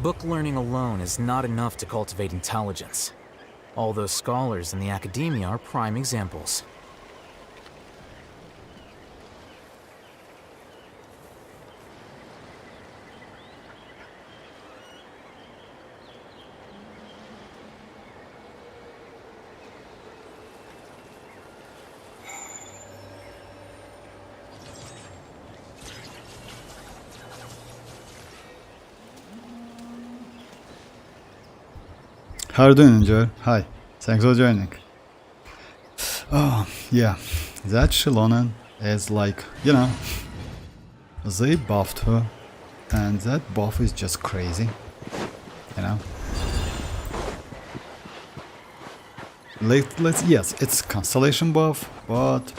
Book learning alone is not enough to cultivate intelligence. All those scholars in the academia are prime examples. How are you doing, Enjoyer? Hi, thanks for joining. Oh, yeah, that Xilonen is like, you know, they buffed her, and that buff is just crazy, you know. Yes, it's constellation buff, but,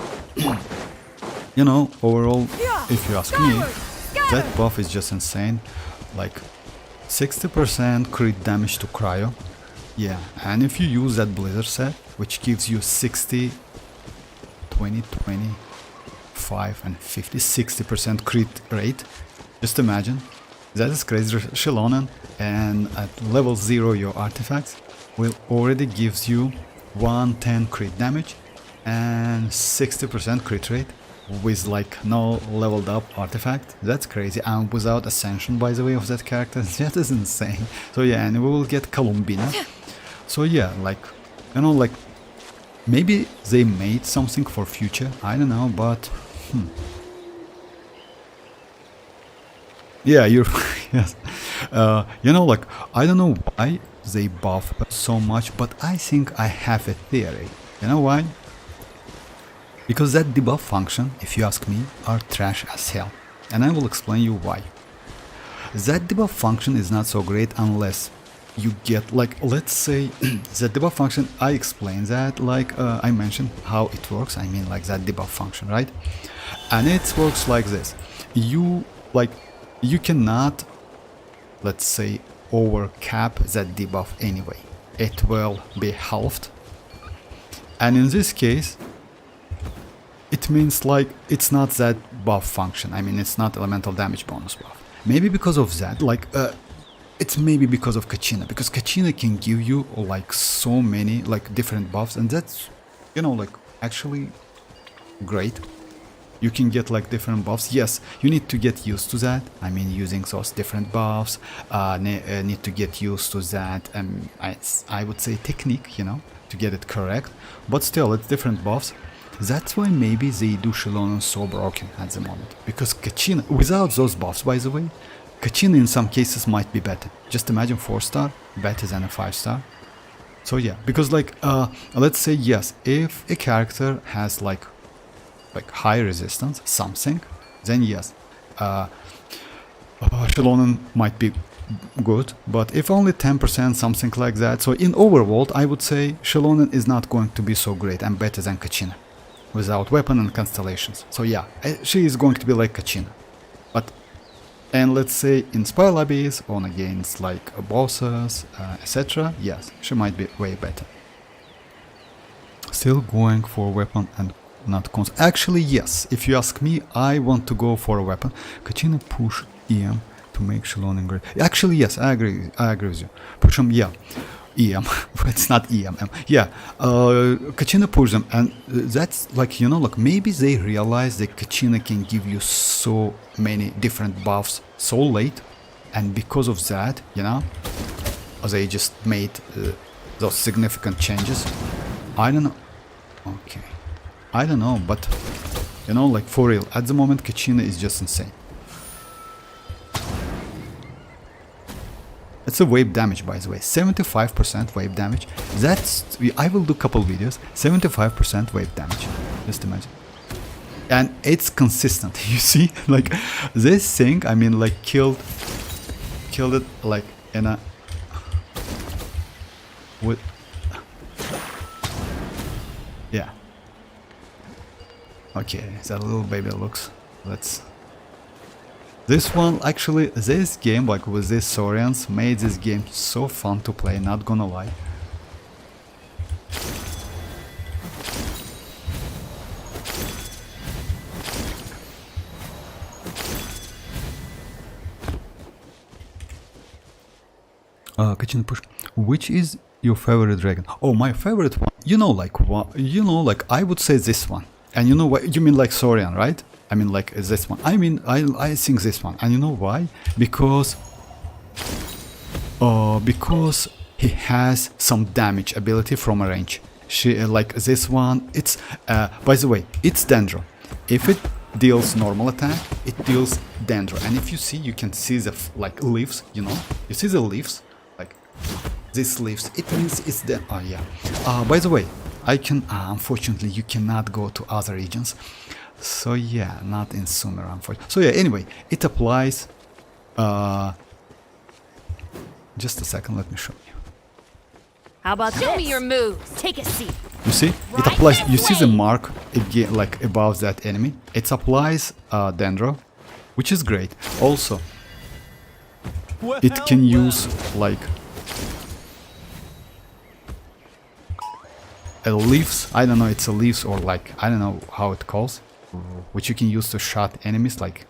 you know, overall, if you ask me, that buff is just insane. Like, 60% crit damage to cryo. Yeah, and if you use that blizzard set, which gives you 60, 20, 25 and 50, 60% crit rate, just imagine, that is crazy. Xilonen, and at level 0 your artifacts will already gives you 110 crit damage and 60% crit rate with like no leveled up artifact. That's crazy, and without ascension, by the way, of that character. That is insane. So yeah, and we will get Columbina. So yeah, like, you know, like, maybe they made something for future, I don't know, but, Yeah, you're, yes, you know, like, I don't know why they buff so much, but I think I have a theory. You know why? Because that debuff function, if you ask me, are trash as hell, and I will explain you why. That debuff function is not so great unless you get, like, let's say, the debuff function, I explained that, like, I mentioned how it works, I mean, like, that debuff function, right? And it works like this. You, like, you cannot, let's say, overcap that debuff anyway. It will be halved. And in this case, it means, like, it's not that buff function. I mean, it's not elemental damage bonus buff. Maybe because of that, like, it's maybe because of Kachina, because Kachina can give you like so many like different buffs, and that's, you know, like, actually great. You can get like different buffs. Yes, you need to get used to that. I mean, using those different buffs, need to get used to that. I would say technique, you know, to get it correct. But still, it's different buffs. That's why maybe they do Xilonen so broken at the moment. Because Kachina, without those buffs, by the way, Kachina in some cases might be better. Just imagine 4-star, better than a 5-star. So yeah, because like, let's say, yes, if a character has like high resistance, something, then yes, Xilonen might be good, but if only 10%, something like that, so in overworld, I would say Xilonen is not going to be so great and better than Kachina, without weapon and constellations. So yeah, she is going to be like Kachina. But, and let's say in spy lobbies, on against like bosses, etc., yes, she might be way better. Still going for weapon and not cons. Actually, yes, if you ask me, I want to go for a weapon. Kachina push EM to make Xilonen great. Actually, yes, I agree with you. Push them, yeah. EM, it's not EM. Yeah, Kachina push them, and that's like, you know, like maybe they realize that Kachina can give you so many different buffs so late, and because of that, you know, they just made those significant changes. I don't know. Okay. I don't know, but, you know, like, for real, at the moment, Kachina is just insane. It's a wave damage, by the way, 75% wave damage. That's, I will do a couple videos, 75% wave damage, just imagine. And it's consistent, you see, like, this thing, I mean, like, killed it, like, in a, with, yeah. Okay, that little baby looks, let's... This one, actually, this game, like with these Saurians, made this game so fun to play, not gonna lie. Kachin push. Which is your favorite dragon? Oh, my favorite one. You know, like what? You know, like I would say this one. And you know what? You mean like Saurian, right? I mean like this one. I mean, I think this one. And you know why? Because he has some damage ability from a range. Like this one. It's by the way, it's Dendro. If it deals normal attack, it deals Dendro. And if you see, you can see the like leaves. You know, you see the leaves. Like these leaves, it means it's the oh yeah. By the way, I can unfortunately you cannot go to other regions, so yeah, not in Sumer unfortunately. So yeah, anyway, it applies. Just a second, let me show you. How about show me your moves? Take a seat. You see, it applies. You see the mark again, like above that enemy. It applies Dendro, which is great. Also, it can use like a leaves. I don't know, it's a leaves or like I don't know how it calls, which you can use to shot enemies, like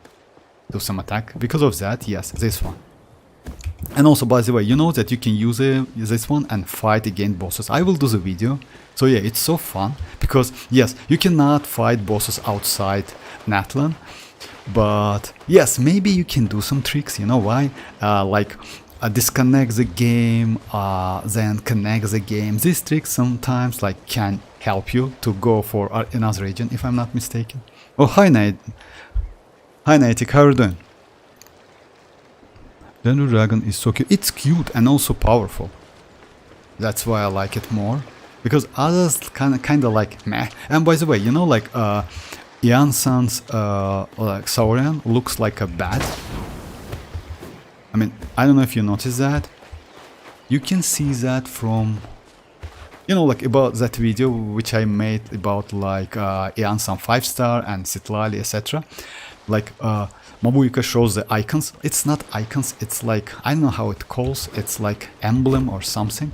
do some attack. Because of that, yes, this one. And also, by the way, you know that you can use this one and fight against bosses. I will do the video. So yeah, it's so fun because yes, you cannot fight bosses outside Natlan, but yes, maybe you can do some tricks. You know why? Like disconnect the game, then connect the game. These tricks sometimes like can help you to go for another region, if I'm not mistaken. Oh, hi Niantic, how are you doing? Dendro Dragon is so cute. It's cute and also powerful. That's why I like it more. Because others kind of like meh. And by the way, you know, like Jansen's like Saurian looks like a bat. I mean, I don't know if you noticed that. You can see that from, you know, like about that video which I made about like Jansen 5-star and Citlali, etc. Like Mavuika shows the icons. It's not icons, it's like, I don't know how it calls. It's like emblem or something.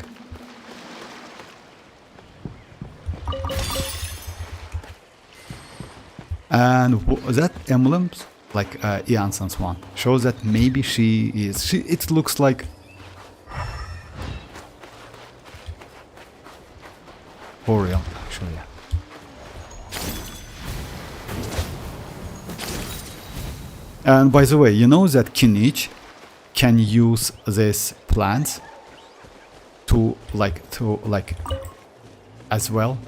And that emblem, like Jansen's one, shows that maybe it looks like for real, actually, yeah. And by the way, you know that Kinich can use these plants to like as well.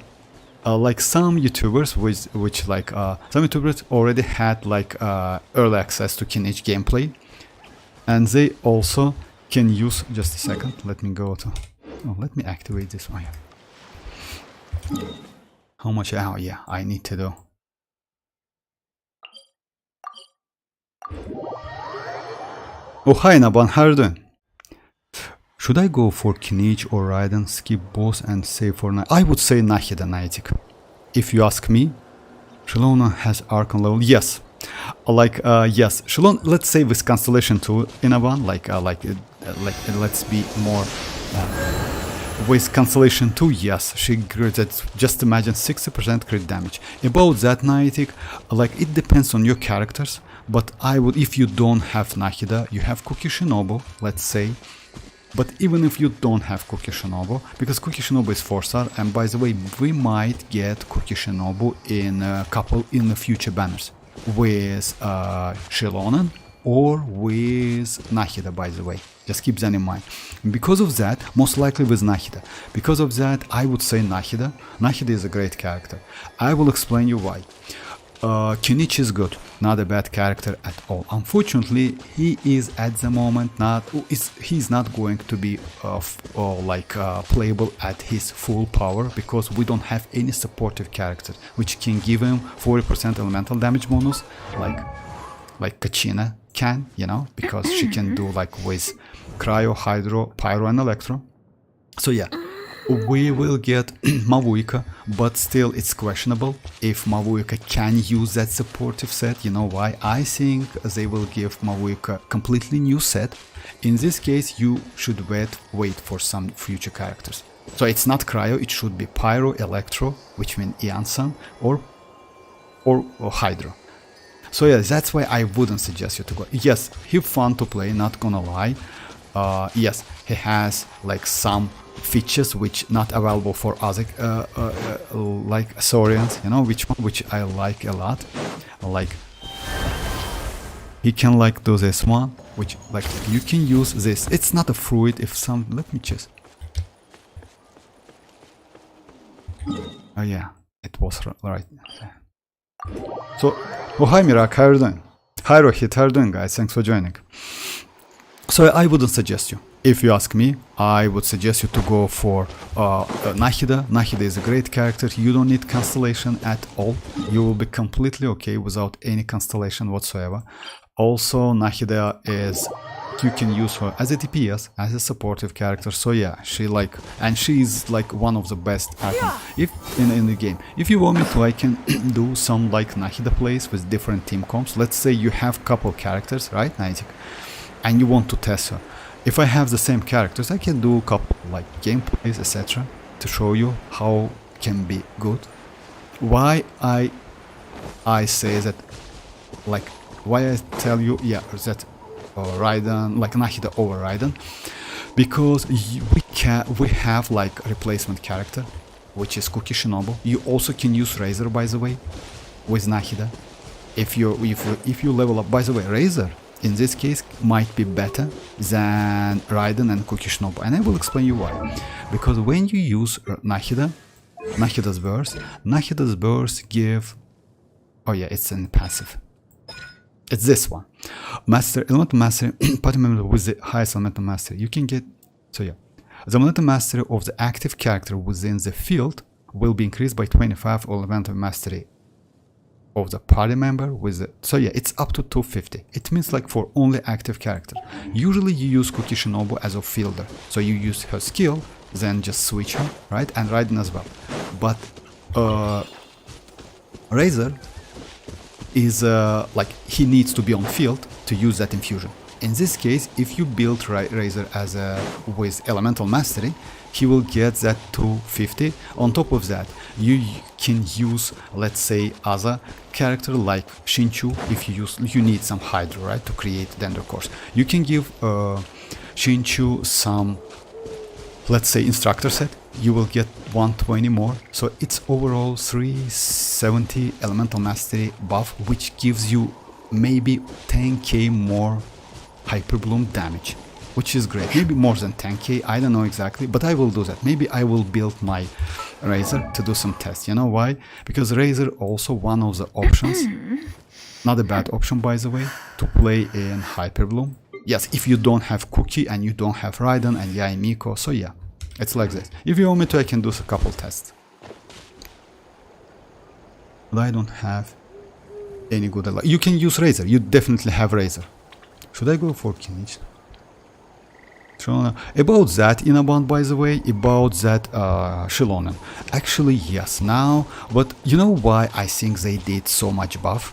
Like some YouTubers, which like some YouTubers already had like early access to Kinich gameplay, and they also can use. Just a second, let me go to. Oh, let me activate this one. How much? Oh yeah, I need to do. Oh hi Naban, how are you doing? Should I go for Kinich or Raiden, skip both and save for night? I would say Nahida Niantic. If you ask me, Xilonen has Archon level. Yes, like yes, Xilonen. Let's say with Constellation 2 in a one, like let's be more. With Constellation 2, yes, she critted, just imagine 60% crit damage. About that Niantic, like it depends on your characters, but I would, if you don't have Nahida, you have Kukishinobu, let's say. But even if you don't have Kukishinobu, because Kukishinobu is 4-star, and by the way, we might get Kukishinobu in a couple in the future banners with Xilonen or with Nahida, by the way. Just keep that in mind. Because of that, most likely with Nahida. Because of that, I would say Nahida. Nahida is a great character. I will explain you why. Kinich is good, not a bad character at all. Unfortunately, he is at the moment he's not going to be playable at his full power because we don't have any supportive character which can give him 40% elemental damage bonus like Kachina can, you know, because she can do like with Cryo, Hydro, Pyro and Electro. So yeah, we will get Mavuika, but still it's questionable if Mavuika can use that supportive set. You know why? I think they will give Mavuika completely new set. In this case, you should wait for some future characters. So it's not Cryo, it should be Pyro, Electro, which means Jansen, or Hydro. So yeah, that's why I wouldn't suggest you to go. Yes, he's fun to play, not gonna lie. yes, he has like some features which not available for other like Saurians, you know, which I like a lot. Like he can like do this one, which like you can use this. It's not a fruit. If some, let me just. Oh yeah, it was right. So, oh hi Mirak, how are you doing? Hi Rohit, how are you doing, guys? Thanks for joining. So I wouldn't suggest you. If you ask me, I would suggest you to go for Nahida. Nahida is a great character. You don't need constellation at all. You will be completely okay without any constellation whatsoever. Also, Nahida is, you can use her as a DPS, as a supportive character. So yeah, she's like one of the best if in the game. If you want me to, I can do some like Nahida plays with different team comps. Let's say you have couple characters, right, Niantic, and you want to test her. If I have the same characters, I can do a couple like gameplays, etc. to show you how can be good. Why I say that, like, why I tell you, yeah, that Raiden, like Nahida over Raiden, because we have like a replacement character, which is Kuki Shinobu. You also can use Razor, by the way, with Nahida. If you level up, by the way, Razor in this case might be better than Raiden and Kuki Shinobu, and I will explain you why. Because when you use Nahida's burst give, oh yeah, it's in passive. It's this one. Master, Elemental Mastery, party member with the highest Elemental Mastery. You can get, so yeah. The Elemental Mastery of the active character within the field will be increased by 25 Elemental Mastery of the party member with the, so yeah, it's up to 250. It means like for only active character. Usually you use Kuki Shinobu as a fielder. So you use her skill, then just switch her, right? And Raiden as well. But Razor is like he needs to be on field to use that infusion. In this case, if you build Razor as with Elemental Mastery, he will get that 250. On top of that, you can use, let's say, other character like Shinchu. If you need some Hydra, right, to create Dendro Course. You can give Shinchu some, let's say, instructor set. You will get 120 more. So it's overall 370 Elemental Mastery buff, which gives you maybe 10k more Hyper Bloom damage, which is great. Maybe more than 10k, I don't know exactly, but I will do that. Maybe I will build my Razor to do some tests. You know why? Because Razor also one of the options, not a bad option by the way, to play in Hyper Bloom. Yes, if you don't have Cookie and you don't have Raiden and Yai Miko, so yeah, it's like this. If you want me to, I can do a couple tests. But I don't have any good. You can use Razor, you definitely have Razor. Should I go for Kinich? About that, Inaban, by the way, about that Xilonen. Actually, yes, now, but you know why I think they did so much buff?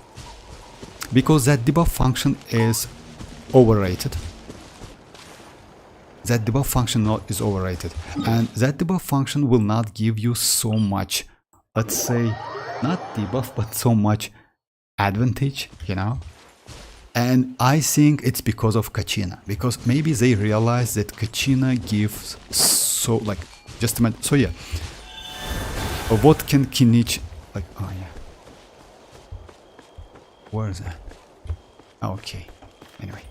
Because that debuff function is overrated. That debuff function is overrated. And that debuff function will not give you so much, let's say, not debuff, but so much advantage, you know? And I think it's because of Kachina, because maybe they realize that Kachina gives so, like, just a minute, so yeah. What can Kinich, like, oh yeah. Where is that? Okay, anyway.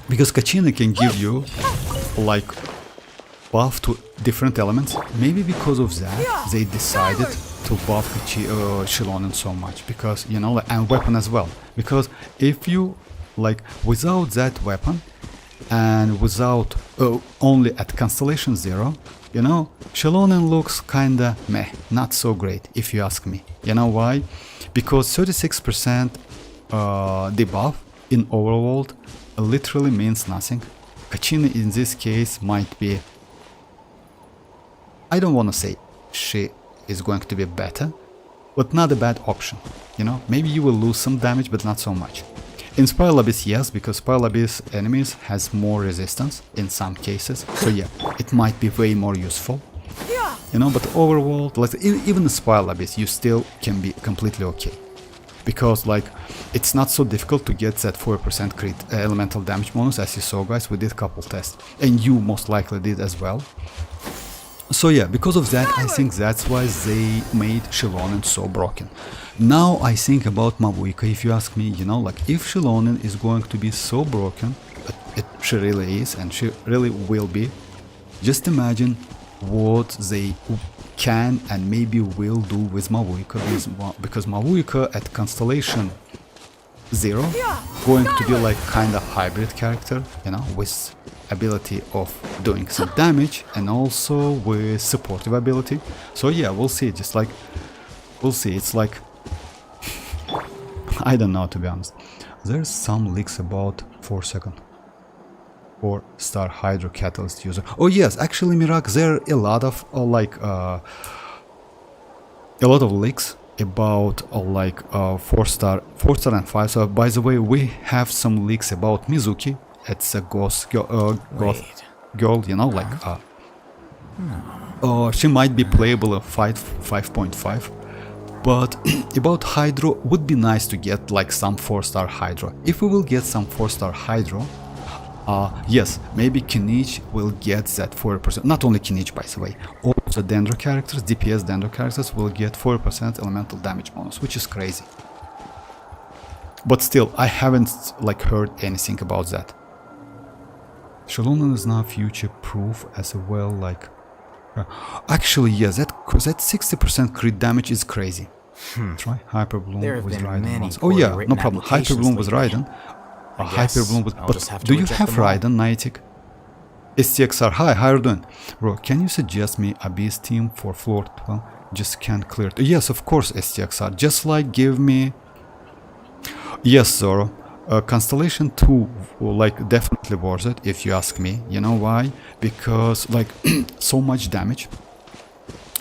Because Kachina can give you, like, buff to different elements. Maybe because of that, they decided to buff Xilonen so much, because, you know, and weapon as well. Because if you, like, without that weapon and without only at Constellation 0, you know, Xilonen looks kinda meh, not so great, if you ask me. You know why? Because 36% debuff in Overworld literally means nothing. Kachina in this case might be, I don't want to say she is going to be better, but not a bad option, you know? Maybe you will lose some damage, but not so much. In Spiral Abyss, yes, because Spiral Abyss enemies has more resistance in some cases, so yeah, it might be way more useful, you know, but overall, like, even in Spiral Abyss, you still can be completely okay. because like it's not so difficult to get that 4% crit elemental damage bonus. As you saw, guys, we did couple tests, and you most likely did as well. So yeah, because of that, I think that's why they made Xilonen so broken. Now I think about Mavuika, if you ask me, you know, like if Xilonen is going to be so broken, she really is, and she really will be, just imagine what they can and maybe will do with Mavuika, because Mavuika at Constellation 0 going to be like kind of hybrid character, you know, with ability of doing some damage and also with supportive ability. So yeah, we'll see, just like we'll see. It's like I don't know, to be honest. There's some leaks about 4-star Hydro Catalyst user. Oh yes, actually Mirak, there are a lot of leaks about 4-star and 5-star. By the way, we have some leaks about Mizuki. It's a goth girl, you know, like she might be playable at 5.5. But about Hydro, would be nice to get like some 4-star Hydro. If we will get some 4-star Hydro, yes, maybe Kinich will get that 4%. Not only Kinich, by the way, all the Dendro characters, DPS Dendro characters will get 4% elemental damage bonus, which is crazy. But still, I haven't like heard anything about that. Xilonen is now future proof as well, like actually yes, that 60% crit damage is crazy. Try Hyper Bloom with Raiden once. Oh yeah, no problem. Hyper Bloom was Raiden. Hyper Bloom was, but do you have Raiden, Niantic? STXR, hi, how are you doing? Bro, can you suggest me Abyss team for floor 12? Just can't clear it. Yes, of course, STXR. Just like give me... Yes, Zoro. Constellation 2, like, definitely worth it, if you ask me. You know why? Because, like, so much damage.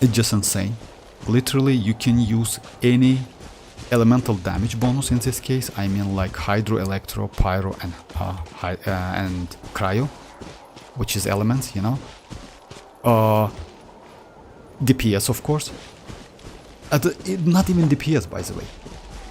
It's just insane. Literally, you can use any elemental damage bonus in this case. I mean, like, Hydro, Electro, Pyro, and Cryo, which is elements, you know. DPS, of course. Not even DPS, by the way.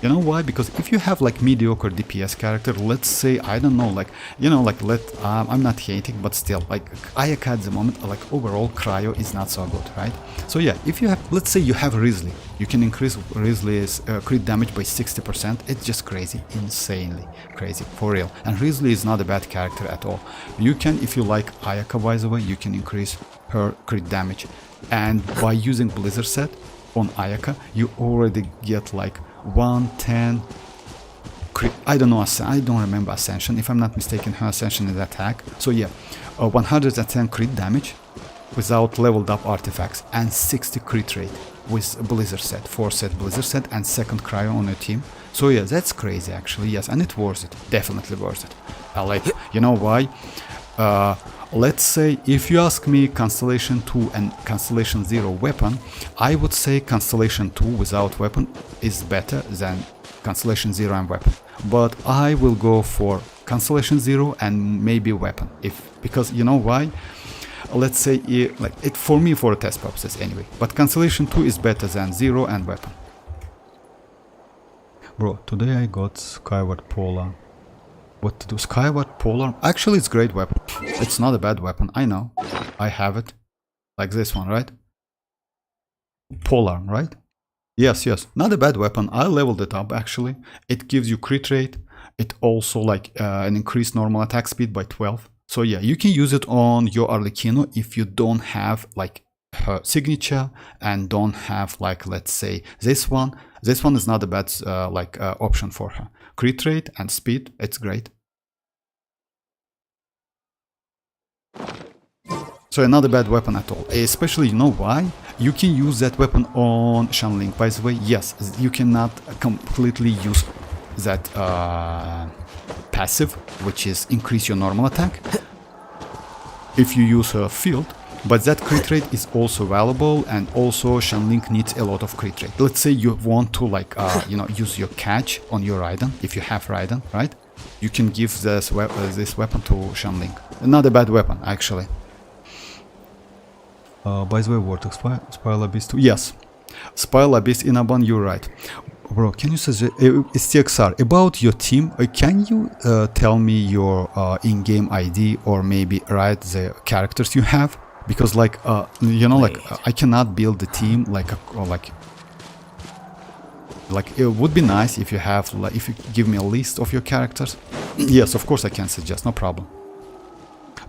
You know why? Because if you have like mediocre DPS character, let's say, I don't know, like, you know, like I'm not hating, but still, like Ayaka at the moment, like overall Cryo is not so good, right? So yeah, if you have, let's say you have Risley, you can increase Risley's crit damage by 60%. It's just crazy, insanely crazy, for real. And Risley is not a bad character at all. You can, if you like Ayaka, by the way, you can increase her crit damage. And by using Blizzard set on Ayaka, you already get like 110 crit, I don't know, I don't remember Ascension, if I'm not mistaken, her Ascension is attack. So yeah, 110 crit damage without leveled up artifacts and 60 crit rate with Blizzard set, 4-set Blizzard set and second Cryo on your team. So yeah, that's crazy actually, yes, and it's worth it, definitely worth it. Like, you know why? Let's say, if you ask me Constellation 2 and Constellation 0 weapon, I would say Constellation 2 without weapon is better than Constellation 0 and weapon. But I will go for Constellation 0 and maybe weapon, because you know why? Let's say, for me, for test purposes anyway. But Constellation 2 is better than 0 and weapon. Bro, today I got Skyward Polar. What to do? Skyward Polar? Actually, it's a great weapon. It's not a bad weapon, I know. I have it. Like this one, right? Polar, right? Yes, yes. Not a bad weapon. I leveled it up, actually. It gives you crit rate. It also, like, an increased normal attack speed by 12. So, yeah, you can use it on your Arlecchino if you don't have, like, her signature and don't have, like, let's say, this one. This one is not a bad, option for her. Crit rate and speed, it's great. So not a bad weapon at all. Especially, you know why? You can use that weapon on Xianyun. By the way, yes, you cannot completely use that passive, which is increase your normal attack, if you use her field. But that crit rate is also valuable, and also Xianyun needs a lot of crit rate. Let's say you want to, like, use your catch on your Raiden, if you have Raiden, right? You can give this weapon to Xianyun. Not a bad weapon, actually. By the way, Vortex Spiral Abyss too. Yes, Spiral Abyss in Aban, you're right. Bro, can you suggest STXR about your team? Can you tell me your in-game ID or maybe write the characters you have? Because like you know, like I cannot build the team like it would be nice if you have like, if you give me a list of your characters. Yes, of course I can suggest, no problem.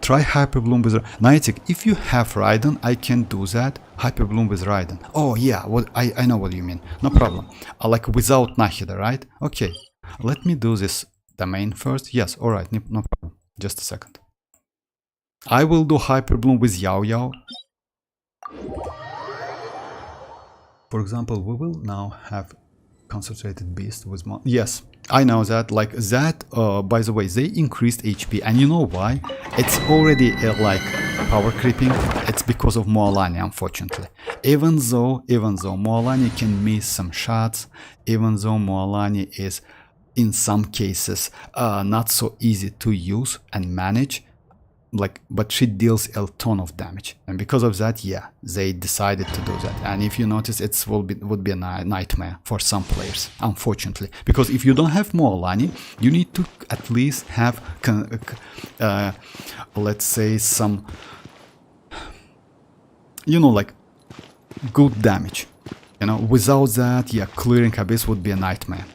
Try Hyperbloom with Niantic. If you have Raiden, I can do that. Hyperbloom with Raiden. Oh yeah, what I know what you mean. No problem. Like without Nahida, right? Okay. Let me do this domain first. Yes, alright, no problem. Just a second. I will do Hyperbloom with Yao Yao. For example, we will now have Concentrated Beast with yes, I know that. Like that, by the way, they increased HP, and you know why? It's already like power creeping. It's because of Mualani, unfortunately. Even though Mualani can miss some shots, even though Mualani is in some cases not so easy to use and manage, like, but she deals a ton of damage, and because of that, yeah, they decided to do that. And if you notice, it would be a nightmare for some players, unfortunately, because if you don't have Mualani, you need to at least have let's say some, you know, like good damage, you know. Without that, yeah, clearing Abyss would be a nightmare.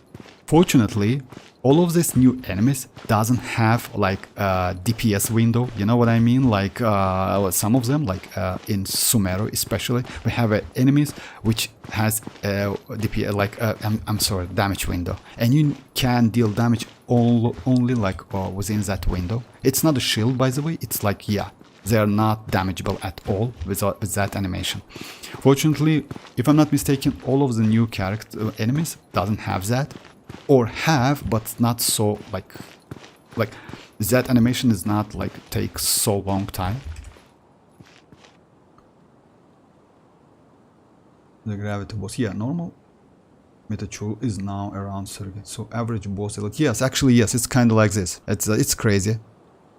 Fortunately, all of these new enemies doesn't have like a DPS window, you know what I mean? Like some of them, like in Sumeru especially, we have enemies which has DPS, like I'm sorry, damage window, and you can deal damage only like within that window. It's not a shield, by the way. It's like, yeah, they are not damageable at all with that animation. Fortunately, if I'm not mistaken, all of the new enemies doesn't have that. Or have, but not so like that animation is not like takes so long time. The gravity boss, yeah, normal Metachu is now around 30. So average boss, yes, actually yes, it's kind of like this. It's crazy.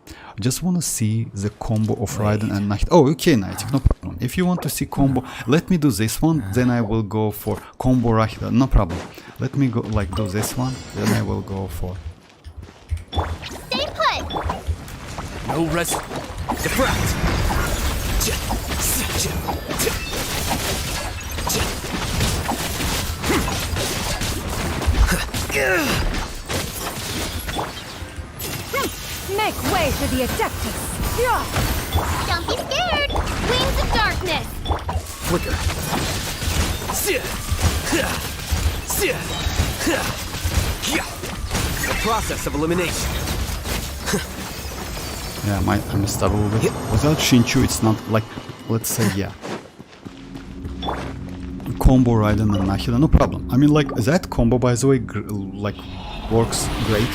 I just want to see the combo of Raiden and Nahida. Oh, okay, Niantic, no problem. If you want to see combo, let me do this one, then I will go for combo Rahida, no problem. Let me go like do this one, then I will go for... Stay put! No rest. Deflect! Make way for the Adeptus! Don't be scared! Wings of darkness! Flicker. The process of elimination. Yeah, I messed up a little bit. Without Shinchu, it's not like, let's say, yeah, combo Raiden and Nahida, no problem. I mean, like, that combo, by the way, like, works great.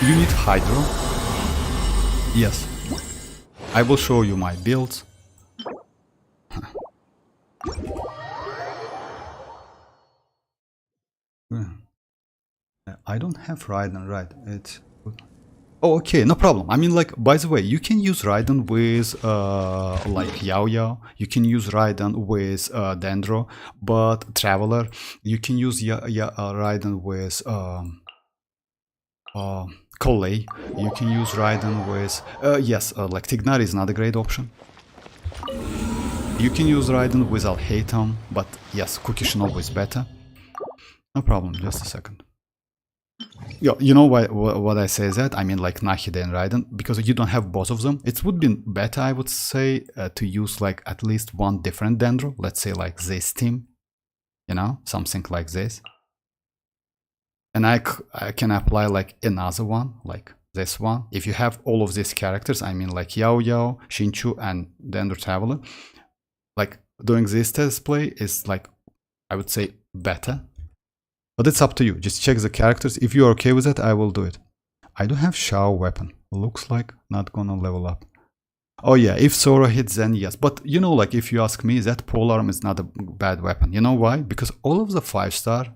You need Hydro. Yes. I will show you my builds. I don't have Raiden, right? It's... Oh, okay, no problem. I mean, like, by the way, you can use Raiden with, like, Yao Yao. You can use Raiden with Dendro, but Traveler. You can use Raiden with Collei. You can use Raiden with... yes, like, Tignari is not a great option. You can use Raiden with Alhaitham, but yes, Kukishin is better. No problem, just a second. You know why what I say that? I mean, like Nahida and Raiden, because you don't have both of them. It would be better, I would say, to use like at least one different Dendro. Let's say like this team, you know, something like this. And I can apply like another one, like this one. If you have all of these characters, I mean like Yao Yao, Shinchu, and Dendro Traveler, like doing this test play is like, I would say, better. But it's up to you. Just check the characters. If you're okay with it, I will do it. I do have Shao weapon. Looks like not gonna level up. Oh yeah, if Sora hits, then yes. But you know, like if you ask me, that polearm is not a bad weapon. You know why? Because all of the 5-star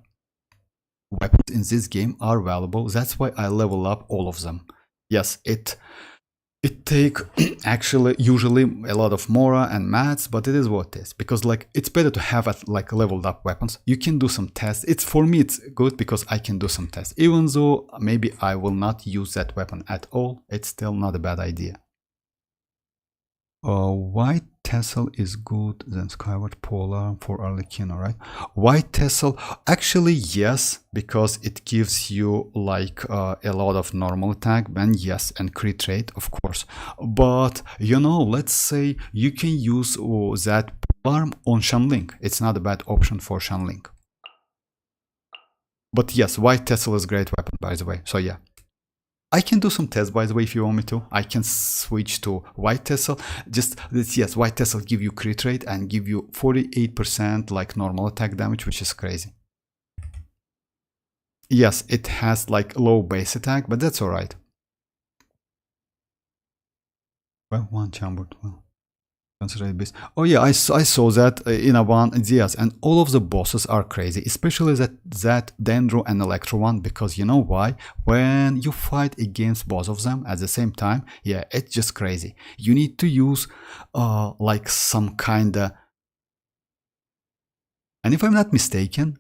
weapons in this game are valuable. That's why I level up all of them. Yes, it It take actually usually a lot of Mora and mats, but it is what it is, because like it's better to have like leveled up weapons. You can do some tests. It's for me it's good because I can do some tests, even though maybe I will not use that weapon at all. It's still not a bad idea. White tassel is good, then skyward polar for Arlecchino, right? White tassel, actually yes, because it gives you like a lot of normal attack, and yes, and crit rate, of course. But you know, let's say you can use that polearm on Shanling. It's not a bad option for Shanling. But yes, white tassel is a great weapon, by the way. So yeah. I can do some tests, by the way, if you want me to. I can switch to white tassel. Just this, yes, white tassel give you crit rate and give you 48% like normal attack damage, which is crazy. Yes, it has like low base attack, but that's alright. Well, one chambered. Well, consider base. Oh yeah, I saw that in a one. Yes, and all of the bosses are crazy, especially that Dendro and Electro one, because you know why? When you fight against both of them at the same time, yeah, it's just crazy. You need to use like some kinda, and if I'm not mistaken,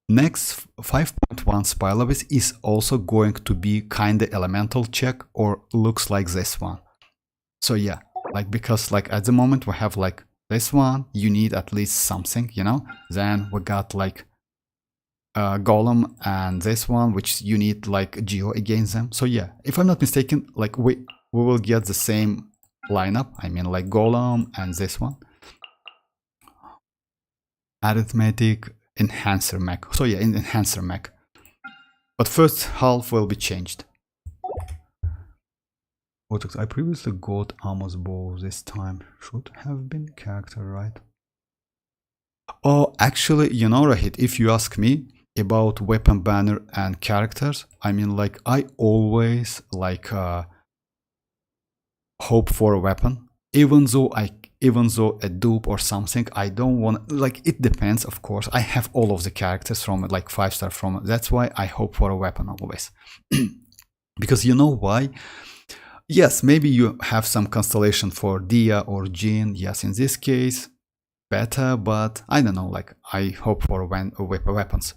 next 5.1 Spylavis is also going to be kinda elemental check, or looks like this one. So yeah, like because like at the moment we have like this one, you need at least something, you know. Then we got like Golem and this one, which you need like Geo against them. So yeah, if I'm not mistaken, like we will get the same lineup. I mean like Golem and this one. Arithmetic enhancer mech. So yeah, in enhancer mech. But first half will be changed. I previously got Amos bow this time. Should have been character, right? Oh, actually, you know, Rahit, if you ask me about weapon banner and characters, I mean, like, I always like hope for a weapon, even though a dupe or something, I don't want, like, it depends, of course. I have all of the characters from it, like 5-star from it. That's why I hope for a weapon always. Because you know why? Yes, maybe you have some constellation for Dia or Jin. Yes, in this case, better, but I don't know, like, I hope for weapons.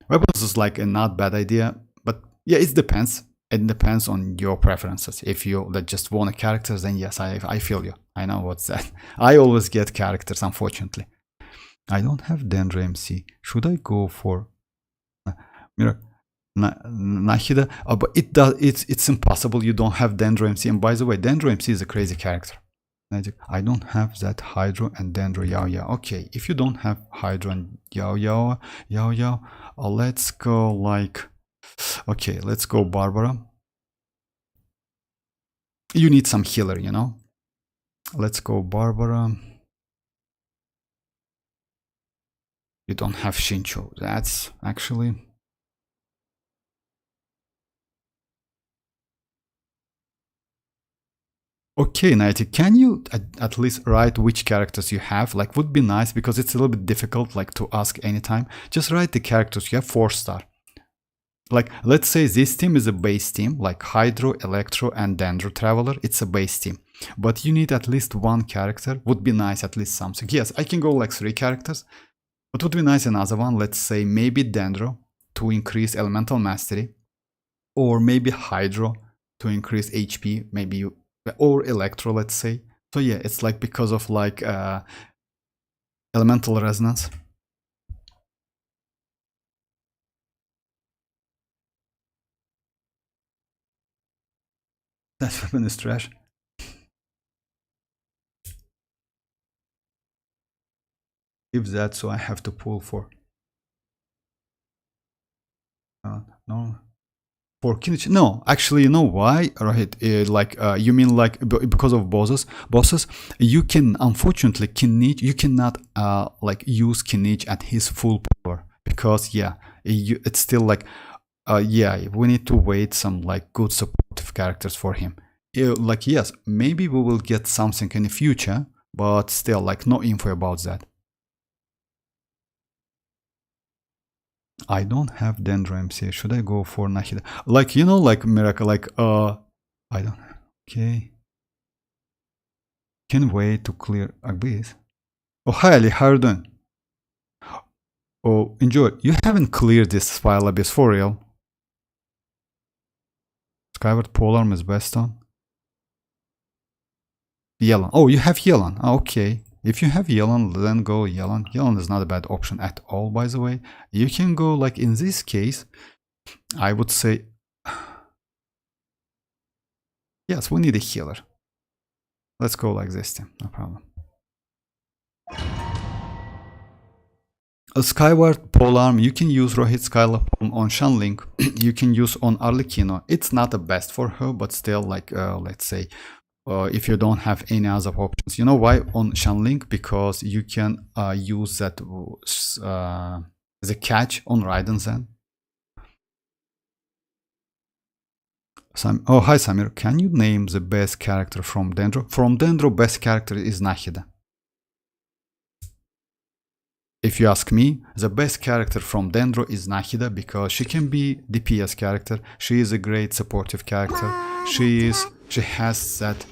Weapons is like a not bad idea, but yeah, it depends. It depends on your preferences. If you just want a characters, then yes, I feel you. I know what's that. I always get characters, unfortunately. I don't have Dendro MC. Should I go for Mirror? Nahida, but it's impossible. You don't have Dendro MC, and by the way, Dendro MC is a crazy character. I don't have that Hydro and Dendro Yao Yao. Okay, if you don't have Hydro and Yao Yao, let's go like, okay, let's go Barbara. You need some healer, you know. Let's go Barbara. You don't have Shincho. That's actually. Okay, Nighty, can you at least write which characters you have? Like, would be nice, because it's a little bit difficult, like, to ask anytime. Just write the characters you have 4-star. Like, let's say this team is a base team, like Hydro, Electro, and Dendro Traveler. It's a base team. But you need at least one character. Would be nice, at least something. Yes, I can go like 3 characters. But would be nice another one. Let's say maybe Dendro to increase Elemental Mastery. Or maybe Hydro to increase HP. Maybe you... or Electro, let's say. So yeah, it's like because of like elemental resonance. That weapon is trash. If that, so I have to pull for no. For kinich, no, actually, you know why, right? You mean like because of bosses, you can, unfortunately, kinich, you cannot like use kinich at his full power, because yeah, it's still like yeah, we need to wait some like good supportive characters for him. Like, yes, maybe we will get something in the future, but still, like, no info about that. I don't have Dendro MC. Should I go for Nahida? Like, you know, like Miracle, like I don't. Okay. Can wait to clear Abyss. Oh, hi Ali, how are you doing? Oh, enjoy. You haven't cleared this Spile Abyss for real. Skyward Polearm is best on. Yelan. Oh, you have Yelan. Okay. If you have Yelan, then go Yelan. Yelan is not a bad option at all, by the way. You can go, like in this case, I would say... Yes, we need a healer. Let's go like this, team. No problem. A Skyward Polearm, you can use Rohit Skylab on Shanling. You can use on Arlecchino. It's not the best for her, but still, like, let's say, if you don't have any other options. You know why on Shanling? Because you can use that the catch on Raiden Zen. Oh, hi Samir. Can you name the best character from Dendro? From Dendro, best character is Nahida. If you ask me, the best character from Dendro is Nahida because she can be DPS character. She is a great supportive character. She has that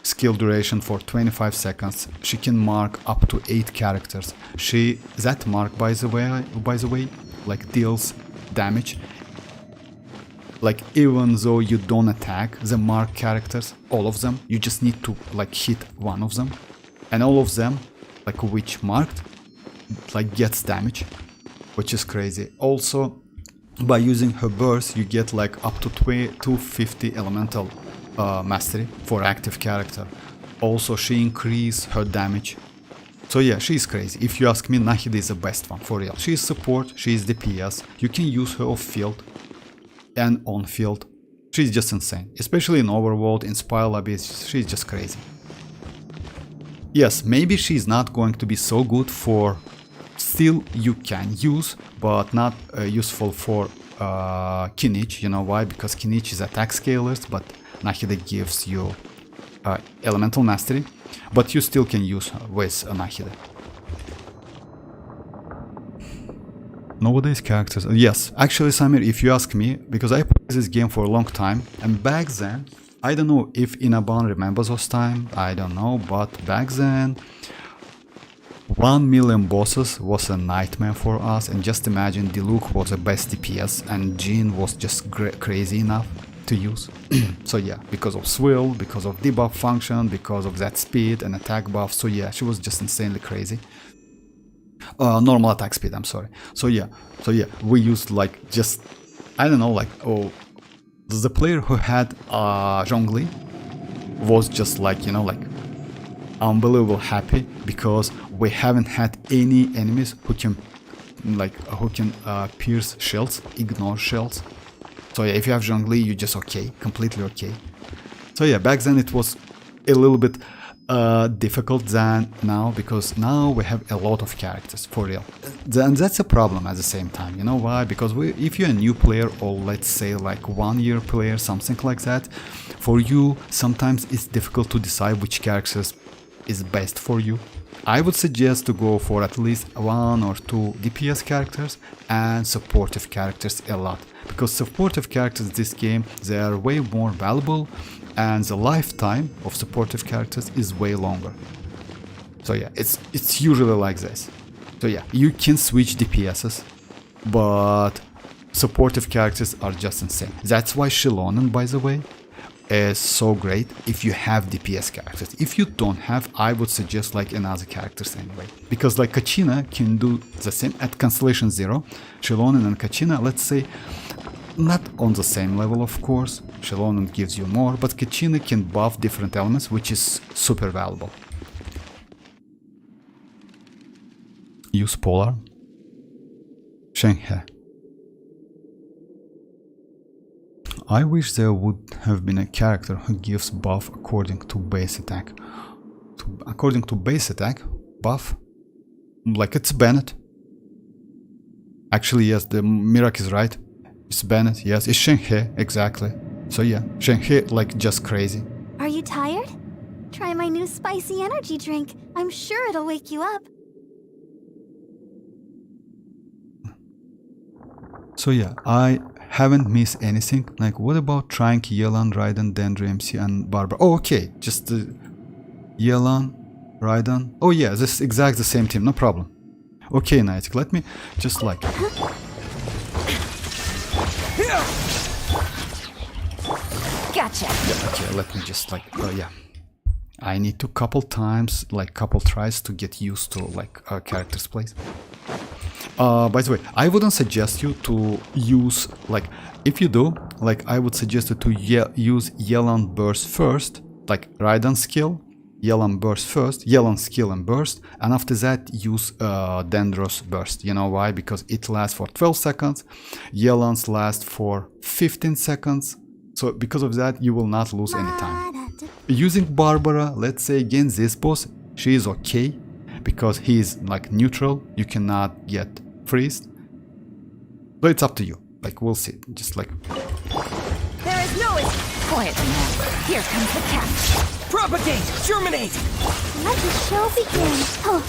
skill duration for 25 seconds. She can mark up to 8 characters. That mark by the way like deals damage. Like even though you don't attack the mark characters, all of them, you just need to like hit one of them, and all of them, like which marked, like gets damage, which is crazy. Also, by using her burst, you get like up to 250 elemental mastery for active character. Also, she increased her damage. So yeah, she's crazy. If you ask me, Nahida is the best one for real. She is support, she is DPS. You can use her off field and on field. She's just insane, especially in Overworld, in Spile Abyss. She's just crazy. Yes, maybe she's not going to be so good for, still you can use, but not useful for kinich. You know why? Because kinich is attack scalers, but Nahida gives you elemental mastery, but you still can use her with Nahida. Nowadays characters, yes, actually Samir, if you ask me, because I played this game for a long time, and back then, I don't know if Inaban remembers those time, I don't know, but back then 1 million bosses was a nightmare for us, and just imagine Diluc was the best DPS and Jean was just crazy enough to use. So yeah, because of swill, because of debuff function, because of that speed and attack buff, so yeah, she was just insanely crazy. Normal attack speed, I'm sorry. So yeah, we used like just, I don't know, like, oh, the player who had Zhongli was just like, you know, like unbelievable happy because we haven't had any enemies who can pierce shields, ignore shields. So yeah, if you have Zhongli, you're just okay, completely okay. So yeah, back then it was a little bit difficult than now, because now we have a lot of characters for real. And that's a problem at the same time. You know why? Because if you're a new player, or let's say like 1 year player, something like that, for you sometimes it's difficult to decide which characters is best for you. I would suggest to go for at least 1 or 2 DPS characters and supportive characters a lot, because supportive characters in this game, they are way more valuable, and the lifetime of supportive characters is way longer. So yeah, it's usually like this. So yeah, you can switch DPSs, but supportive characters are just insane. That's why Xilonen, by the way, is so great if you have DPS characters. If you don't have, I would suggest like another characters anyway, because like Kachina can do the same at Constellation 0. Xilonen and Kachina, let's say, not on the same level, of course. Xilonen gives you more, but Kachina can buff different elements, which is super valuable. Use Polar. Shenhe. I wish there would have been a character who gives buff according to base attack. According to base attack, buff? Like it's Bennett. Actually, yes, the Mirak is right. It's Bennett, yes, it's Shenhe, exactly. So yeah, Shenhe, like, just crazy. Are you tired? Try my new spicy energy drink. I'm sure it'll wake you up. So yeah, I haven't missed anything. Like, what about trying Yelan, Raiden, Dendry, MC, and Barbara? Oh, okay, just the Yelan, Raiden. Oh yeah, this is exactly the same team, no problem. Okay, Niantic, let me just like... Gotcha. Yeah, okay, let me just like... yeah. I need to couple times, like couple tries to get used to like characters' plays. By the way, I wouldn't suggest you to use, like, if you do, like, I would suggest you to use Yelan Burst first, like Raiden skill, Yelan Burst first, Yelan skill and burst, and after that use Dendros Burst. You know why? Because it lasts for 12 seconds, Yelan's last for 15 seconds, so because of that you will not lose any time. Using Barbara, let's say against this boss, she is okay, because he is like neutral, you cannot get freezed. So it's up to you, like we'll see, just like... There is no quietly now. Here comes the catch. Propagate! Germinate! Let the show begin. Oh.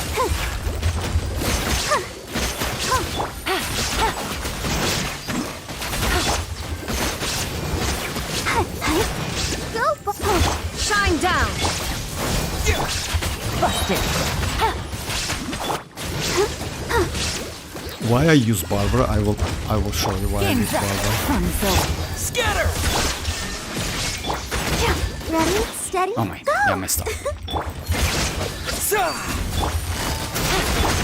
Go! Shine down. Busted. Why I use Barbara, I will show you why I use Barbara. Scatter! Ready, steady, Oh my, go! yeah, I messed up.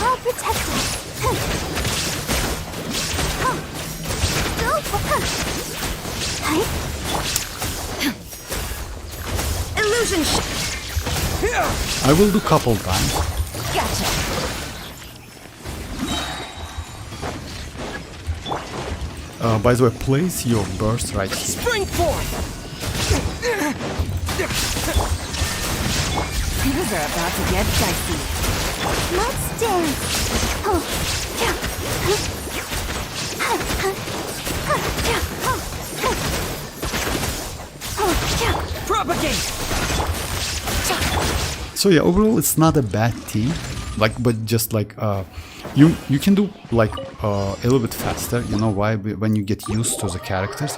I'll protect us. Go! Illusion I will do couple times. Gotcha. By the way, place your burst right here. Spring forth! Things are about to get dicey. Let's dance. Oh. Propagate! So yeah, overall it's not a bad team, like, but just like you can do like a little bit faster. You know why? When you get used to the characters.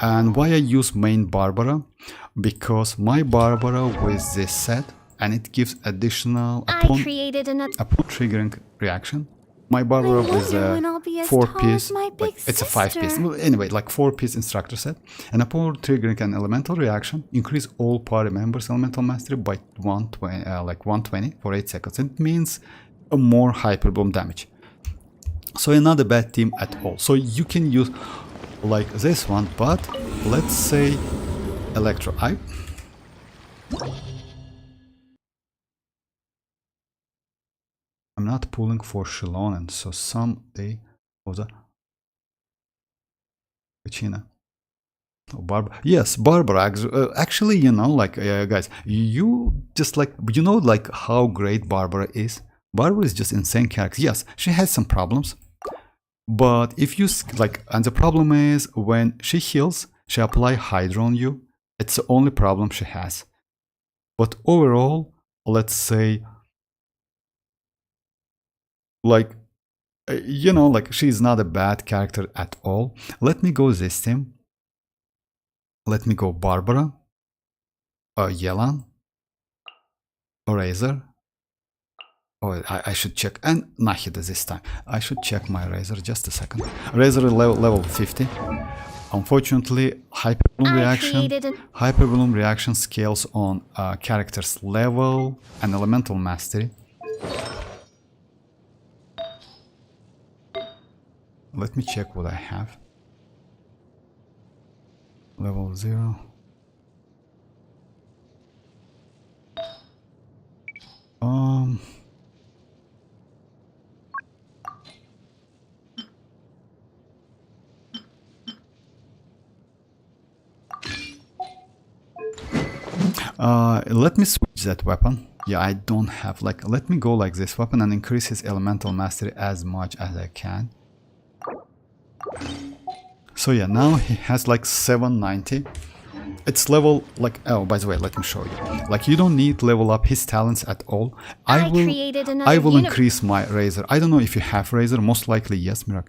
And why I use main Barbara, because my Barbara with this set, and it gives additional upon triggering reaction. My Barbara with a 4-piece, like, it's a 5-piece, well, anyway, like 4-piece instructor set, and upon triggering an elemental reaction, increase all party members' elemental mastery by 120, like 120 for 8 seconds. It means a more hyper bloom damage. So not a bad team at all. So you can use like this one, but let's say Electro. I'm not pulling for Xilonen, so someday of the China. Oh, Barbara. Yes, Barbara. Actually, you know, like guys, you just like, you know, like how great Barbara is. Barbara is just insane character. Yes, she has some problems, but if you like, and the problem is when she heals, she apply Hydra on you. It's the only problem she has. But overall, let's say, like, you know, like she's not a bad character at all. Let me go this team. Let me go Barbara, Yelan, Razor. Oh, I should check, and Nahida this time. I should check my Razor, just a second. Razor level 50. Unfortunately, Hyper Bloom reaction scales on character's level and elemental mastery. Let me check what I have. Level 0. Let me switch that weapon. Yeah, I don't have, like, let me go like this weapon and increase his elemental mastery as much as I can. So yeah, now he has like 790. It's level, like, oh, by the way, let me show you. Like, you don't need level up his talents at all. I will increase my Razor. I don't know if you have Razor, most likely yes, Mirak.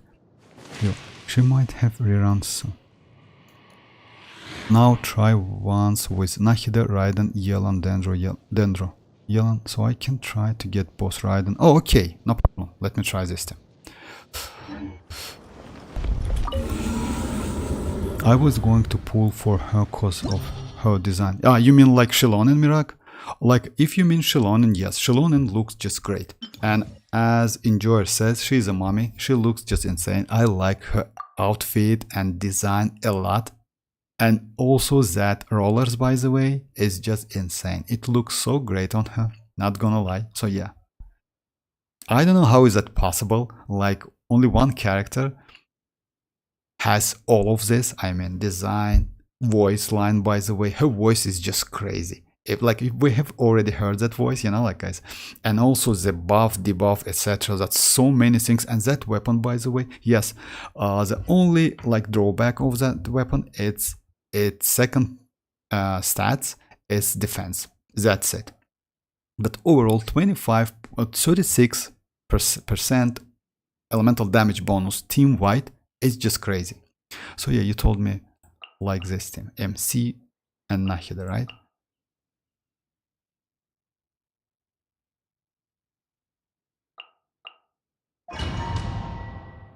She might have reruns soon. Now try once with Nahida, Raiden, Yelan, Dendro. Yelan, so I can try to get both Raiden. Oh, okay, no problem. Let me try this time. I was going to pull for her cause of her design. Ah, you mean like Xilonen, Mirak? Like, if you mean Xilonen, yes, Xilonen looks just great. And as Enjoyer says, she's a mommy. She looks just insane. I like her outfit and design a lot. And also that rollers, by the way, is just insane. It looks so great on her, not gonna lie. So yeah. I don't know how is that possible. Like, only one character has all of this. I mean, design, voice line, by the way. Her voice is just crazy. If we have already heard that voice, you know, like, guys. And also the buff, debuff, etc. That's so many things. And that weapon, by the way, yes, the only like drawback of that weapon, its second stats is defense. That's it. But overall, 36% elemental damage bonus team wide is just crazy. So yeah, you told me like this team, MC and Nahida, right?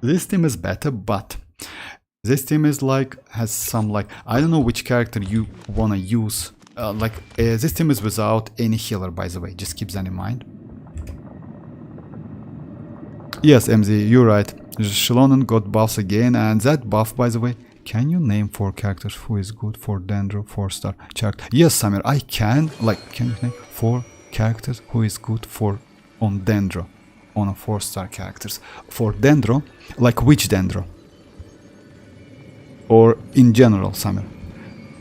This team is better, but this team is like, has some like, I don't know which character you wanna use. This team is without any healer, by the way, just keep that in mind. Yes, MZ, you're right. Xilonen got buffs again, and that buff, by the way, can you name 4 characters who is good for Dendro 4-star character? Yes, Samir, I can. Like, can you name 4 characters who is good for on Dendro? On a 4-star characters. For Dendro, like which Dendro? Or in general, Samir?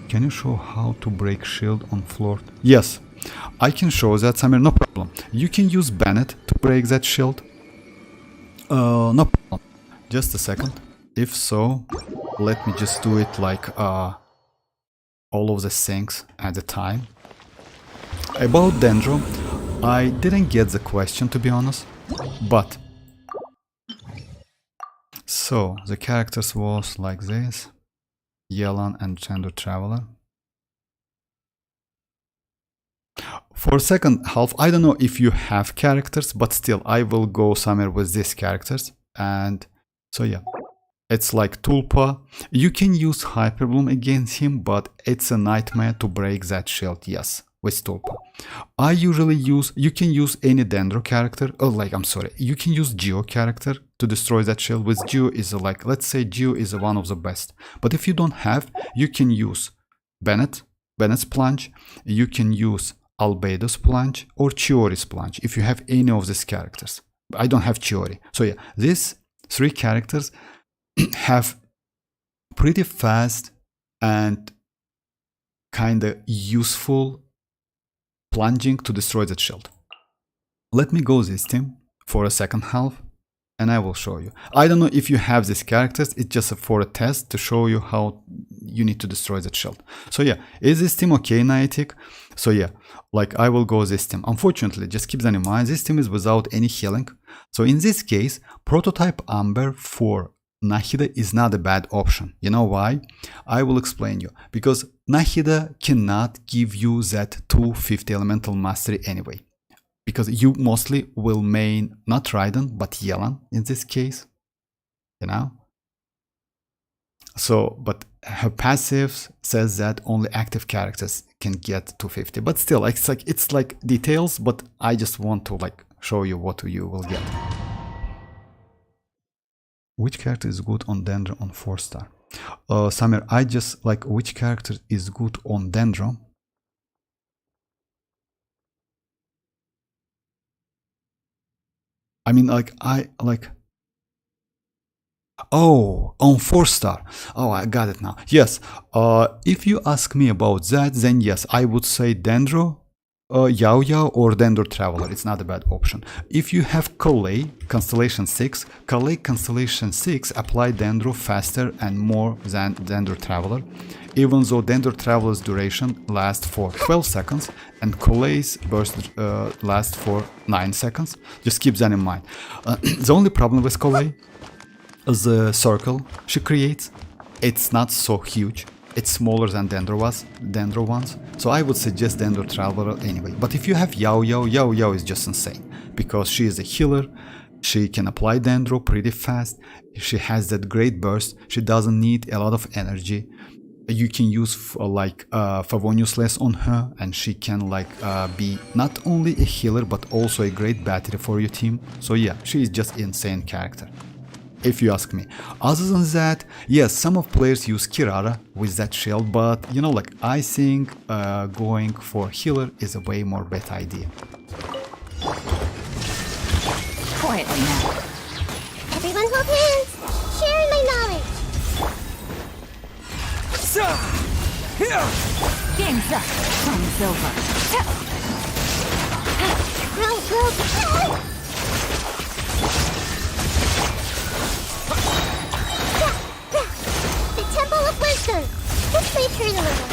Can you show how to break shield on floor? Yes, I can show that, Samir, no problem. You can use Bennett to break that shield. No problem. Just a second. If so, let me just do it like all of the things at a time. About Dendro, I didn't get the question, to be honest, but so the characters was like this: Yelan and Gender Traveler. For second half, I don't know if you have characters, but still I will go somewhere with these characters. And so yeah, it's like Tulpa. You can use Hyperbloom against him, but it's a nightmare to break that shield, yes, with Tulpa. I usually use, you can use any Dendro character, you can use Geo character to destroy that shield. With Geo is like, let's say Geo is one of the best. But if you don't have, you can use Bennett's Plunge, you can use Albedo's Plunge or Chiori's Plunge if you have any of these characters. I don't have Chiori. So yeah, these 3 characters have pretty fast and kind of useful plunging to destroy that shield. Let me go this team for a second half and I will show you. I don't know if you have these characters, it's just for a test to show you how you need to destroy that shield. So yeah, is this team okay, Niantic? So yeah, like I will go this team. Unfortunately, just keep that in mind, this team is without any healing. So in this case, Prototype Amber for Nahida is not a bad option. You know why? I will explain you. Because Nahida cannot give you that 250 elemental mastery anyway. Because you mostly will main not Raiden but Yelan in this case, you know. So, but her passive says that only active characters can get 250. But still, it's like details. But I just want to like show you what you will get. Which character is good on Dendro on 4-star? Samir, I just like which character is good on Dendro. I mean, oh, on 4-star. Oh, I got it now. Yes, if you ask me about that, then yes, I would say Dendro, Yao Yao, or Dendro Traveler. It's not a bad option. If you have Kalei, Constellation 6, Kalei Constellation 6 apply Dendro faster and more than Dendro Traveler, even though Dendro Traveler's duration lasts for 12 seconds and Kalei's burst lasts for 9 seconds. Just keep that in mind. The only problem with Kalei, the circle she creates, it's not so huge. It's smaller than Dendro ones. So I would suggest Dendro Traveler anyway. But if you have Yao Yao is just insane. Because she is a healer. She can apply Dendro pretty fast. She has that great burst. She doesn't need a lot of energy. You can use Favonius Less on her, and she can be not only a healer but also a great battery for your team. So yeah, she is just insane character, if you ask me. Other than that, yes, some of players use Kirara with that shield, but you know, I think going for healer is a way more better idea. Quietly now. Everyone hold hands. Share my knowledge. Game's up. Time's over. The Temple of Wisdom. This may turn a little.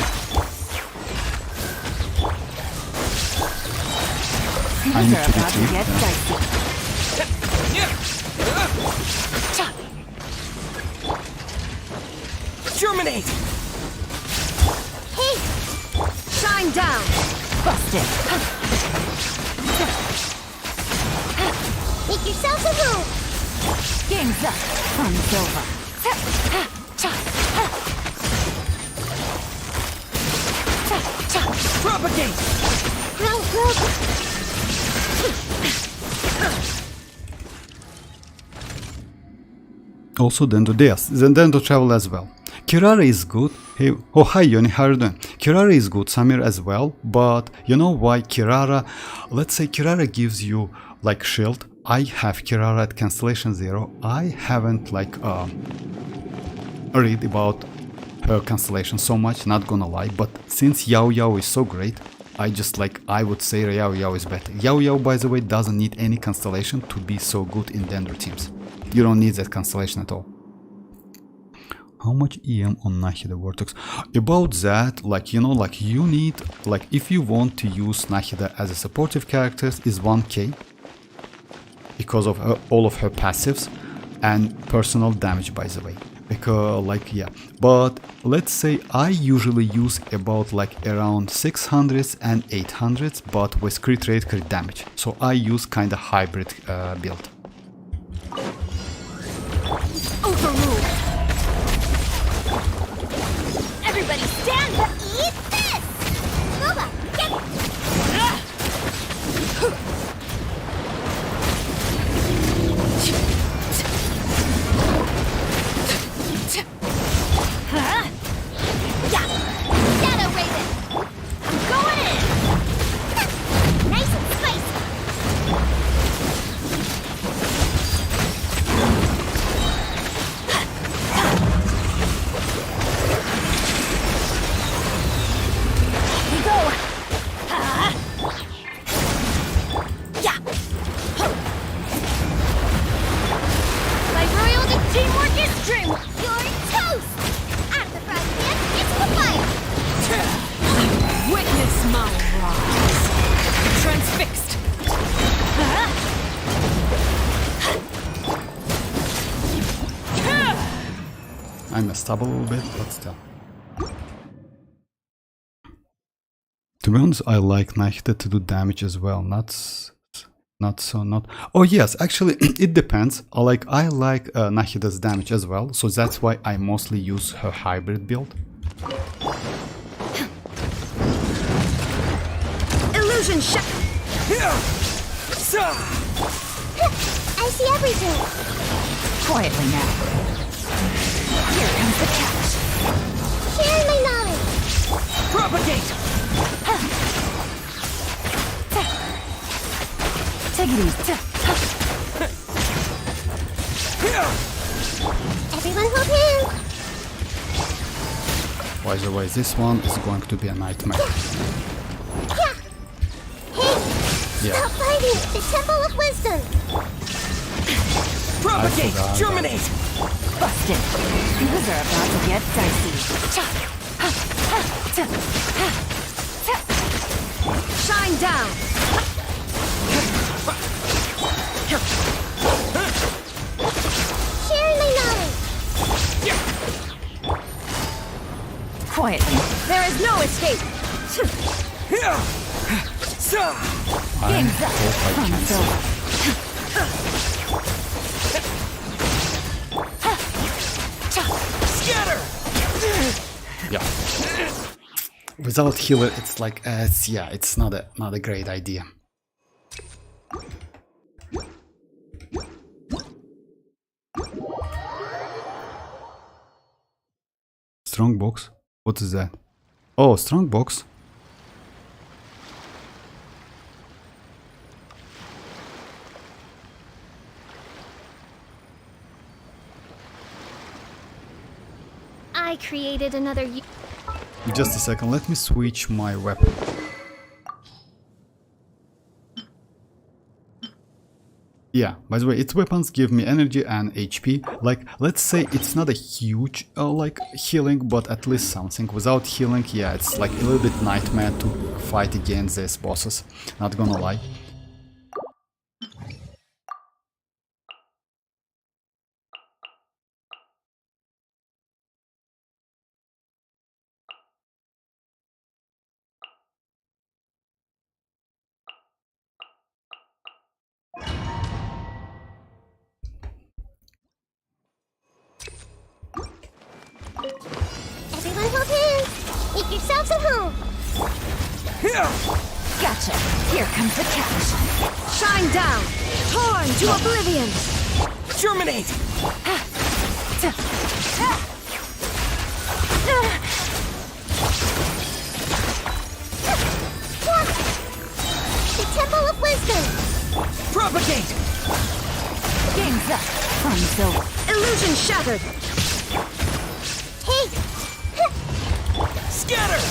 I need to About to retreat. get dicey. Germinate! Hey! Shine down! Busted! Make yourselves a room! Game's up! Fun's over! Propagate! Also Dendro Travel as well. Kirara is good. Hey, oh hi Yoni, how are you doing? Kirara is good, Samir as well, but you know why Kirara? Let's say Kirara gives you shield. I have Kirara at Cancellation 0. I haven't read about her cancellation so much, not gonna lie, but since Yao Yao is so great, I would say Yao Yao is better. Yao Yao, by the way, doesn't need any constellation to be so good in Dendro teams. You don't need that constellation at all. How much EM on Nahida Vortex? About that, you need, if you want to use Nahida as a supportive character, is 1k because of all of her passives and personal damage, by the way. Because but let's say I usually use about around 600s and 800s, but with crit rate, crit damage. So I use kinda hybrid build. Overruled! Everybody stand up! Eat this! Boba, get... Shadow Raven! I'm going in! Nice and spicy! I messed up a little bit, but still. To be honest, I like Nahida to do damage as well. Oh yes, actually, it depends. I like Nahida's damage as well, so that's why I mostly use her hybrid build. Illusion shot! I see everything! Quietly now. Here comes the catch. Share my knowledge! Propagate! Take it easy. Everyone hold hands! By the way, this one is going to be a nightmare. Yeah! Hey! Yeah. Stop fighting! The Temple of Wisdom! Propagate! Germinate! Busted! Things are about to get dicey. Shine down! Sharing my Quietly. There is no escape. I Game's up. hope I can So, Scatter! Yeah. Without healer, it's like it's not a great idea. Strongbox? What is that? Oh, strongbox. I created another. Just a second, let me switch my weapon. Yeah, by the way, its weapons give me energy and HP. Like, let's say it's not a huge, like, healing, but at least something. Without healing, yeah, it's like a little bit nightmare to fight against these bosses. Not gonna lie. Everyone hold hands. Make yourselves at home. Gotcha. Here comes the catch. Shine down. Torn to oblivion. Germinate! The Temple of Wisdom. Propagate! Game's up. Fun's over. Illusion shattered. Hey! Scatter!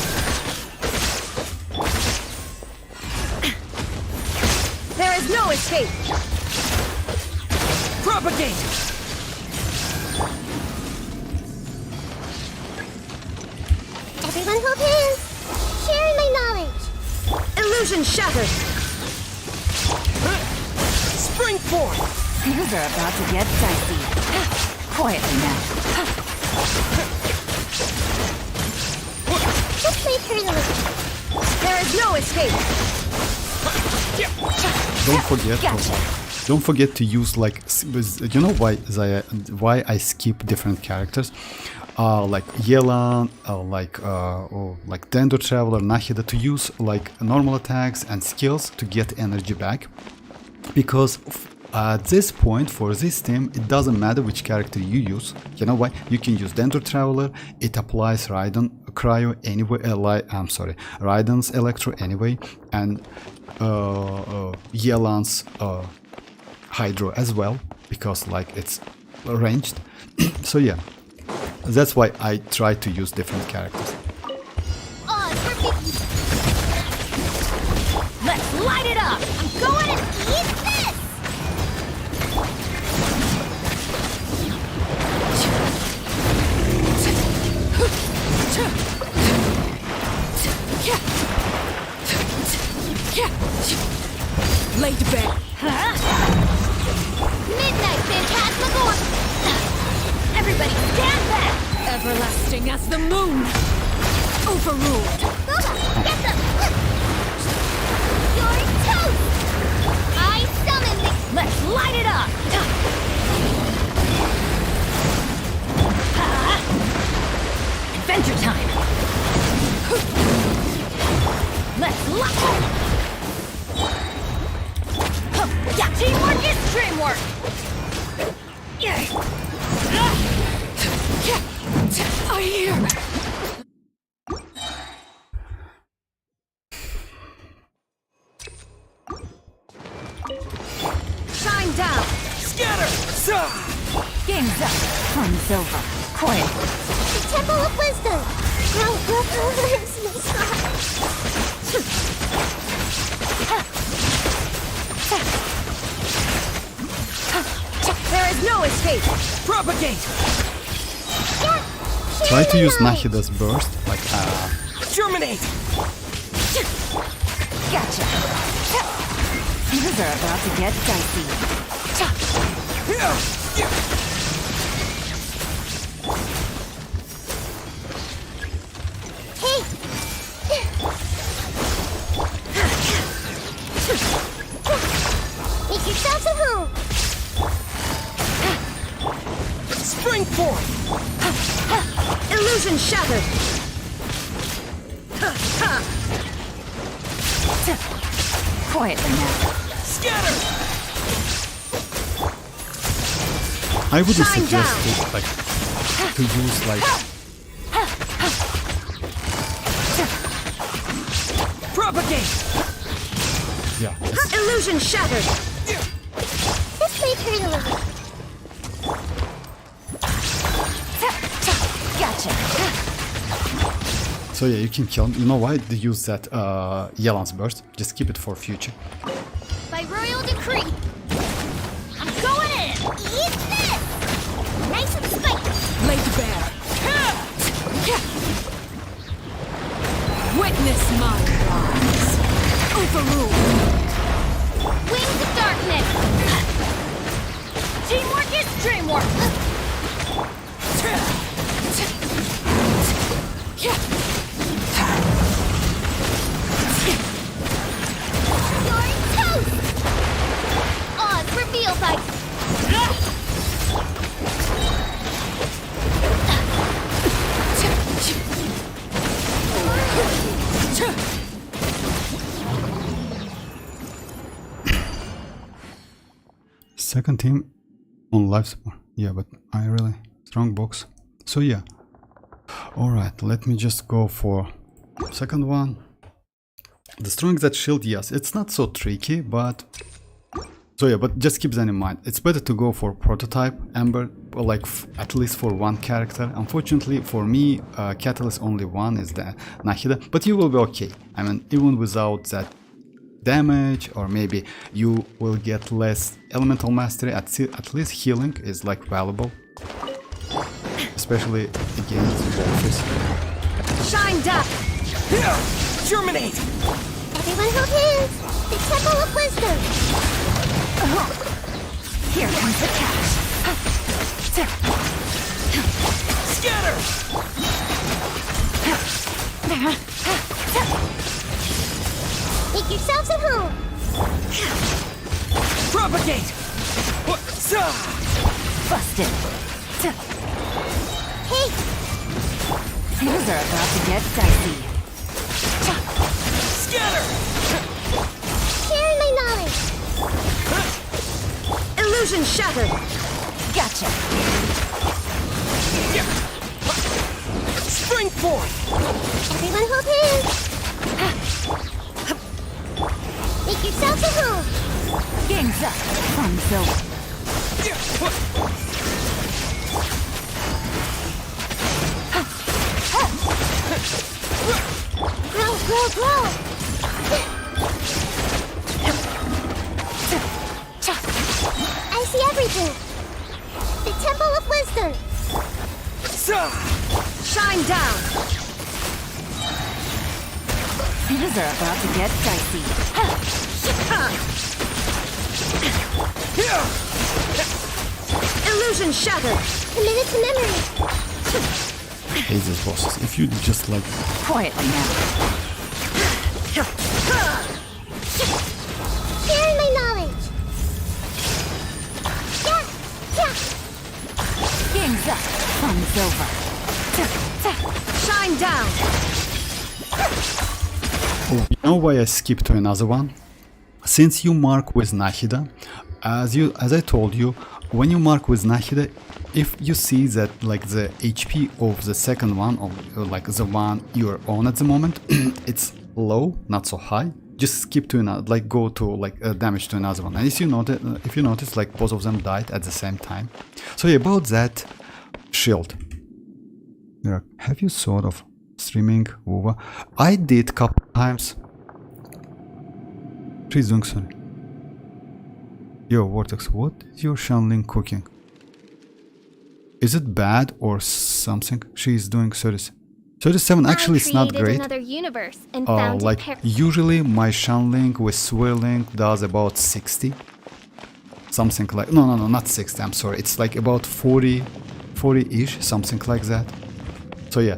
There is no escape. Propagate! Everyone hold hands. Sharing my knowledge. Illusion shattered. Spring forth! Things are about to get dicey. Quietly now. Just leave her alone. There is no escape. Don't forget to use, like, you know why I skip different characters, like Xilonen, like Dendro Traveler, Nahida, to use like normal attacks and skills to get energy back, because at this point for this team it doesn't matter which character you use. You know why? You can use Dendro Traveler, it applies Raiden Cryo anyway, Raiden's Electro anyway, and Yelan's Hydro as well, because like it's ranged. So yeah, that's why I try to use different characters. Let's light it up! I'm going to eat this! Lay to bed! Midnight Phantasmagoria! Everybody stand back! Everlasting as the moon! Overruled! Get them! You're toast! I summon the... Let's light it up! Adventure time! Let's lock it! Teamwork is dreamwork! I hear! Shine down! Scatter! Game's up. Fun's over. Quiet. The Temple of Wisdom! Now Hoyoverse may There is no escape! Propagate! Try to use Nahida's burst, like Germinate! Gotcha! Things are about to get dicey. Illusion shattered. Quietly now. Scatter! I would Shine suggest down. it, like to use like Propagate! yeah. Illusion shattered. This may hurt a little. Gotcha. So yeah, you can kill him. You know why they use that Yelan's burst? Just keep it for future. By royal decree. I'm going in. Eat this. Nice and spiky. Laid bare! Witness my rise! Overruled! Wings of darkness. Teamwork is dreamwork. You're toast. Odds revealed by. Second team on life support. Yeah, but I really strong box. So yeah. Alright, let me just go for second one. The strong that shield, yes, it's not so tricky, but so yeah, but just keep that in mind. It's better to go for prototype Ember, or like at least for one character. Unfortunately for me, Catalyst only one is the Nahida, but you will be okay. I mean, even without that damage, or maybe you will get less elemental mastery, at least healing is like valuable, especially against wolves. Shine down. Germinate! Everyone hold hands. The Temple of Wisdom. Here comes the cash. Scatter! Make yourselves at home. Propagate! Busted. Hey, Things are about to get dicey. Scatter! share my knowledge. Illusion shattered. Gotcha. Spring forth! Everyone hold hands. Make yourselves at home. Game's up. Fun's over. Grow, grow, grow. I see everything. The Temple of Wisdom. Shine down. Things are about to get dicey. Illusion shattered. Committed to memory. Hate these bosses. If you just like Quietly now. Share my knowledge. Yeah, yeah. Game's up. Fun's over. Shine down. oh, you know why I skipped to another one? Since you mark with Nahida, as I told you, when you mark with Nahida, if you see that like the HP of the second one, or like the one you're on at the moment, it's low, not so high, just skip to another, like go to like damage to another one. And if you notice, like both of them died at the same time. So yeah, about that shield. Yeah, have you thought of streaming WoW? I did couple times. She's doing sorry. Yo, Vortex, what is your Xianyun cooking? Is it bad or something? She's doing 37. 37 actually it's not great. Another universe and founded Like usually my Xianyun with swirling does about 60. Something like no, not 60, I'm sorry. It's like about 40-ish, something like that. So yeah,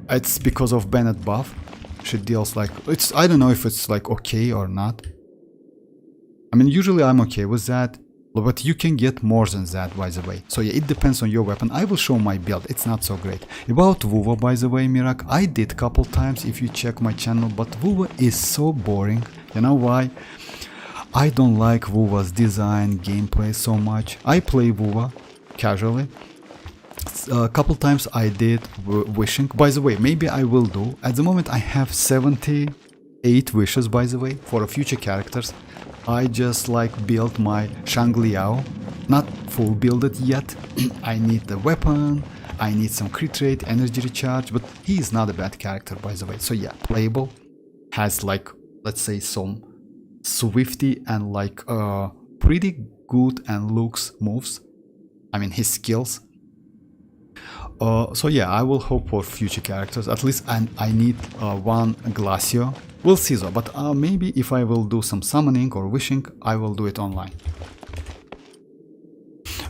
it's because of Bennett buff. She deals like it's I don't know if it's like okay or not. I mean, usually I'm okay with that. but you can get more than that, by the way. So yeah, it depends on your weapon. I will show my build. It's not so great. About Vuva, by the way, Mirak, I did couple times if you check my channel, but Vuva is so boring. You know why? I don't like Vuva's design, gameplay so much. I play Vuva casually. A couple times I did wishing. By the way, maybe I will do. At the moment I have 78 wishes, by the way, for future characters. I just like built my Shangliao. Not full builded yet. I need the weapon. I need some crit rate, energy recharge, but he is not a bad character, by the way. So yeah, playable. Has like, let's say, some swifty and like pretty good and looks moves. I mean his skills. So yeah, I will hope for future characters. At least I need one Glacio. We'll see though, but maybe if I will do some summoning or wishing, I will do it online.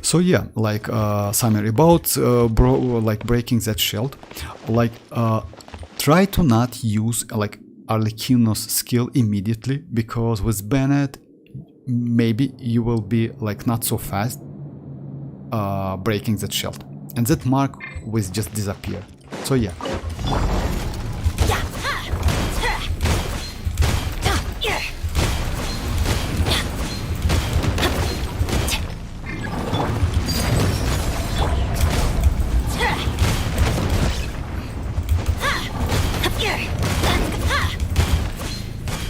So yeah, like summary about like breaking that shield. Like try to not use like Arlecchino's skill immediately, because with Bennett maybe you will be like not so fast breaking that shield, and that mark will just disappear. So yeah.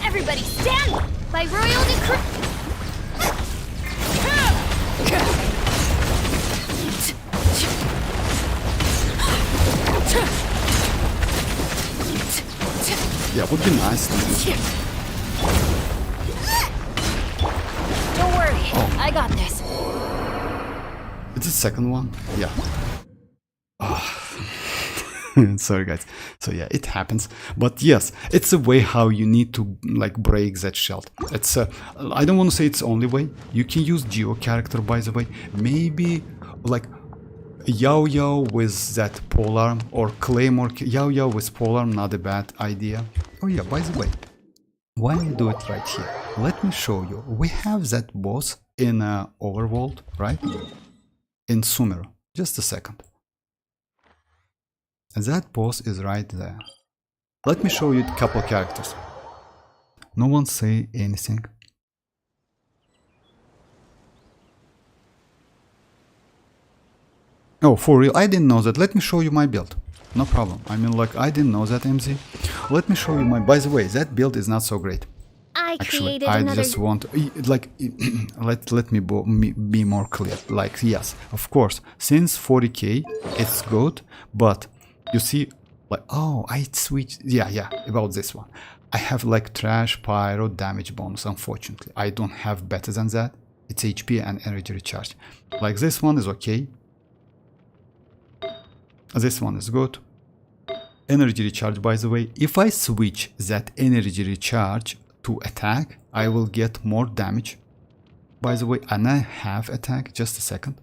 Everybody stand by royal decree. Yeah, would be nice. Don't worry, I got this. It's the second one. Yeah. Sorry guys. So yeah, it happens. But yes, it's a way how you need to like break that shield. It's I don't want to say it's the only way. You can use Geo character, by the way. Maybe like Yao Yao with that polearm, or Claymore. Yao Yao with polearm, not a bad idea. Oh yeah, by the way, why I do it right here? Let me show you. We have that boss in Overworld, right? In Sumeru. Just a second. And that boss is right there. Let me show you a couple characters. No one say anything. Oh, for real? I didn't know that. Let me show you my build. No problem. I mean, like, I didn't know that, MZ. Let me show you my... By the way, that build is not so great. Actually, I just want... Like, let me be more clear. Like, yes, of course, since 40k, it's good, but you see, like, oh, I switched... Yeah, about this one. I have, like, trash, pyro, damage bonus, unfortunately. I don't have better than that. It's HP and energy recharge. Like, this one is okay. This one is good. Energy recharge, by the way, if I switch that energy recharge to attack, I will get more damage. By the way, and I have attack. Just a second.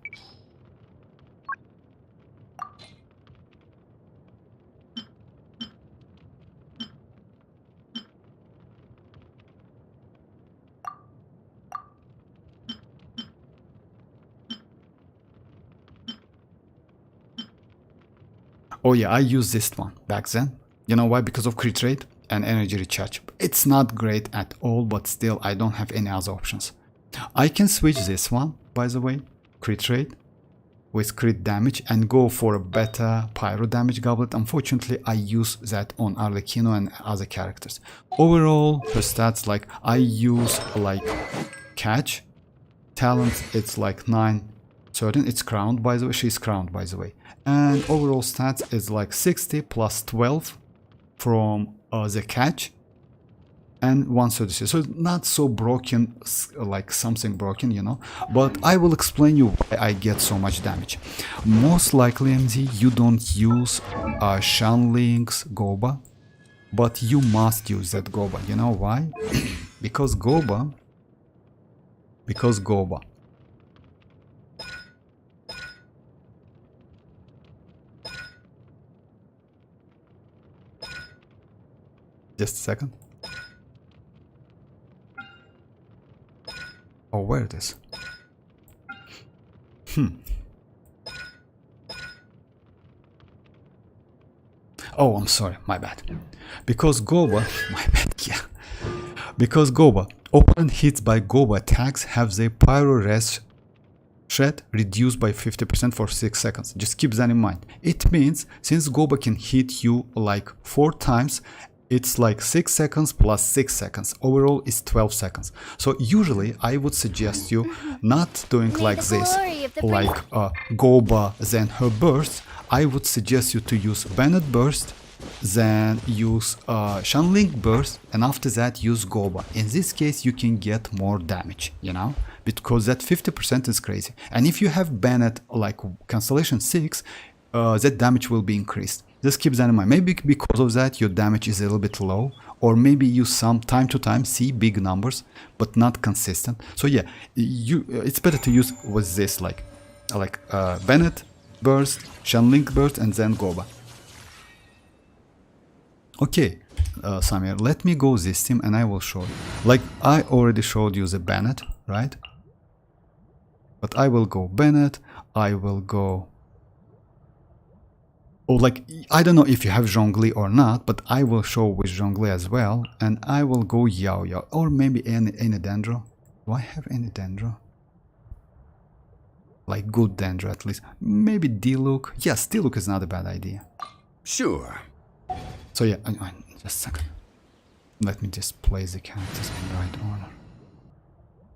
Oh yeah, I used this one back then. You know why? Because of crit rate and energy recharge. It's not great at all, but still I don't have any other options. I can switch this one, by the way, crit rate with crit damage, and go for a better pyro damage goblet. Unfortunately, I use that on Arlecchino and other characters. Overall, her stats, like, I use like catch, talent, it's like 9 certain. It's crowned, by the way. She's crowned, by the way. And overall stats is like 60 plus 12 from the catch, and 136. So not so broken, like something broken, you know. But I will explain you why I get so much damage. Most likely, MZ, you don't use Shanling's Goba, but you must use that Goba. You know why? Because Goba. Just a second. Oh, where it is? Oh, I'm sorry, my bad. Because Goba, my bad, yeah. Because Goba, opponent hits by Goba attacks have their pyro res shed reduced by 50% for 6 seconds. Just keep that in mind. It means since Goba can hit you like 4 times, it's like 6 seconds plus 6 seconds. Overall is 12 seconds. So usually I would suggest you not doing like this, like Goba then her burst. I would suggest you to use Bennett burst, then use Xianyun burst, and after that use Goba. In this case you can get more damage, you know, because that 50% is crazy. And if you have Bennett like Constellation 6, that damage will be increased. Just keep that in mind. Maybe because of that your damage is a little bit low, or maybe you some time to time see big numbers but not consistent. So yeah, it's better to use with this like Bennett burst, Xianyun burst, and then Goba. Okay, Samir, let me go this team and I will show you. Like I already showed you the Bennett, right? But I will go Bennett, I will go... Oh, like, I don't know if you have Zhongli or not, but I will show with Zhongli as well. And I will go Yao Yao, or maybe any Dendro. Do I have any Dendro? Like good Dendro at least. Maybe Diluc. Yes, Diluc is not a bad idea. Sure. So yeah, just a second. Let me just place the characters in the right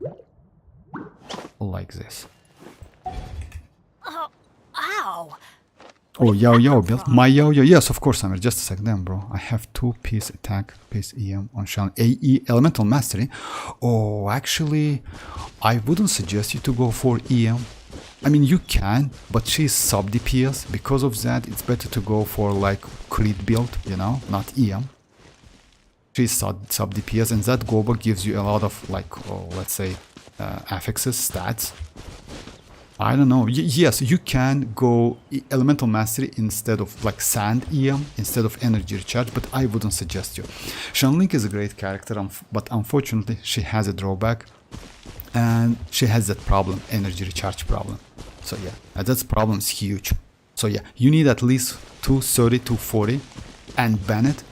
order. Like this. Oh, ow. Oh, Yao Yao build. My Yao Yao. Yes, of course, Samir. Just a second, bro. I have 2-piece attack, piece EM on Shan. AE, Elemental Mastery. Oh, actually, I wouldn't suggest you to go for EM. I mean, you can, but she's sub DPS. Because of that, it's better to go for like crit build, you know, not EM. She's sub DPS, and that Goba gives you a lot of like, let's say, affixes, stats. I don't know. Yes, you can go Elemental Mastery instead of like Sand EM, instead of Energy Recharge, but I wouldn't suggest you. Xianyun is a great character, but unfortunately she has a drawback, and she has that problem, Energy Recharge problem. So yeah, that problem is huge. So yeah, you need at least 230, 240 and Bennett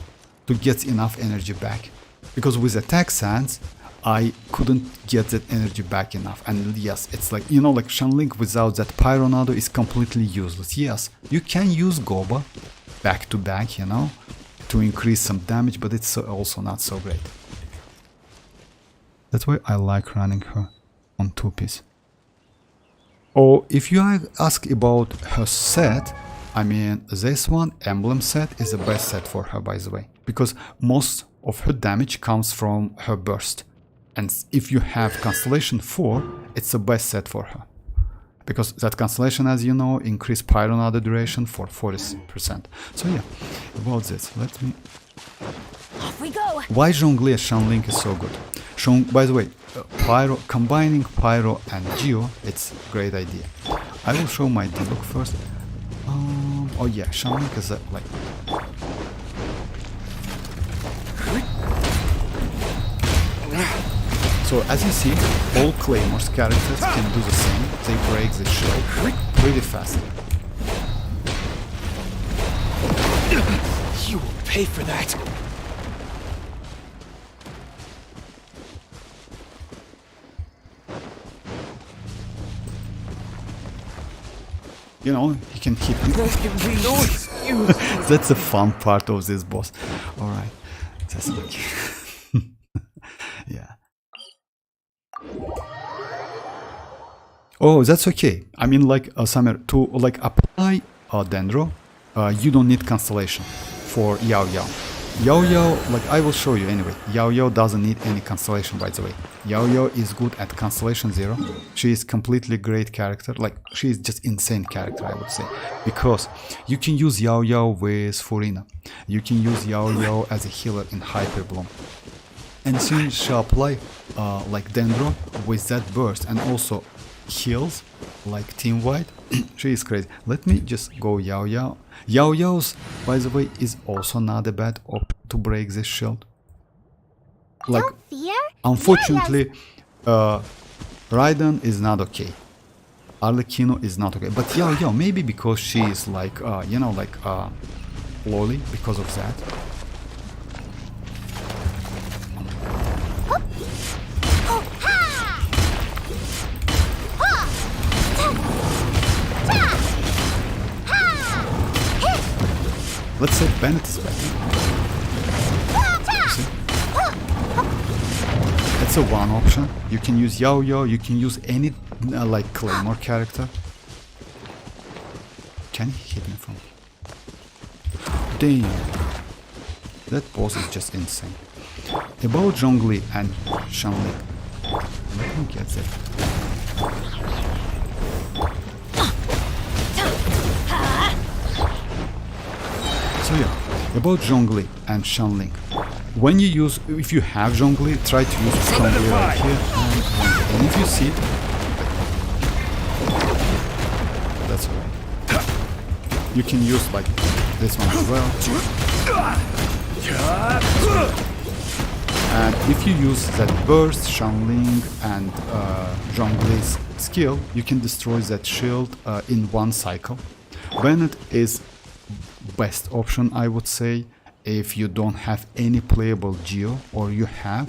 to get enough energy back. Because with Attack Sands, I couldn't get that energy back enough. And yes, it's like, you know, like Xianyun without that Pyronado is completely useless. Yes, you can use Goba back to back, you know, to increase some damage, but it's also not so great. That's why I like running her on 2-piece. Or if you ask about her set, I mean, this one, Emblem set, is the best set for her, by the way. Because most of her damage comes from her burst. And if you have Constellation 4, it's the best set for her. Because that Constellation, as you know, increased Pyronado duration for 40%. So yeah, about this, let me... Off we go. Why Zhongli as Xianyun is so good? By the way, combining Pyro and Geo, it's a great idea. I will show my Diluc first. Oh yeah, Xianyun is like... So as you see, all Claymore's characters can do the same. They break the shield pretty fast. You will pay for that. You know, he can keep me. Noise. That's the fun part of this boss. Alright. That's okay. Yeah. Oh, that's okay. I mean, like, Samir, to like apply Dendro, you don't need Constellation for Yao Yao. Yao Yao, like I will show you anyway. Yao Yao doesn't need any Constellation, by the way. Yao Yao is good at Constellation 0. She is completely great character. Like, she is just insane character, I would say. Because you can use Yao Yao with Furina. You can use Yao Yao as a healer in Hyper Bloom. And since she apply like Dendro with that burst and also heals like team wide, she is crazy. Let me just go Yao Yao. Yao Yao's, by the way, is also not a bad option to break this shield. Like, Don't fear. unfortunately, Raiden is not okay. Arlecchino is not okay. But Yao maybe because she is like, you know, like lolly because of that. Let's say Bennett is better. That's a one option. You can use Yao, you can use any like Claymore character. Can he hit me from? Damn. That boss is just insane. About Zhongli and Shanli. Let me get that. So yeah, about Zhongli and Shanling. When you use, if you have Zhongli, try to use Zhongli right here. And if you see it, that's right. You can use like this one as well. And if you use that burst, Shanling and Zhongli's skill, you can destroy that shield in one cycle. Bennett is best option, I would say, if you don't have any playable Geo, or you have,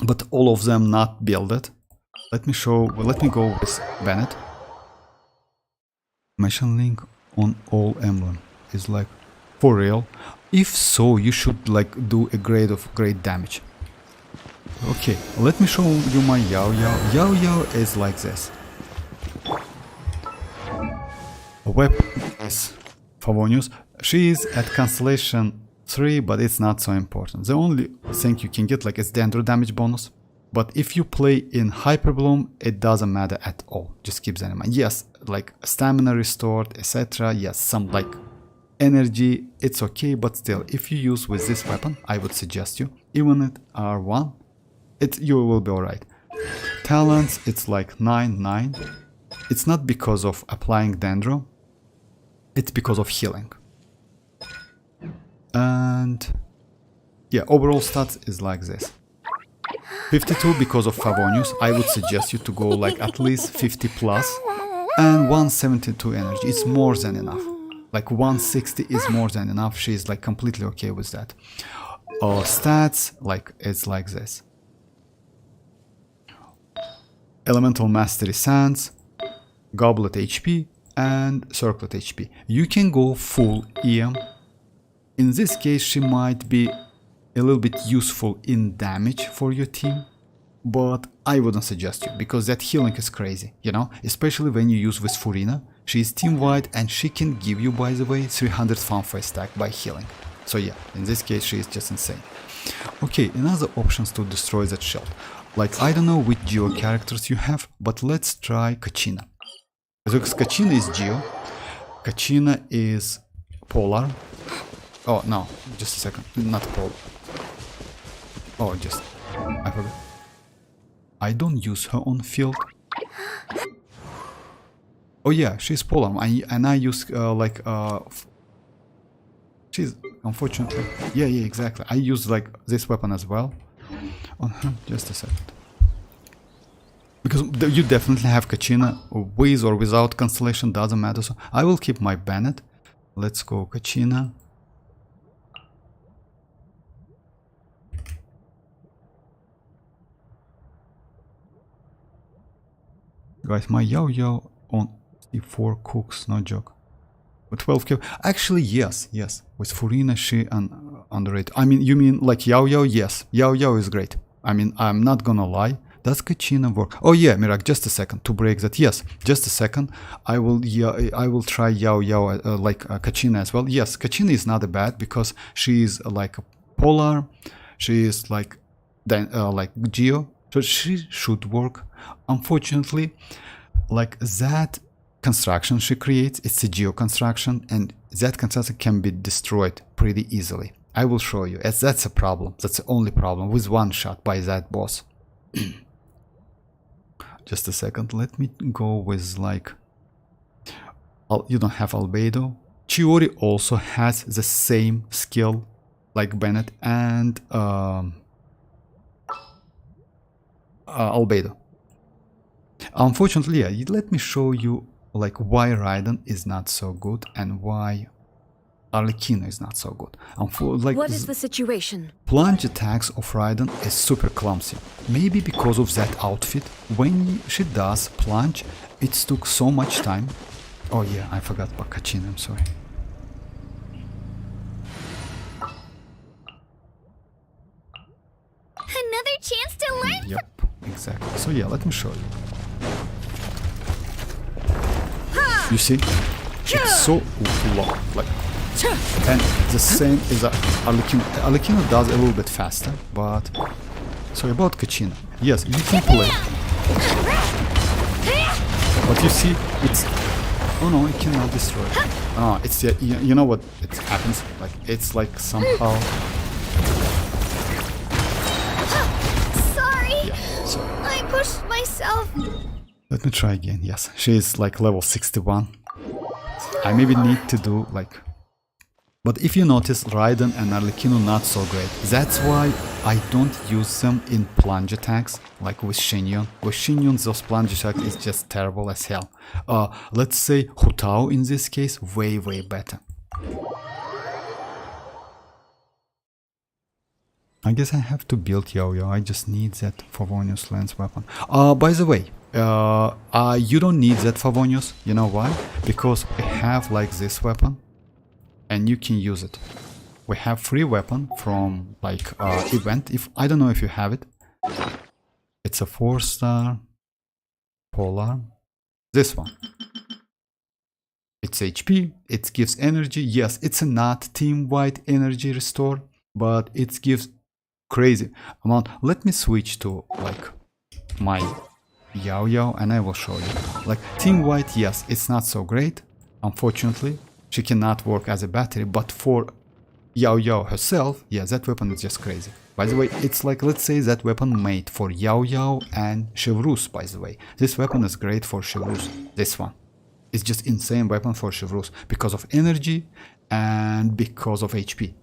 but all of them not builded. Let me go with Bennett. Mission link on all emblem is like for real. If so, you should like do a grade of great damage. Okay, let me show you my Yao. Yao is like this. A weapon is Favonius. She is at Constellation 3, but it's not so important. The only thing you can get like is Dendro damage bonus. But if you play in Hyperbloom, it doesn't matter at all. Just keep that in mind. Yes, like stamina restored, etc. Yes, some like energy, it's okay. But still, if you use with this weapon, I would suggest you, even at R1, you will be alright. Talents, it's like 9. It's not because of applying Dendro. It's because of healing. And yeah, overall stats is like this. 52 because of Favonius. I would suggest you to go like at least 50 plus. And 172 energy. It's more than enough. Like 160 is more than enough. She's like completely okay with that. Stats, like it's like this. Elemental Mastery Sands, Goblet HP, and Circlet HP. You can go full EM. In this case, she might be a little bit useful in damage for your team, but I wouldn't suggest you, because that healing is crazy, you know, especially when you use with Furina. She is team-wide and she can give you, by the way, 300 fanfare stack by healing. So yeah, in this case, she is just insane. Okay, another options to destroy that shield. Like, I don't know which Geo characters you have, but let's try Kachina. Because Kachina is Geo, Kachina is Polar. Oh, no, just a second, not Polar. Oh, just, I forgot. I don't use her on field. Oh yeah, she's Polar, and I use she's, unfortunately, yeah, exactly. I use like this weapon as well. On her, just a second. Because you definitely have Kachina, with or without Constellation, doesn't matter. So I will keep my Bennett. Let's go Kachina. Guys, my Yao on C4 cooks, no joke. With 12k, actually yes, with Furina she underrated. I mean, you mean like Yao? Yes, Yao is great. I mean, I'm not gonna lie. Does Kachina work? Oh yeah, Mirak, just a second to break that. Yes, just a second. I will try Yao like Kachina as well. Yes, Kachina is not bad because she is like a Polar. She is like Geo, so she should work. Unfortunately, like that construction she creates, it's a Geo construction, and that construction can be destroyed pretty easily. I will show you. That's a problem. That's the only problem with one shot by that boss. Just a second. Let me go with like. You don't have Albedo. Chiori also has the same skill like Bennett, and albedo. Unfortunately, yeah, let me show you like why Raiden is not so good and why Arlecchino is not so good. Like, What is the situation? plunge attacks of Raiden is super clumsy. Maybe because of that outfit. When she does plunge, it took so much time. Oh yeah, I forgot about Kachin, I'm sorry. Another chance to learn. Yep, exactly. So yeah, let me show you. You see? It's so low, like, and the same is Arlecchino. Arlecchino does a little bit faster, but sorry about Kachina. Yes, you can play, but you see, it's oh no, it cannot destroy. Oh, it's you know what it happens? Like it's like somehow. Sorry. Yeah, so I pushed myself. let me try again. Yes, she is like level 61. I maybe need to do like. But if you notice, Raiden and Arlecchino not so great. That's why I don't use them in plunge attacks, like with Xianyun. With Xianyun, those plunge attacks is just terrible as hell. Let's say Hutao in this case, way better. I guess I have to build Yo-Yo. I just need that Favonius lens weapon. By the way, you don't need that Favonius. You know why? Because I have like this weapon. And you can use it. We have free weapon from like event. If I don't know if you have it. It's a 4-star polar. This one. It's HP. It gives energy. Yes, it's a not team-wide energy restore, but it gives crazy amount. Let me switch to like my Yo-Yo and I will show you. Like team-wide, yes, it's not so great, unfortunately. She cannot work as a battery, but for Yo-Yo herself, yeah, that weapon is just crazy. By the way, it's like, let's say that weapon made for Yo-Yo and Chevrus, by the way. This weapon is great for Chevrus, this one. It's just insane weapon for Chevrus, because of energy and because of HP.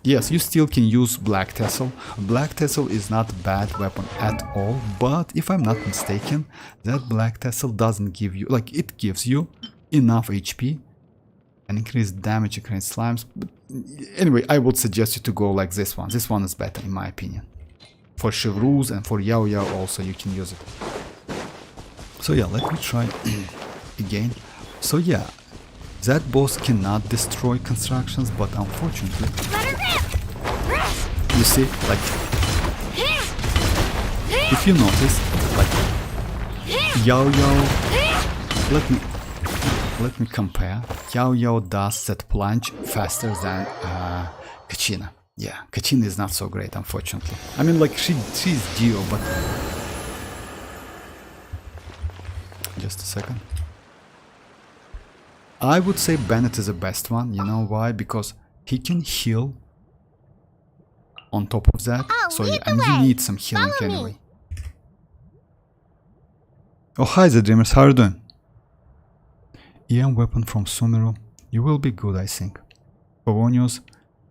Yes, you still can use Black Tassel. Black Tassel is not a bad weapon at all, but if I'm not mistaken, that Black Tassel doesn't give you, like, it gives you enough HP and increased damage against slimes. But anyway, I would suggest you to go like this one. This one is better in my opinion. For Chevrus and for Yo-Yo also you can use it. So yeah, let me try again. So yeah, that boss cannot destroy constructions, but unfortunately, you see, like, if you notice, like, Yo-Yo, let me compare. Yo-Yo does that plunge faster than Kachina. Yeah, Kachina is not so great, unfortunately. I mean, like, she's Dio, but... Just a second. I would say Bennett is the best one. You know why? Because he can heal on top of that. So yeah, and you need some healing anyway. Oh, hi, the Dreamers. How are you doing? EM weapon from Sumeru. You will be good, I think. Favonius,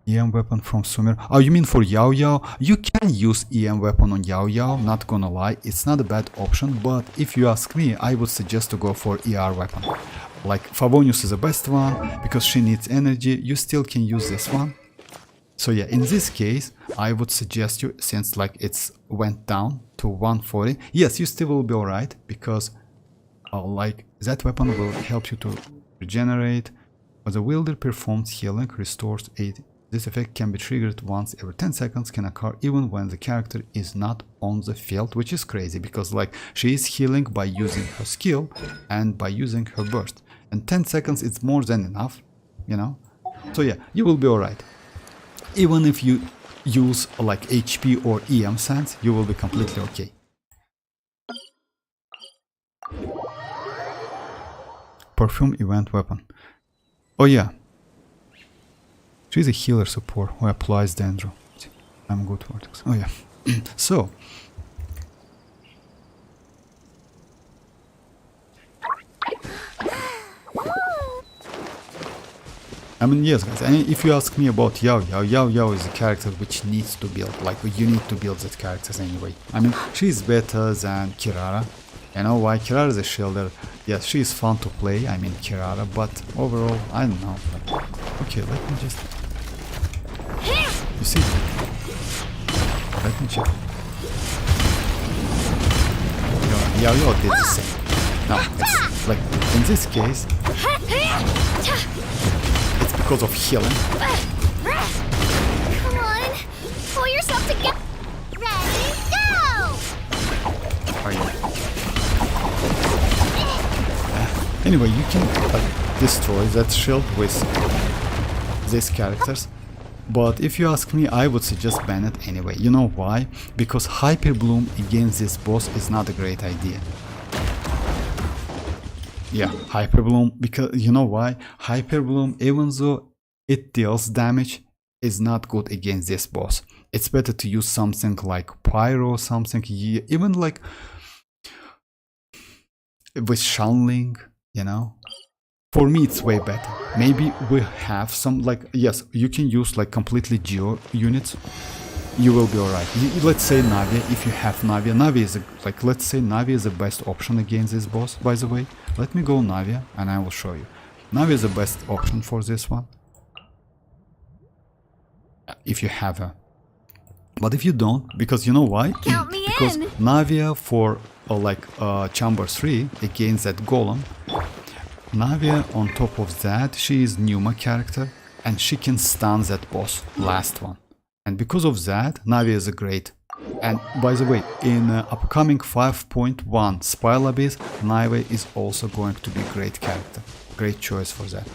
EM weapon from Sumeru. Oh, you mean for Yo-Yo? You can use EM weapon on Yo-Yo, not gonna lie. It's not a bad option, but if you ask me, I would suggest to go for ER weapon. Like, Favonius is the best one, because she needs energy. You still can use this one. So yeah, in this case, I would suggest you, since like it's went down to 140. Yes, you still will be alright, because like, that weapon will help you to regenerate. But the wielder performs healing, restores 8. This effect can be triggered once every 10 seconds, can occur even when the character is not on the field, which is crazy, because like, she is healing by using her skill and by using her burst. And 10 seconds is more than enough, you know? So yeah, you will be alright. Even if you use like HP or EM sense, you will be completely okay. Perfume event weapon. Oh yeah. She's a healer support who applies Dendro. I'm good vortex. Oh yeah. So. I mean, yes, guys. And if you ask me about Yao is a character which needs to build. Like, you need to build that characters anyway. I mean, she's better than Kirara. You know why? Kirara is a shielder. Yes, she is fun to play. I mean, Kirara, but overall, I don't know. Like, okay, let me just. You see? Let me check. Yao did the same. Now, it's like in this case, it's because of healing. Come on, pull yourself together. Ready, go! Are you? Anyway, you can like destroy that shield with these characters. But if you ask me, I would suggest ban it anyway. You know why? Because Hyper Bloom against this boss is not a great idea. Yeah, Hyper Bloom, because you know why? Hyper Bloom, even though it deals damage, is not good against this boss. It's better to use something like Pyro or something, even like with Xianyun, you know? For me, it's way better. Maybe we have some, like, yes, you can use like completely geo units. You will be alright. Let's say Navia, if you have Navia. Navia is, like, let's say Navia is the best option against this boss, by the way. Let me go Navia and I will show you. Navia is the best option for this one. If you have her. But if you don't, because you know why? Count me because in. Navia for Chamber 3 against that Golem. Navia, on top of that, she is Numa character and she can stun that boss, last one. And because of that, Navia is a great. And by the way, in upcoming 5.1 Spiral Abyss, Navia is also going to be a great character. Great choice for that.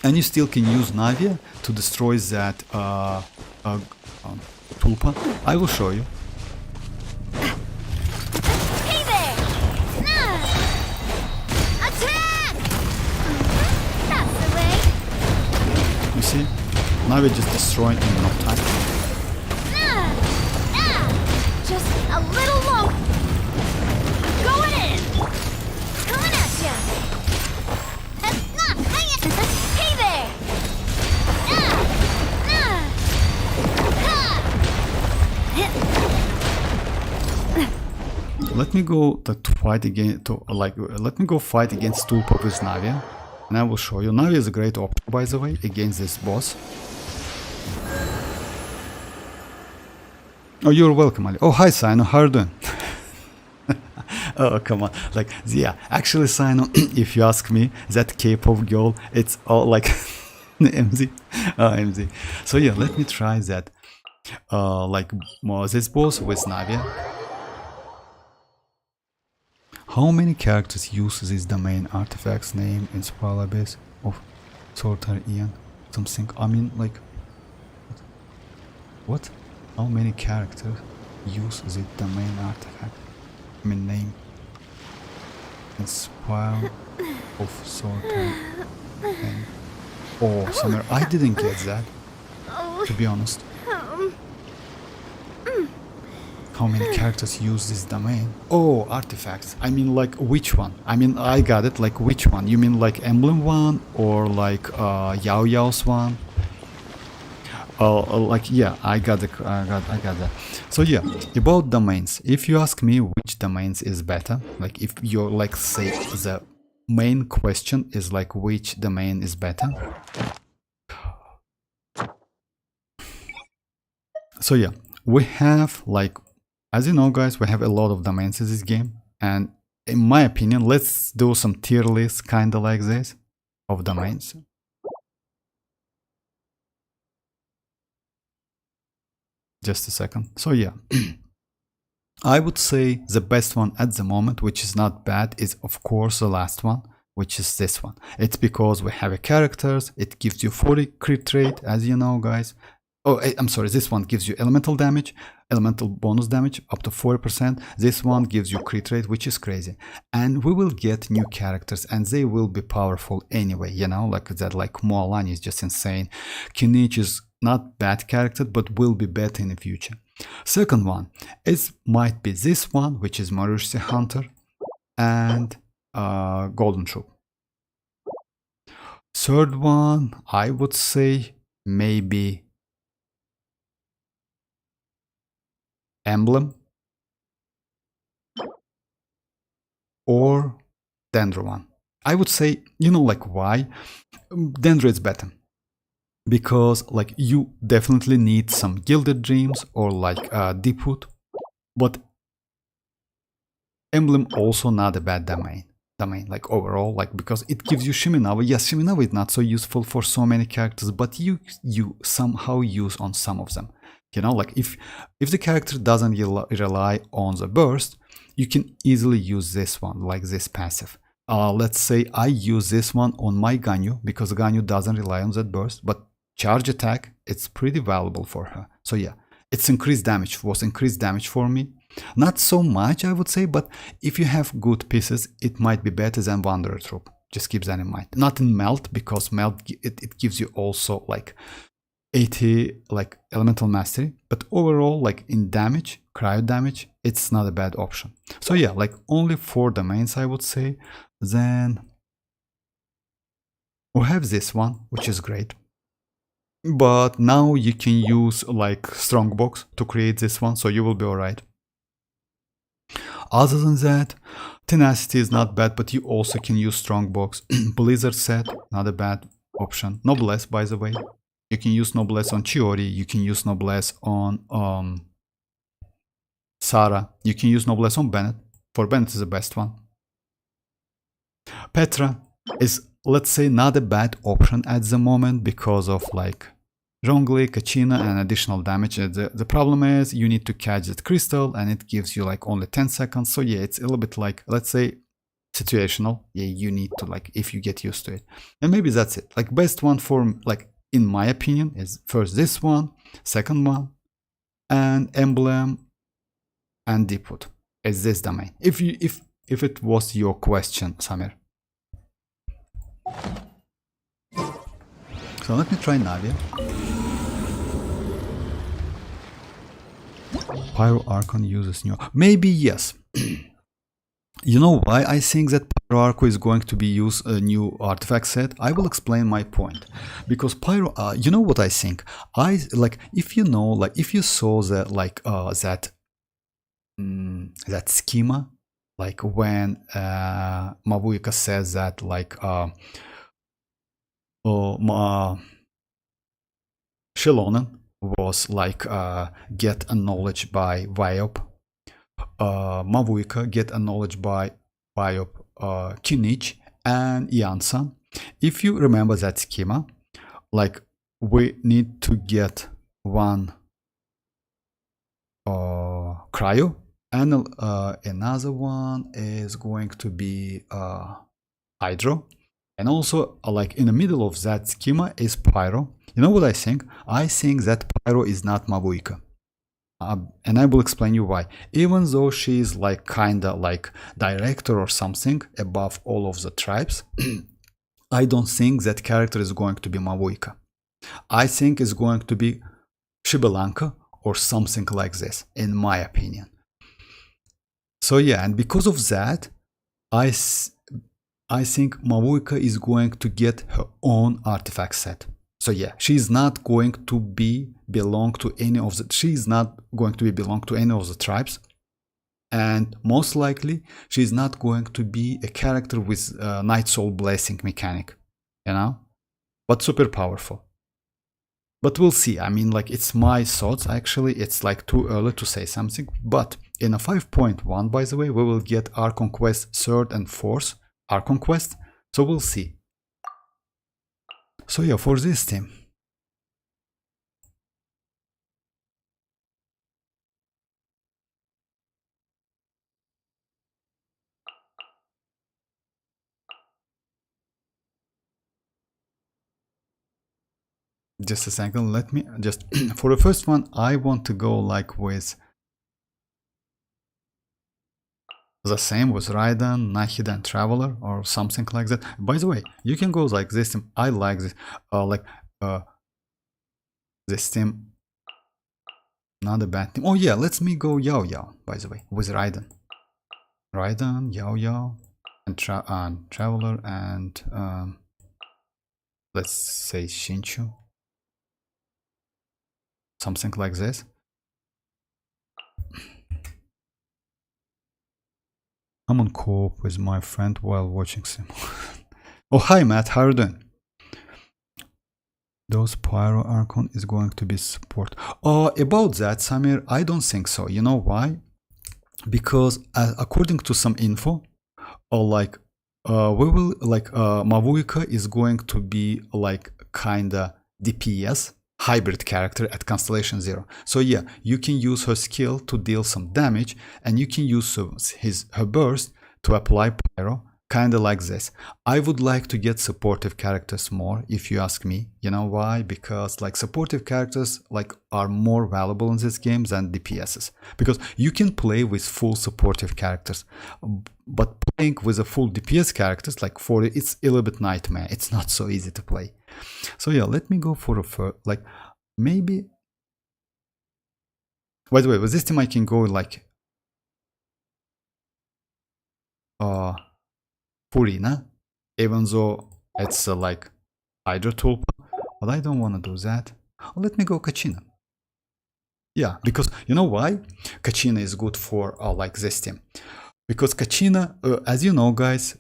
And you still can use Navia to destroy that Tulpa. I will show you. Hey there! Attack! That's the way. You see? Navia just destroying in no time. Just a little long. Going in. Coming at ya. Hey there. Let me go to fight again. Let me go fight against Tulpa with Navia, and I will show you. Navia is a great option, by the way, against this boss. Oh, you're welcome, Ali. Oh, hi, Sino. How are you doing? Oh, come on. Like, yeah, actually, Sino, if you ask me, that K-pop girl, it's all like MZ. Oh, MZ. So, yeah, let me try that. This boss with Navia. How many characters use this domain artifact's name in Spiral Abyss of Sorter Ian? Something, I mean, like, what? How many characters use the domain artifact? I mean, name in Spiral of Sorter Ian. Oh, Summer, I didn't get that, to be honest. How many characters use this domain? Oh, artifacts. I mean, like, which one? I mean, I got it. Like, which one? You mean like Emblem one or like Yao Yao's one? Like, yeah, I got that. So yeah, about domains. If you ask me which domains is better, like if you're like, say, the main question is like which domain is better. So yeah, we have like, as you know, guys, we have a lot of domains in this game, and in my opinion, let's do some tier list kind of like this of domains. Just a second. So yeah, I would say the best one at the moment, which is not bad, is of course the last one, which is this one. It's because we have a characters, it gives you 40 crit rate, as you know, guys. Oh, I'm sorry, this one gives you elemental damage, elemental bonus damage up to 40%. This one gives you crit rate, which is crazy. And we will get new characters and they will be powerful anyway, you know, like that, like Mualani is just insane. Kinich is not bad character, but will be better in the future. Second one might be this one, which is Marushi Hunter and Golden Troop. Third one, I would say maybe Emblem or Dendro one. I would say, you know, like why? Dendro is better. Because like you definitely need some Gilded Dreams or like Deepwood. But Emblem also not a bad domain. Like overall, like because it gives you Shiminawa. Yes, Shiminawa is not so useful for so many characters, but you somehow use on some of them. You know, like if the character doesn't rely on the burst, you can easily use this one, like this passive. Let's say I use this one on my Ganyu because Ganyu doesn't rely on that burst, but charge attack, it's pretty valuable for her. So yeah, it's increased damage, was increased damage for me. Not so much, I would say, but if you have good pieces, it might be better than Wanderer Troop. Just keep that in mind. Not in Melt, because Melt, it gives you also like 80 like Elemental Mastery, but overall, like in damage, cryo damage, it's not a bad option. So yeah, like only 4 domains, I would say. Then we have this one, which is great. But now you can use like Strongbox to create this one, so you will be alright. Other than that, Tenacity is not bad, but you also can use Strongbox. Blizzard set, not a bad option. Noblesse, by the way. You can use Noblesse on Chiori, you can use Noblesse on Sarah, you can use Noblesse on Bennett. For Bennett is the best one. Petra is, let's say, not a bad option at the moment because of like Zhongli, Kachina, and additional damage. The problem is you need to catch that crystal and it gives you like only 10 seconds. So yeah, it's a little bit like, let's say, situational. Yeah, you need to like, if you get used to it. And maybe that's it. Like best one for, like, in my opinion, is first this one, second one, and Emblem and Deepwood is this domain. If it was your question, Samir. So let me try Navia. Pyro Archon uses new. Maybe yes. You know why I think that Pyro Archon is going to be used a new artifact set? I will explain my point. Because Pyro, you know what I think? I like if you know, like if you saw that like that schema, like when Mavuika says that like Xilonen was like get a knowledge by Viop. Mavuika get a knowledge by Viop, Kinich, and Yansan. If you remember that schema, like we need to get one cryo, and another one is going to be hydro. And also, like in the middle of that schema is Pyro. You know what I think? I think that Pyro is not Mavuika. And I will explain you why. Even though she is like kinda like director or something above all of the tribes, I don't think that character is going to be Mavuika. I think it's going to be Shibelanka or something like this, in my opinion. So yeah, and because of that, I think Mavuika is going to get her own artifact set. So yeah, she's not going to belong to any of the tribes, and most likely she's not going to be a character with Night Soul Blessing mechanic, you know, but super powerful. But we'll see. I mean, like, it's my thoughts. Actually, it's like too early to say something. But in a 5.1, by the way, we will get Archon Quest 3rd and 4th Archon Quest. So we'll see. So yeah, for this team. Just a second, let me just, for the first one, I want to go like with the same with Raiden, Nahida, and Traveler, or something like that. By the way, you can go like this team. I like this, this team. Not a bad team. Oh yeah, let's me go Yao Yao, by the way, with Raiden. Raiden, Yao Yao, and Traveler, and let's say Shinchu. Something like this. I'm on co-op with my friend while watching sim. Oh, hi Matt, how are you doing? Those Pyro Archon is going to be support. Oh, about that, Samir, I don't think so. You know why? Because according to some info, or like we will like Mavuika is going to be like kinda DPS hybrid character at Constellation 0. So yeah, you can use her skill to deal some damage, and you can use her burst to apply pyro, kinda like this. I would like to get supportive characters more, if you ask me. You know why? Because like supportive characters like are more valuable in this game than DPSs. Because you can play with full supportive characters, but playing with a full DPS characters like 40, it's a little bit nightmare. It's not so easy to play. So yeah, let me go for a like maybe. By the way, with this team I can go like Furina, even though it's like Hydra Tulpa, but I don't want to do that. Let me go Kachina. Yeah, because you know why? Kachina is good for like this team. Because Kachina, as you know guys,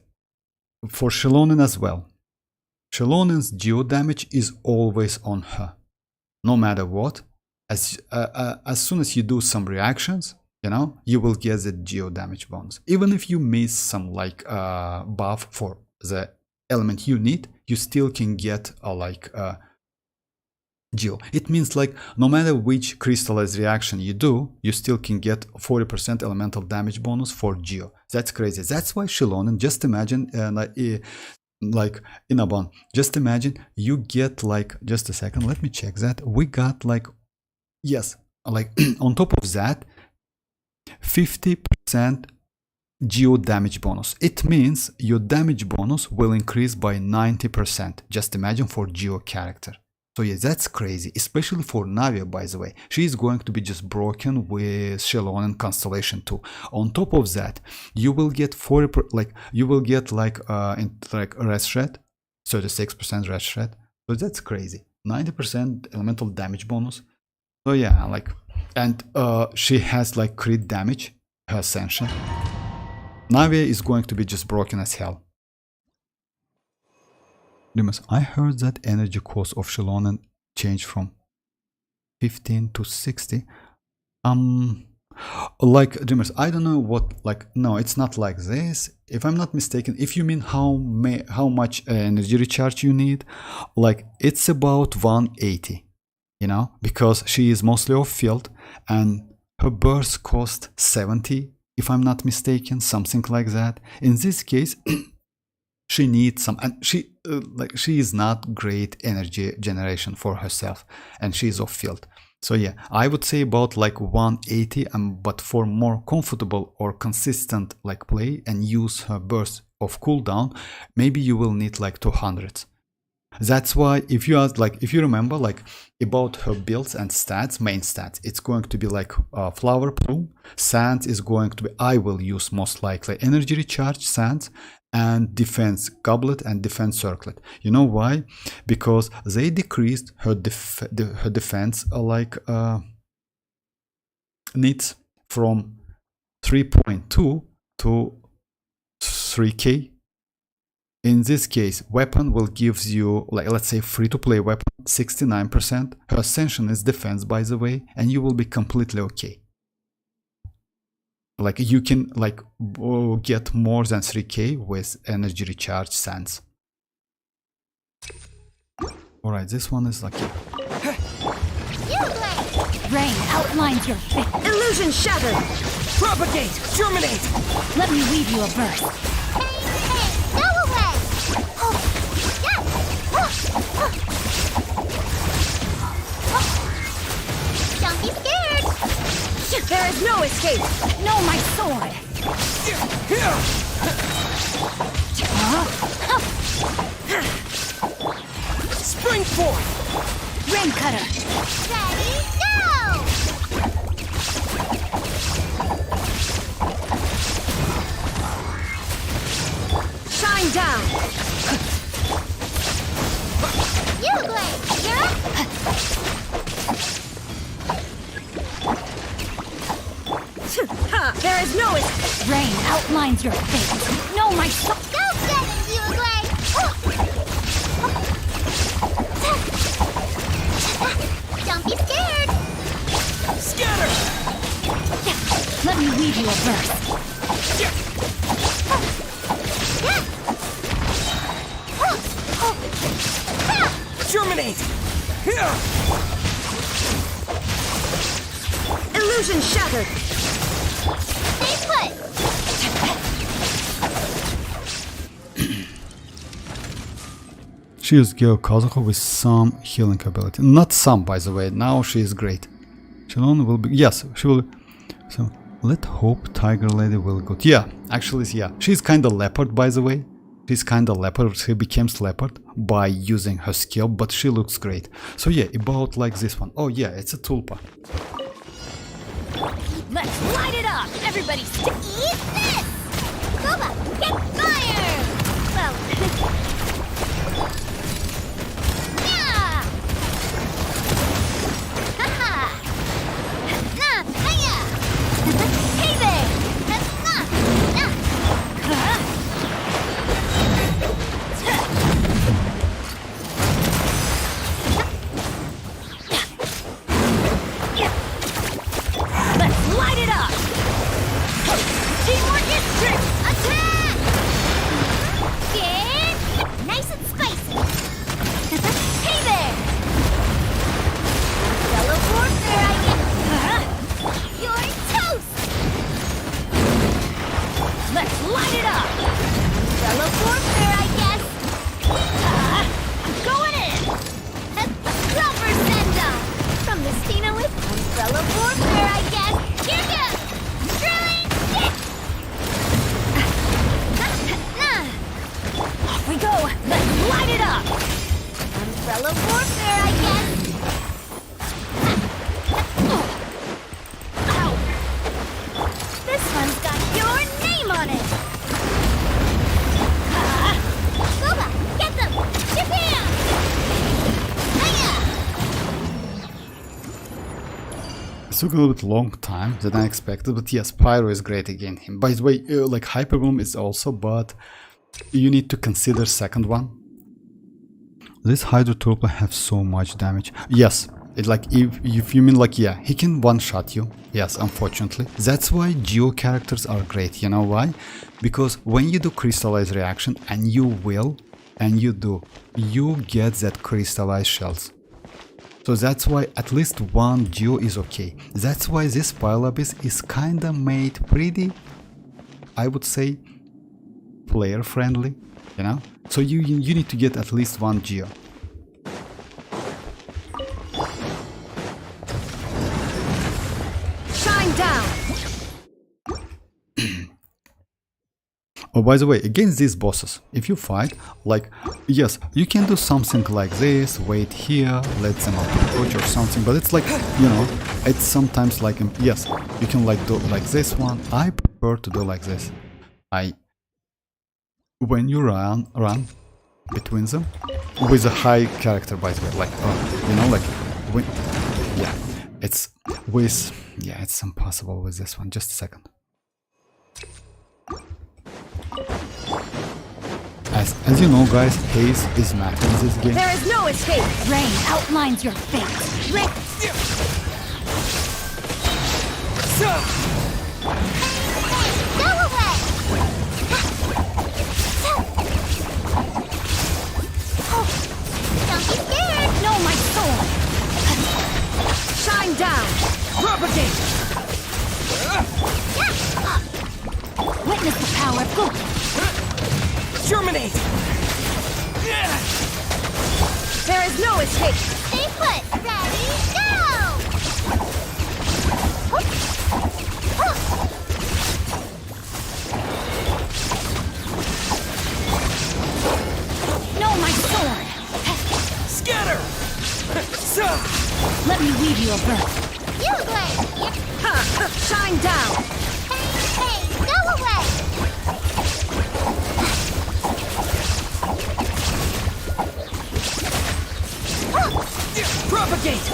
for Xilonen as well, Xilonen's geo damage is always on her. No matter what, as soon as you do some reactions, you know, you will get the geo damage bonus. Even if you miss some like buff for the element you need, you still can get like geo. It means like no matter which crystallized reaction you do, you still can get 40% elemental damage bonus for geo. That's crazy. That's why Xilonen, just imagine like Inabon, just imagine you get like, just a second, let me check that. We got like, yes, like on top of that 50% geo damage bonus. It means your damage bonus will increase by 90%. Just imagine for geo character. So yeah, that's crazy, especially for Navia, by the way. She is going to be just broken with Xilonen Constellation 2. On top of that, you will get 40%, like you will get like red shred, 36% red shred. So that's crazy. 90% elemental damage bonus. So yeah, like, and she has like crit damage, her Ascension. Navia is going to be just broken as hell. Dimas, I heard that energy cost of Xilonen changed from 15 to 60. Like Dimas, I don't know what, like, no, it's not like this. If I'm not mistaken, if you mean how much energy recharge you need, like it's about 180, you know, because she is mostly off field and her burst cost 70, if I'm not mistaken, something like that. In this case, she needs some, and she is not great energy generation for herself, and she's off field. So yeah, I would say about like 180, but for more comfortable or consistent like play and use her burst of cooldown, maybe you will need like 200. That's why if you ask, like, if you remember like about her builds and stats, main stats, it's going to be like flower plume. Sands is going to be, I will use most likely energy recharge sands and defense goblet and defense circlet. You know why? Because they decreased her defense needs from 3.2 to 3k. In this case, weapon will give you, like, let's say free-to-play weapon, 69%. Her ascension is defense, by the way, and you will be completely okay. Like, you can, like, get more than 3k with energy recharge sands. Alright, this one is lucky. Rain outlines your fate. Illusion shattered! Propagate! Germinate! Let me weave you a burst. Go away! Don't be scared! There is no escape! No, my sword! Spring forth! Rain cutter! Ready, go! Shine down! Rain outlines your fate. No, my soul. Go get it, Uruguay! Don't be scared! Scatter! Let me weave you a verse. Germinate! Illusion shattered. Stay put! She is Geokazuko with some healing ability. Not some, by the way. Now she is great. Xilonen will be... Yes, she will... So, let hope Tiger Lady will go... Yeah, actually, yeah. She's kinda leopard, by the way. She's kinda leopard. She becomes leopard by using her skill, but she looks great. So yeah, about like this one. Oh yeah, it's a tulpa. Let's light it up. Everybody Eat this! Boba, get fire! Well... yeah! Haha! Nah, hiya! Hey there! Nah, nah! Let's light it up. Teamwork is strength! Attack! Get nice and spicy! Hey there! Fellow warfare, I get... You're toast! Let's light it up. Fellow warfare, I guess! I'm going in. Proper send-off! From the Stina with Umbrella warfare, I guess! Here goes! Drilling hit! Off we go. Let's light it up. Umbrella warfare, I guess! Ow. This one's got your name on it! Booba, get them! Japan! Hiya! It took a little bit long time than I expected, but yes, Pyro is great again. By the way, like Hyperbloom is also, but you need to consider second one. This Hydro Tulpa have so much damage. Yes, it like if you mean like yeah, he can one-shot you. Yes, unfortunately. That's why Geo characters are great. You know why? Because when you do crystallize reaction and you get that crystallized shells. So that's why at least one Geo is okay. That's why this pile-up is kinda made pretty, I would say, player friendly, you know? So you need to get at least one Geo. Shine down. Oh, by the way, against these bosses, if you fight, like, yes, you can do something like this, wait here, let them approach or something, but it's like, you know, it's sometimes like, yes, you can like do like this one. I prefer to do like this. When you run between them, with a high character, by the way, like, you know, like, when, yeah, it's with, yeah, it's impossible with this one. Just a second. As you know, guys, haze is math in this game. There is no escape. Rain outlines your fate. Rick, Go away! Don't be scared! No, my soul. shine down. Propagate! Witness the power of good. Germinate! There is no escape. Stay put! Ready, go! No, my sword. Scatter! Let me weave you a verse. You play! Shine down. Hey, go away! Propagate!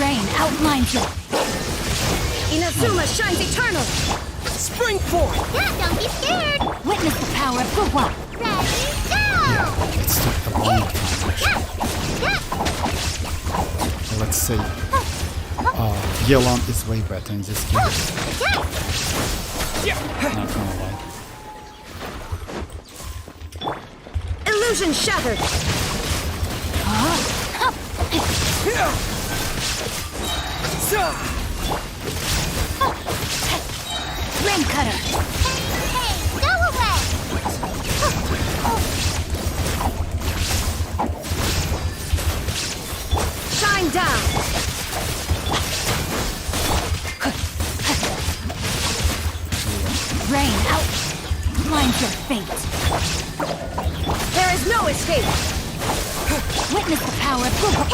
Rain outlines your... Inazuma shines eternal. Spring forth! Yeah, don't be scared. Witness the power of Guwa. Ready, go! It's took a long time actually. Let's say Xilonen is way better in this game. Not gonna lie. Illusion shattered. Rain cutter. Hey, go away! Shine down. Rain out. Lines your fate. There is no escape. Witness the power of Guwa.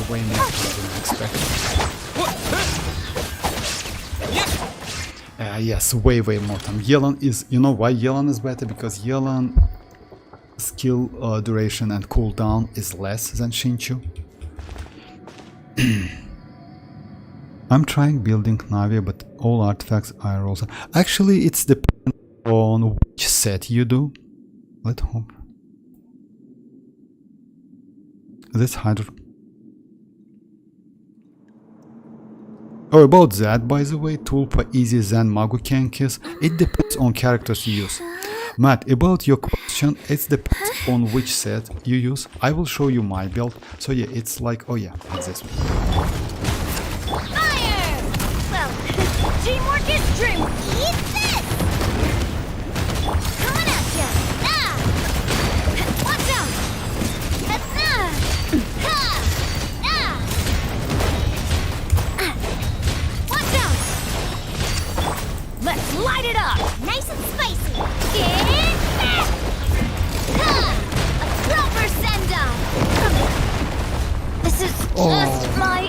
Way more than I expected. Yes, way more time. Xilonen is, you know why Xilonen is better? Because Xilonen skill duration and cooldown is less than Xinchu. I'm trying building Navia, but all artifacts are also... Actually, it's dependent on which set you do. Let's hope. This Hydro... Oh, about that, by the way, Tulpa easier than Magukenkis. It depends on characters you use. Matt, about your question, it depends on which set you use. I will show you my build. So yeah, it's like, oh yeah, it's this one. Fire! Well, teamwork is dream. Eat this! Coming at ya! Ah! Watch out! Ha! Ah! Watch out! Let's light it up. Nice and spicy. Get that! Ha! A proper send-off. This is just my...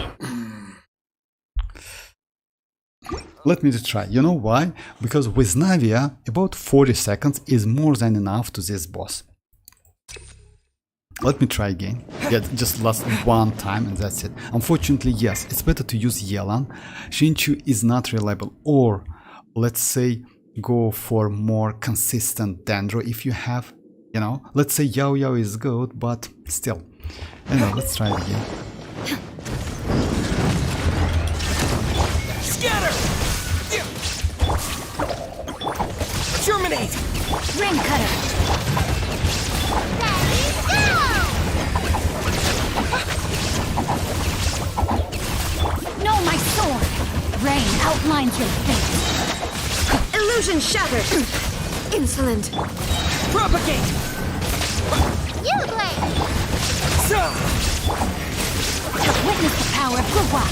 Let me just try. You know why? Because with Navia, about 40 seconds is more than enough to this boss. Let me try again. Yeah, just last one time and that's it. Unfortunately, yes, it's better to use Xilonen. Xinchu is not reliable. Or, let's say, go for more consistent Dendro if you have, you know. Let's say Yao Yao is good, but still. Anyway, let's try it again. Scatter! Germinate! Rain cutter. Ready, go! No, my sword. Rain outlines your fate. Illusion shattered. Insolent. Propagate! You blade! Witness the power of Guwa.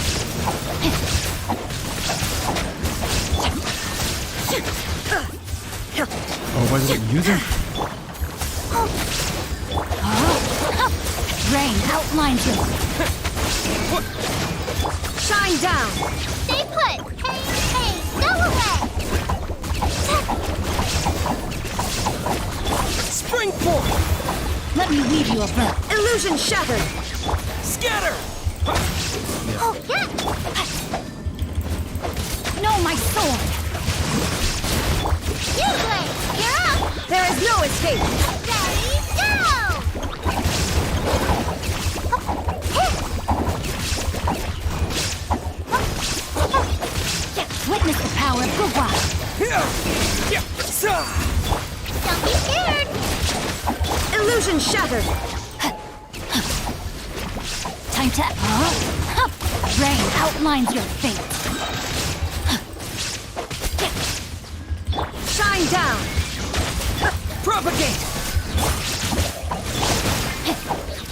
Oh, what is it using? Rain outlines your Shine down. Stay put! Hey, go away! Spring forth! Let me weave you a verb. Illusion shattered. Scatter! Oh, yeah! No, my sword. You blade! You're up! There is no escape. Ready, go! Witness the power of Guwa. Don't be scared! Illusion shattered. Time to... Rain outlines your fate. Shine down. Propagate!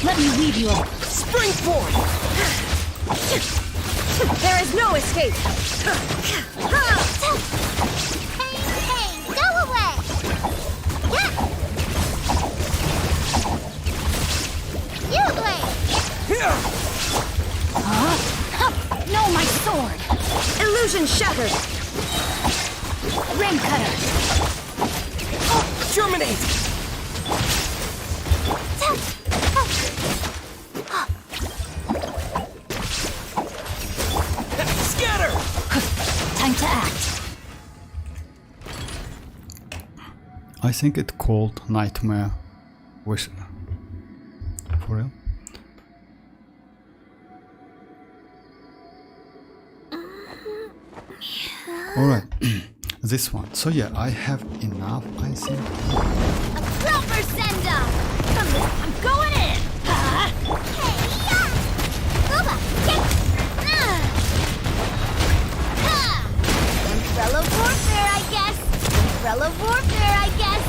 Let me weave you a... Spring forth! There is no escape. Hey, go away! Yeah! You blade! No, my sword. Illusion shattered. Rain cutter. Germinate! Time to... I think it called Nightmare Wish. For real? Alright, this one. So yeah, I have enough, I think. A proper send-off! I'm going in! Hey-ya! Booba! Kick! Umbrella warfare, I guess! Umbrella warfare, I guess!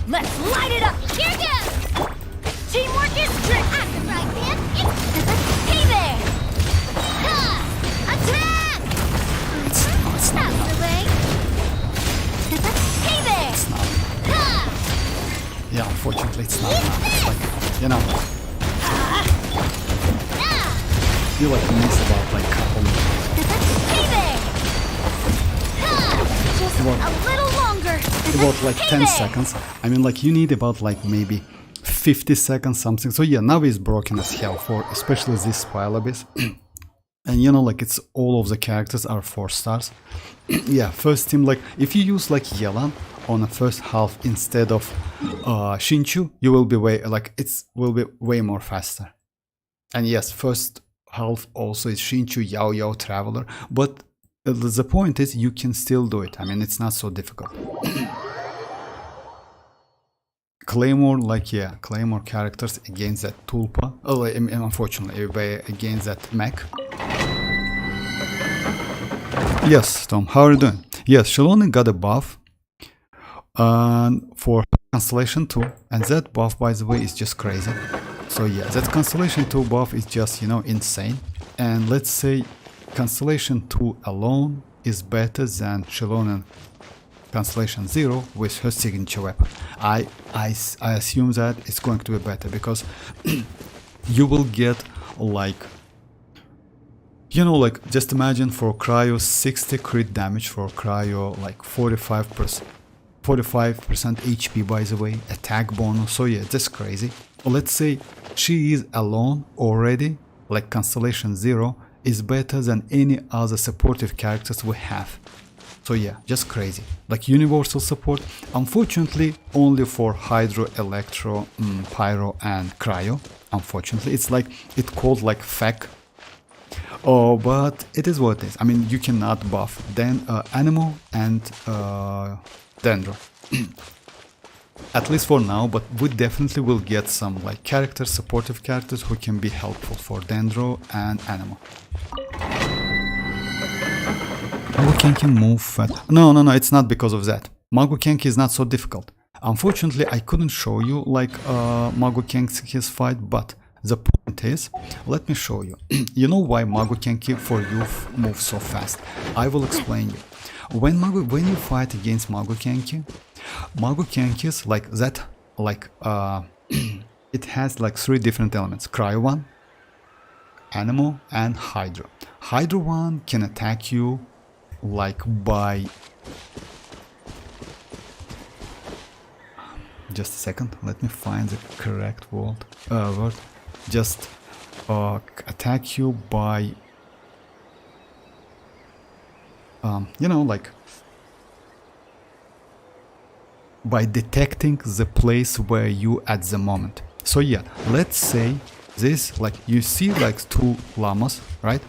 Let's light it up! Here goes! Teamwork is trick! I'm the frying pan! Hey there! Attack! Out the way! Hey there! Yeah, unfortunately it's not enough. It's like, you know, you like miss about like couple Hey there! Just About- a little longer! about like Hey 10 there! seconds. I mean like you need about like maybe 50 seconds something. So yeah, now it's broken as hell for especially this Spile Abyss. And you know like it's all of the characters are 4 stars. Yeah, first team, like if you use like Yelan on the first half instead of Shinchu, you will be way like will be way more faster. And yes, first half also is Shinchu, Yao Yao, Traveler, but the point is you can still do it. I mean it's not so difficult. Claymore, like yeah, Claymore characters against that Tulpa. Oh, unfortunately, against that mech. Yes, Tom, how are you doing? Yes, Xilonen got a buff for Constellation 2, and that buff, by the way, is just crazy. So yeah, that Constellation 2 buff is just, you know, insane. And let's say Constellation 2 alone is better than Xilonen Constellation 0 with her signature weapon. I assume that it's going to be better because you will get like, you know, like just imagine for Cryo 60 crit damage, for Cryo like 45% HP, by the way, attack bonus. So yeah, that's crazy. Let's say she is alone already, like Constellation 0 is better than any other supportive characters we have. So yeah, just crazy. Like universal support, unfortunately only for Hydro, Electro, Pyro and Cryo. Unfortunately, it's like, it's called like FAC. Oh, but it is what it is. I mean, you cannot buff then Animal and Dendro. At least for now, but we definitely will get some like characters, supportive characters who can be helpful for Dendro and Animal. Magokenki move fast. No, it's not because of that. Magokenki is not so difficult. Unfortunately, I couldn't show you like Magokenki's fight, but the point is, let me show you. You know why Magokenki for you moves so fast? I will explain you. When you fight against Magokenki, Magokenki's like that, like it has like 3 different elements: Cryo 1, Animal, and Hydro. Hydro 1 can attack you like by, just a second, let me find the correct word. Just attack you by you know, like by detecting the place where you at the moment. So yeah, let's say this, like you see like 2 llamas, right?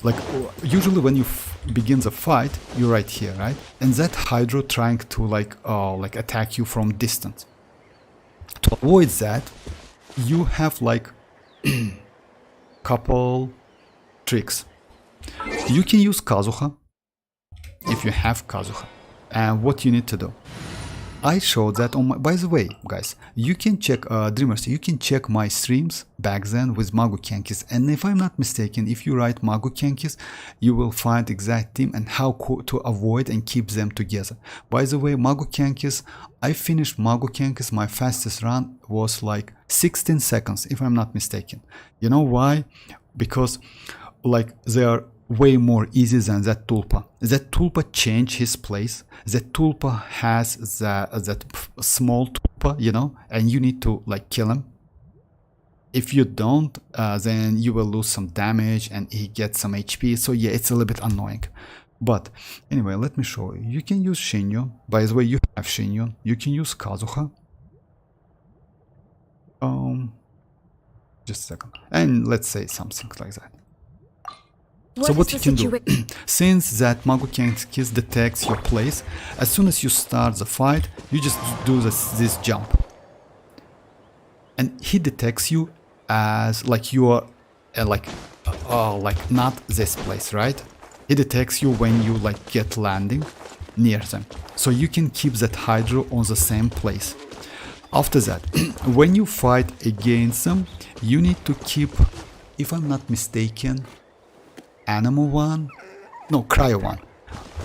Like usually when you begin the fight, you're right here, right? And that Hydro trying to like attack you from distance. To avoid that, you have like couple tricks. You can use Kazuha if you have Kazuha. And what you need to do, I showed that on my, by the way, guys, you can check, Dreamers, you can check my streams back then with Magokenkis, and if I'm not mistaken, if you write Magokenkis, you will find exact team and how to avoid and keep them together. By the way, Magokenkis, I finished Magokenkis, my fastest run was like 16 seconds, if I'm not mistaken. You know why? Because like they are way more easy than that Tulpa. That Tulpa changed his place. That Tulpa has that small Tulpa, you know, and you need to like kill him. If you don't, then you will lose some damage and he gets some HP. So yeah, it's a little bit annoying. But anyway, let me show you. You can use Xianyun. By the way, you have Xianyun. You can use Kazuha. Just a second. And let's say something like that. So what you can do, since that Mavuika detects your place, as soon as you start the fight, you just do this jump. And he detects you as like you are like not this place, right? He detects you when you like get landing near them. So you can keep that Hydro on the same place. After that, when you fight against them, you need to keep, if I'm not mistaken, Animal one, no, Cryo one.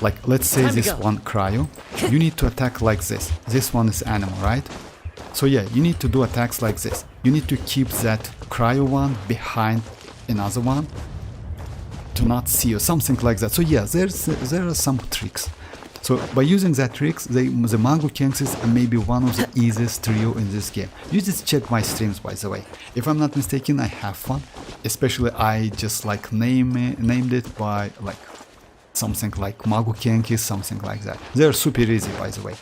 Like let's say this one Cryo, you need to attack like this. This one is Animal, right? So yeah, you need to do attacks like this. You need to keep that Cryo one behind another one to not see you, something like that. So yeah, there are some tricks. So by using that tricks, the Mavuika are maybe one of the easiest trio in this game. You just check my streams, by the way. If I'm not mistaken, I have fun. Especially I just like named it by like something like Mavuika, something like that. They're super easy, by the way.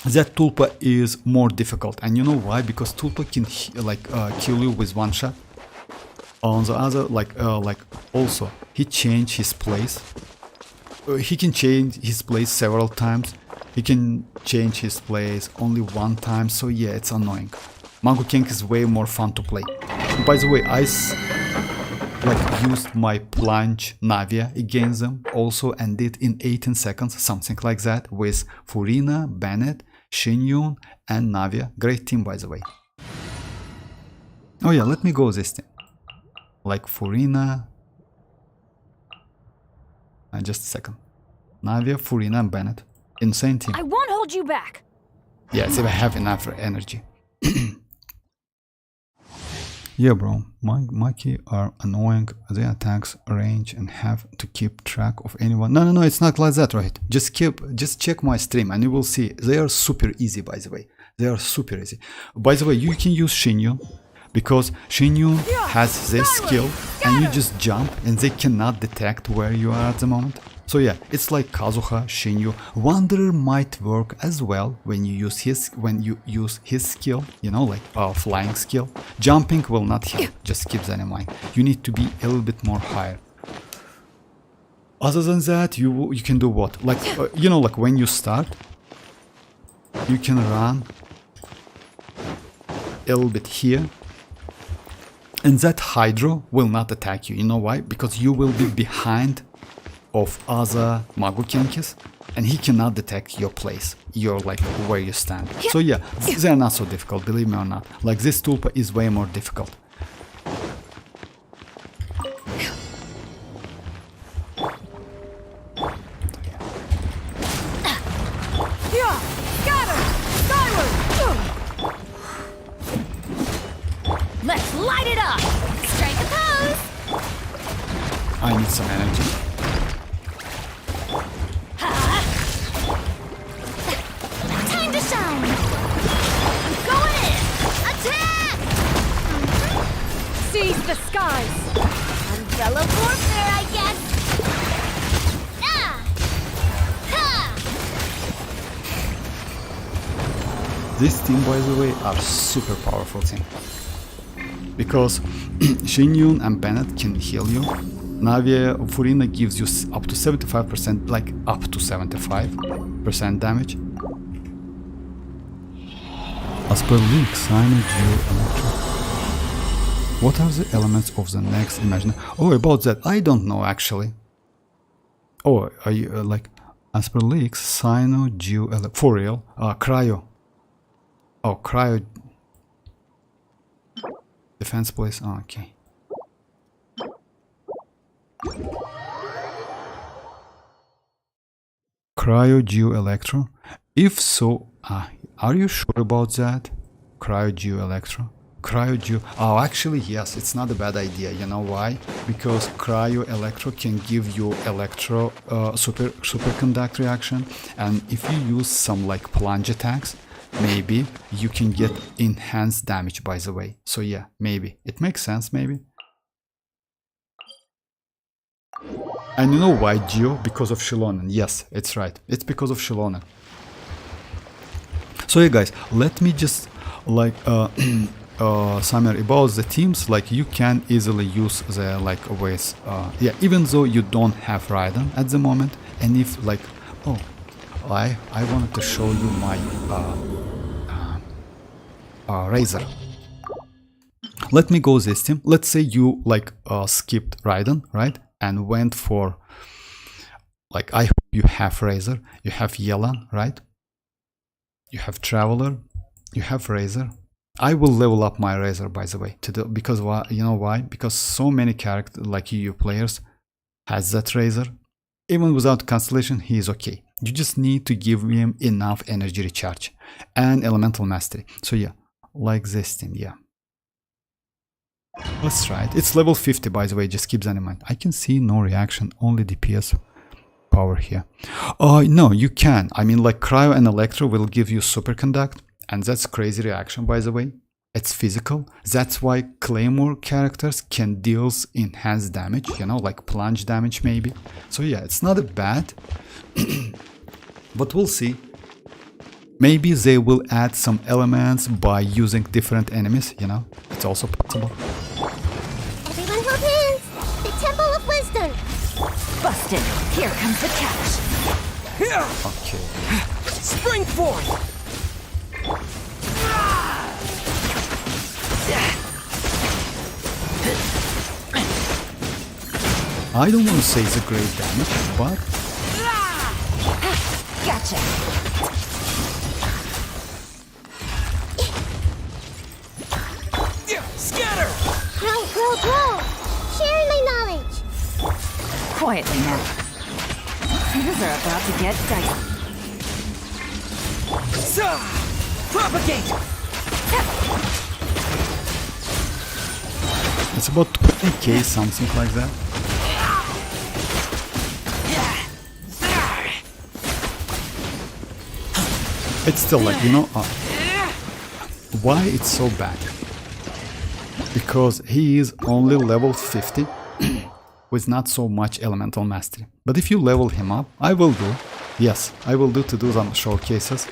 That Tulpa is more difficult, and you know why? Because Tulpa can like kill you with one shot. On the other, like also he changed his place. He can change his place several times. He can change his place only one time. So yeah, it's annoying. Mavuika is way more fun to play. By the way, I used my plunge Navia against them also and did in 18 seconds, something like that, with Furina, Bennett, Xianyun and Navia. Great team, by the way. Oh yeah, let me go this team. Like Furina. Just a second. Navia, Furina and Bennett. Insane team. I won't hold you back. Yes, if I have enough energy. Yeah, bro. Maki are annoying. Their attacks range and have to keep track of anyone. No, it's not like that, right? Just check my stream and you will see. They are super easy, by the way. They are super easy. By the way, you can use Xianyun because Xianyun has this skill and you just jump and they cannot detect where you are at the moment. So yeah, it's like Kazuha, Xianyun. Wanderer might work as well when you use his skill, you know, like flying skill. Jumping will not help, just keep that in mind. You need to be a little bit more higher. Other than that, you can do what? Like, you know, like when you start, you can run a little bit here. And that Hydro will not attack you. You know why? Because you will be behind of other Mavuika and he cannot detect your place. You're like where you stand. So yeah, they're not so difficult, believe me or not. Like this Tulpa is way more difficult. Let's light it up! Strike a pose! I need some energy. Time to shine! I'm going in! Attack! Seize the skies! Umbrella warfare, I guess! Ah! Ha! This team, by the way, are super powerful team. Because Xianyun and Bennett can heal you. Navia Furina gives you up to 75%, like up to 75% damage. As per leak, Xianyun Electro. What are the elements of the next imaginary? Oh, about that, I don't know actually. Oh, are you like, as per leaks, Xianyun Electro. For real? Cryo. Oh, Cryo. Defense place. Oh, okay. Cryo Geo Electro. If so, are you sure about that? Cryo Geo Electro. Cryo Geo. Oh, actually, yes. It's not a bad idea. You know why? Because Cryo Electro can give you superconduct reaction, and if you use some like plunge attacks, maybe you can get enhanced damage, by the way. So yeah, maybe it makes sense, maybe. And you know why, Geo? Because of Xilonen. Yes, it's right. It's because of Xilonen. So yeah, guys, let me just like summary about the teams. Like you can easily use the like ways. Yeah, even though you don't have Raiden at the moment, and if like, oh, I wanted to show you my Razor. Let me go this team. Let's say you like skipped Raiden, right, and went for like, I hope you have Razor, you have Yelan, right? You have Traveler, you have Razor. I will level up my Razor, by the way, because why? You know why? Because so many characters like you players has that Razor. Even without Constellation, he is okay. You just need to give him enough energy recharge and elemental mastery. So yeah, like this team, yeah. Let's try it. It's level 50, by the way, just keep that in mind. I can see no reaction, only DPS power here. No, you can. I mean, like Cryo and Electro will give you Superconduct, and that's crazy reaction, by the way. It's physical. That's why Claymore characters can deal enhanced damage, you know, like plunge damage maybe. So yeah, it's not a bad, but we'll see. Maybe they will add some elements by using different enemies, you know, it's also possible. Everyone hold hands! The Temple of Wisdom! Busted. Here comes the catch. Here! Okay. Spring forth! I don't want to say it's a great damage, but... Gotcha. Scatter! Grow! Sharing my knowledge! Quietly now. Things are about to get dicey. Propagate! It's about 20k, something like that. It's still like, you know, why it's so bad? Because he is only level 50 with not so much elemental mastery. But if you level him up, I will do. Yes, I will do to do some showcases.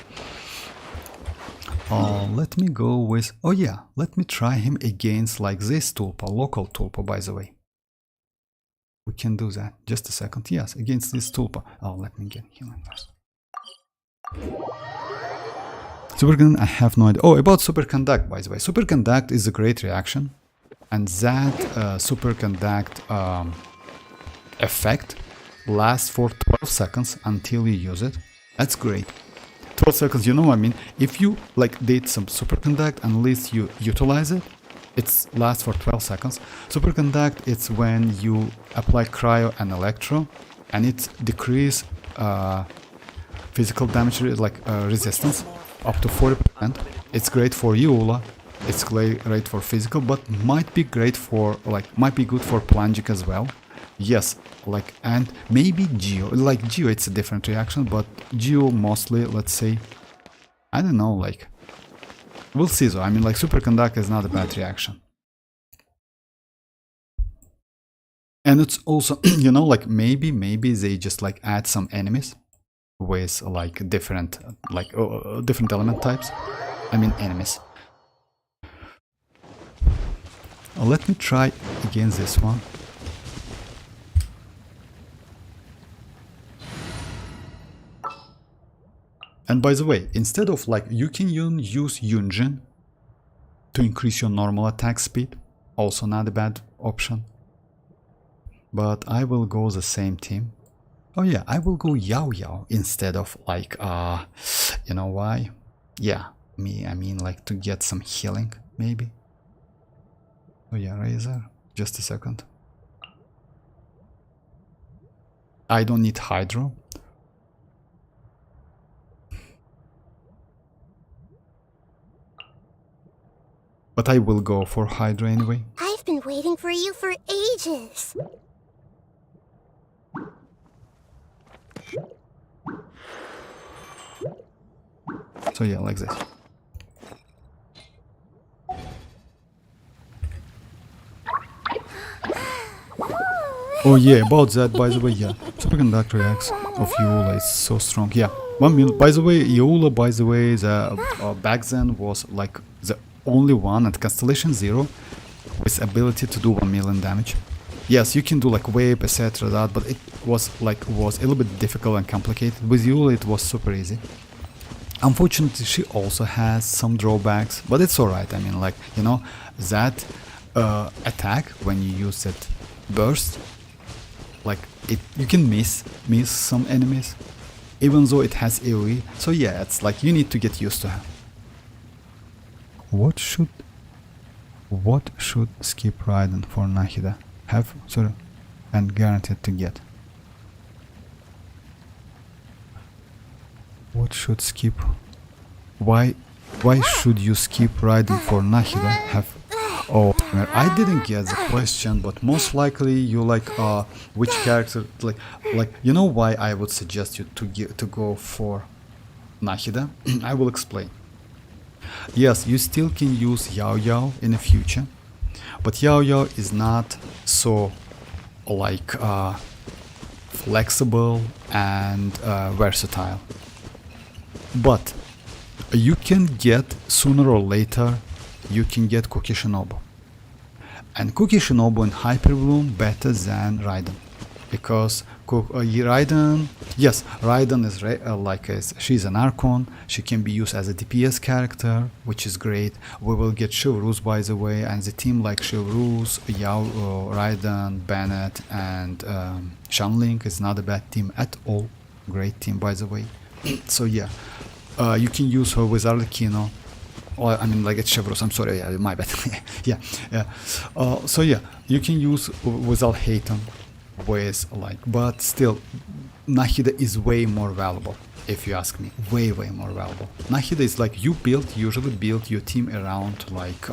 Let me go with... Oh yeah, let me try him against like this Tulpa, local Tulpa, by the way. We can do that. Just a second. Yes, against this Tulpa. Oh, let me get healing first. Superconduct, I have no idea. Oh, about Superconduct, by the way. Superconduct is a great reaction. And that Superconduct effect lasts for 12 seconds until you use it. That's great. 12 seconds, you know what I mean? If you like did some Superconduct and at least you utilize it, it lasts for 12 seconds. Superconduct, it's when you apply Cryo and Electro and it decrease physical damage resistance up to 40%. It's great for Eula, it's great for physical, but might be great for might be good for plunging as well. Yes, like, and maybe Geo, like Geo it's a different reaction, but Geo mostly, let's say, I don't know, like, we'll see though. I mean, like, Superconduct is not a bad reaction. And it's also, you know, like, maybe they just like add some enemies with like different different element types. I mean enemies. Let me try against this one. And by the way, instead of like, you can use Yunjin to increase your normal attack speed. Also not a bad option. But I will go the same team. Oh yeah, I will go Yao Yao instead of like, you know why? Yeah, I mean like to get some healing, maybe. Oh yeah, Razor, just a second. I don't need Hydro. But I will go for Hydro anyway. I've been waiting for you for ages. So yeah, like this. Oh yeah, about that, by the way, yeah. Superconductor X of Eula is so strong. Yeah, 1 million. By the way, Eula, by the way, back then was like the only one at Constellation 0 with ability to do 1 million damage. Yes, you can do like wave, etc. that, but it was a little bit difficult and complicated. With Eula, it was super easy. Unfortunately, she also has some drawbacks, but it's alright. I mean, like, you know, that attack when you use that burst, like you can miss some enemies, even though it has AoE. So yeah, it's like you need to get used to her. What should Skip Raiden for Nahida have, sorry, and guaranteed to get? What should skip? Why should you skip Raiden for Nahida have? Oh, I didn't get the question, but most likely you like which character, like you know why I would suggest you to go for Nahida. I will explain. Yes, you still can use Yao Yao in the future, but Yao Yao is not so like flexible and versatile. But you can get sooner or later, you can get Kuki Shinobu. And Kuki Shinobu in Hyper Bloom better than Raiden. Because Raiden, yes, Raiden is she's an Archon, she can be used as a DPS character, which is great. We will get Chevreuse, by the way, and the team like Chevreuse, Yao, Raiden, Bennett, and Shanling is not a bad team at all. Great team, by the way. So yeah, you can use her with Arlecchino, or I mean like it's Chevreuse, I'm sorry, yeah, my bad. yeah. So yeah, you can use with Alhaitham, with like, but still, Nahida is way more valuable, if you ask me, way more valuable. Nahida is like, you usually build your team around like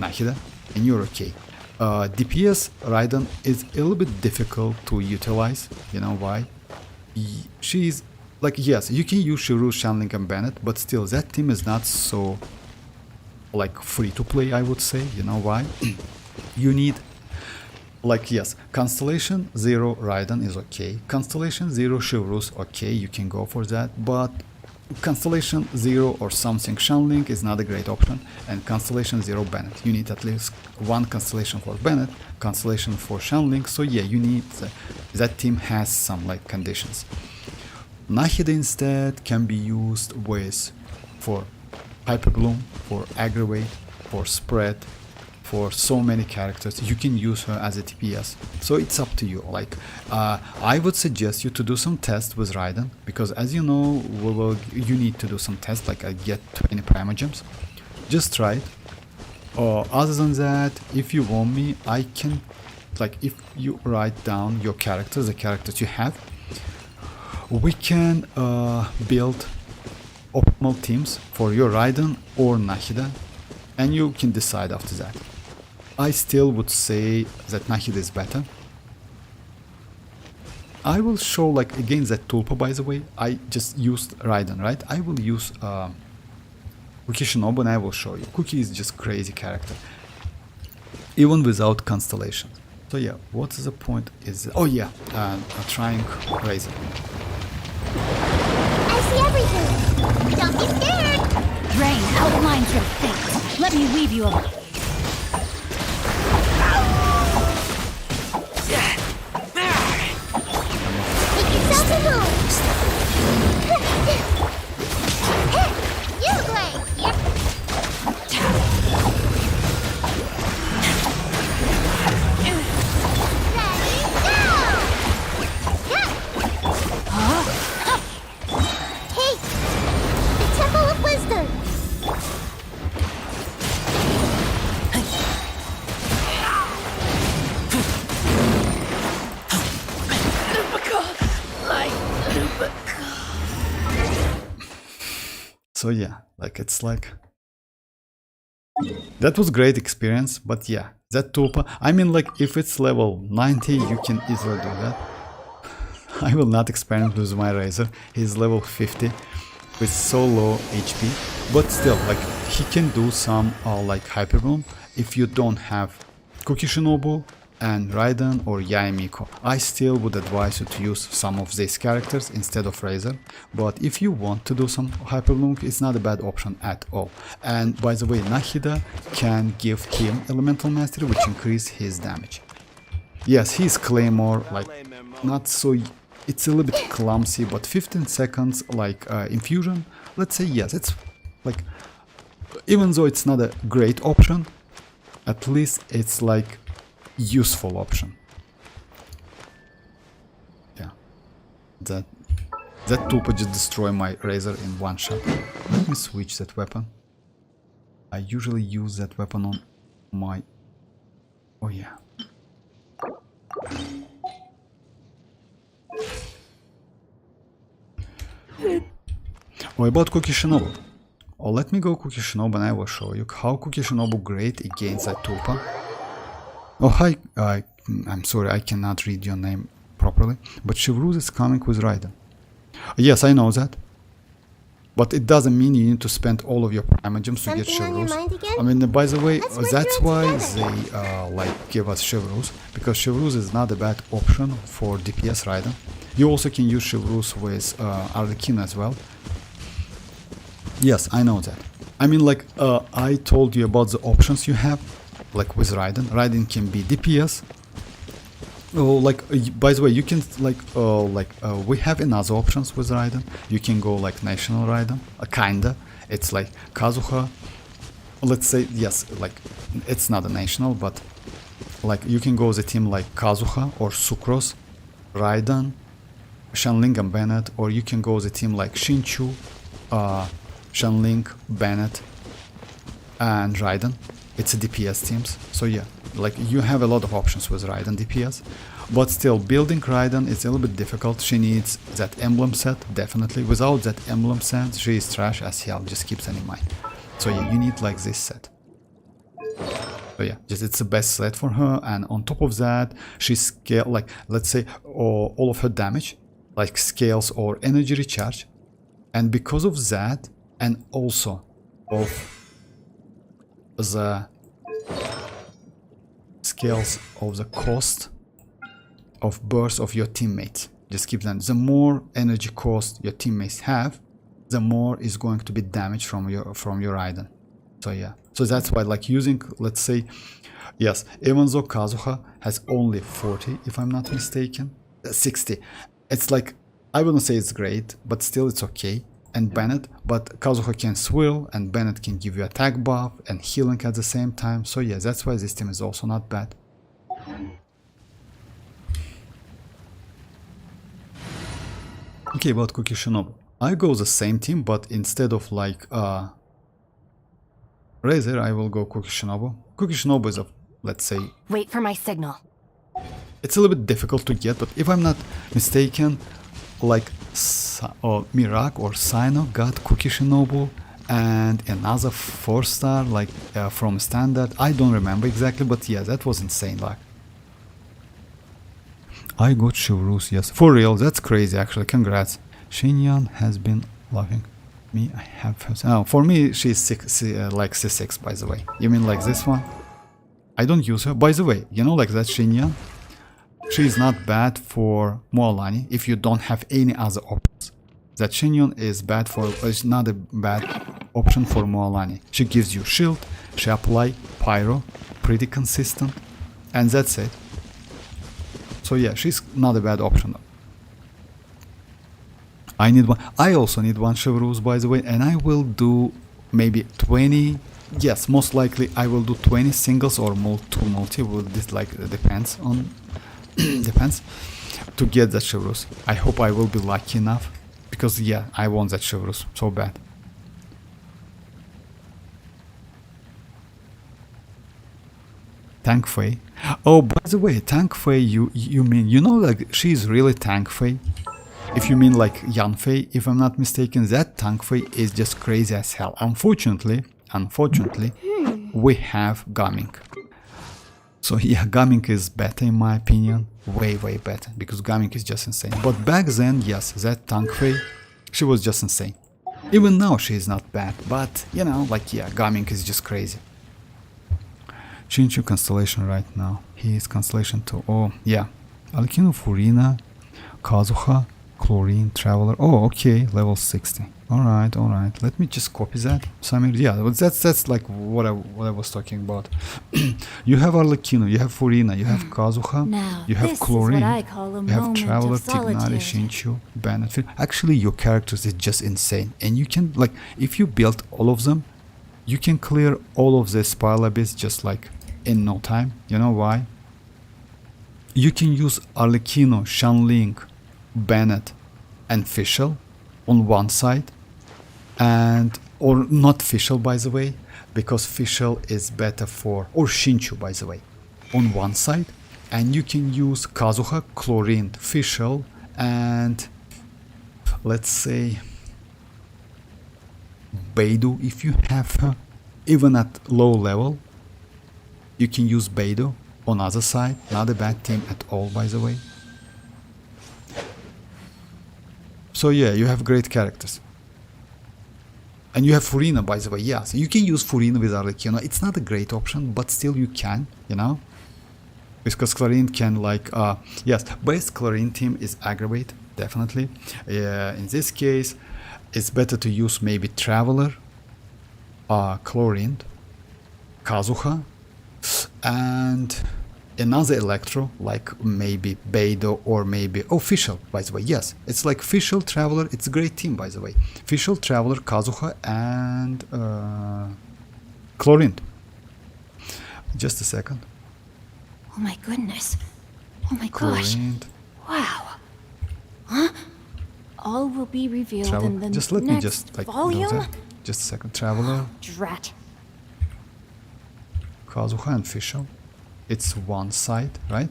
Nahida, and you're okay. DPS Raiden is a little bit difficult to utilize, you know why? She's like, yes, you can use Chevreuse, Shanling, and Bennett, but still, that team is not so, like, free to play, I would say. You know why? You need, like, yes, Constellation 0 Raiden is okay. Constellation 0 Chevreuse, okay, you can go for that, but Constellation 0 or something Shanling is not a great option, and Constellation 0 Bennett. You need at least one Constellation for Bennett, Constellation for Shanling, so yeah, you need, that team has some, like, conditions. Nahida instead can be used for Hyper Bloom, for Aggravate, for Spread, for so many characters. You can use her as a TPS. So it's up to you. Like, I would suggest you to do some tests with Raiden, because as you know, you need to do some tests, like I get 20 Primogems. Just try it. Other than that, if you want me, I can, like, if you write down your characters, the characters you have, we can build optimal teams for your Raiden or Nahida, and you can decide after that. I still would say that Nahida is better. I will show, like, again that Tulpa, by the way. I just used Raiden, right? I will use Kuki Shinobu, and I will show you. Kuki is just crazy character, even without constellations. So yeah, what is the point? Oh yeah, trying Razor. I see everything. Don't be scared. Rain outlines your fate. Let me weave you a... Make yourself at home. You play. Yep. So yeah, like it's like, that was great experience, but yeah, that Tulpa, I mean, like, if it's level 90, you can easily do that. I will not experiment with my Razor, he's level 50 with so low HP, but still, like, he can do some like Hyper Bloom if you don't have Kuki Shinobu and Raiden or Yaemiko. I still would advise you to use some of these characters instead of Razor, but if you want to do some Hyperlink, it's not a bad option at all. And by the way, Nahida can give him Elemental Mastery, which increase his damage. Yes, his Claymore, like, not so... It's a little bit clumsy, but 15 seconds, like, infusion, let's say yes, it's, like, even though it's not a great option, at least it's, like, useful option. Yeah. That Tupa just destroyed my Razor in one shot. Let me switch that weapon. I usually use that weapon on my... Oh yeah. Oh, about Cookie Shinobu. Oh, let me go Cookie Shinobu and I will show you how Cookie Shinobu great against that Tupa. Oh, hi. I'm sorry, I cannot read your name properly. But Chevreuse is coming with Raiden. Yes, I know that. But it doesn't mean you need to spend all of your Primogems to get Chevreuse. I mean, by the way, that's why they like give us Chevreuse, because Chevreuse is not a bad option for DPS Raiden. You also can use Chevreuse with Arlequin as well. Yes, I know that. I mean, like, I told you about the options you have, like with Raiden. Raiden can be DPS. Oh, like, by the way, you can, like, we have another options with Raiden. You can go, like, National Raiden, kinda. It's like Kazuha. Let's say, yes, like, it's not a national, but, like, you can go the team like Kazuha or Sucrose, Raiden, Shanling and Bennett, or you can go the team like Shinchu, Shanling, Bennett, and Raiden. It's a DPS teams, so yeah, like you have a lot of options with Raiden DPS, but still building Raiden is a little bit difficult. She needs that emblem set, definitely. Without that emblem set, she is trash as hell, just keep that in mind. So yeah, you need like this set. So yeah, just it's the best set for her, and on top of that, she scale, like, let's say all of her damage, like scales or energy recharge, and because of that, and also of the scales of the cost of burst of your teammates. Just keep that. The more energy cost your teammates have, the more is going to be damage from your Raiden. So yeah, so that's why, like, using, let's say, yes, even though Kazuha has only 40, if I'm not mistaken, 60, it's like, I wouldn't say it's great, but still it's okay. And Bennett, but Kazuha can swirl, and Bennett can give you attack buff and healing at the same time. So yeah, that's why this team is also not bad. Okay, about Cookie Shinobu. I go the same team, but instead of like Razor, I will go Cookie Shinobu. Cookie Shinobu is a, let's say... Wait for my signal. It's a little bit difficult to get, but if I'm not mistaken, like Mirak or Sino got Cookie Shinobu and another 4-star like from standard. I don't remember exactly, but yeah, that was insane. Like, I got Chevreuse, yes, for real. That's crazy, actually. Congrats. Xianyun has been loving me. I have her. Oh, for me, she's like C6, by the way. You mean like this one? I don't use her. By the way, you know, like that Xianyun. She is not bad for mualani if you don't have any other options. That Xianyun is bad for, is not a bad option for mualani. She gives you shield, she apply pyro, pretty consistent, and that's it. So yeah, she's not a bad option. I need one. I also need one Chevreuse, by the way, and I will do maybe 20. Yes, most likely I will do 20 singles or two multi. Well, this like depends on. Depends to get that Chevreuse. I hope I will be lucky enough, because yeah, I want that Chevreuse so bad. Tank Fei. Oh, by the way, Tank Fei, you mean, you know, like she's really Tank Fei. If you mean like Yan Fei, if I'm not mistaken, that Tank Fei is just crazy as hell. Unfortunately, we have Gaming. So yeah, Gaming is better in my opinion, way better, because Gaming is just insane. But back then, yes, that Tank Fei, she was just insane. Even now she is not bad, but you know, like yeah, Gaming is just crazy. Shinchu constellation right now. He is constellation 2. Oh, yeah. Arlecchino, Furina, Kazuha, Chlorine, Traveler. Oh, okay. Level 60. Alright, alright. Let me just copy that. So I mean, yeah, that's like what I was talking about. You have Arlecchino, you have Furina, you have Kazuha, Now, you have this is Chlorine, what I call a you have moment Traveler, of Tignari, solitude. Shinchu, Benefit. Actually, your characters is just insane. And you can, like, if you build all of them, you can clear all of the Spiral Abyss just like in no time. You know why? You can use Arlecchino, Shanling, Bennett, and Fischl on one side, and or not Fischl, by the way, because Fischl is better for, or Shinchu, by the way, on one side, and you can use Kazuha, Chlorine, Fischl, and let's say Beidou if you have her. Even at low level, you can use Beidou on other side. Not a bad team at all, by the way. So yeah, you have great characters. And you have Furina, by the way, yeah. So you can use Furina with Arlecchino. It's not a great option, but still you can, you know? Because Chlorine can like, yes, best Chlorine team is Aggravate, definitely. In this case, it's better to use maybe Traveler, Chlorine, Kazuha, and another Electro, like maybe Beidou or maybe, oh, Fischl, by the way, yes. It's like Fischl, Traveler, it's a great team, by the way. Fischl, Traveler, Kazuha, and Chlorine. Just a second. Oh my goodness. Oh my gosh. Chlorine, Wow. Huh? All will be revealed Traveler. in the Just let next me just like do volume? that. Just a second. Traveler, Drat. Kazuha, and Fischl. It's one side, right?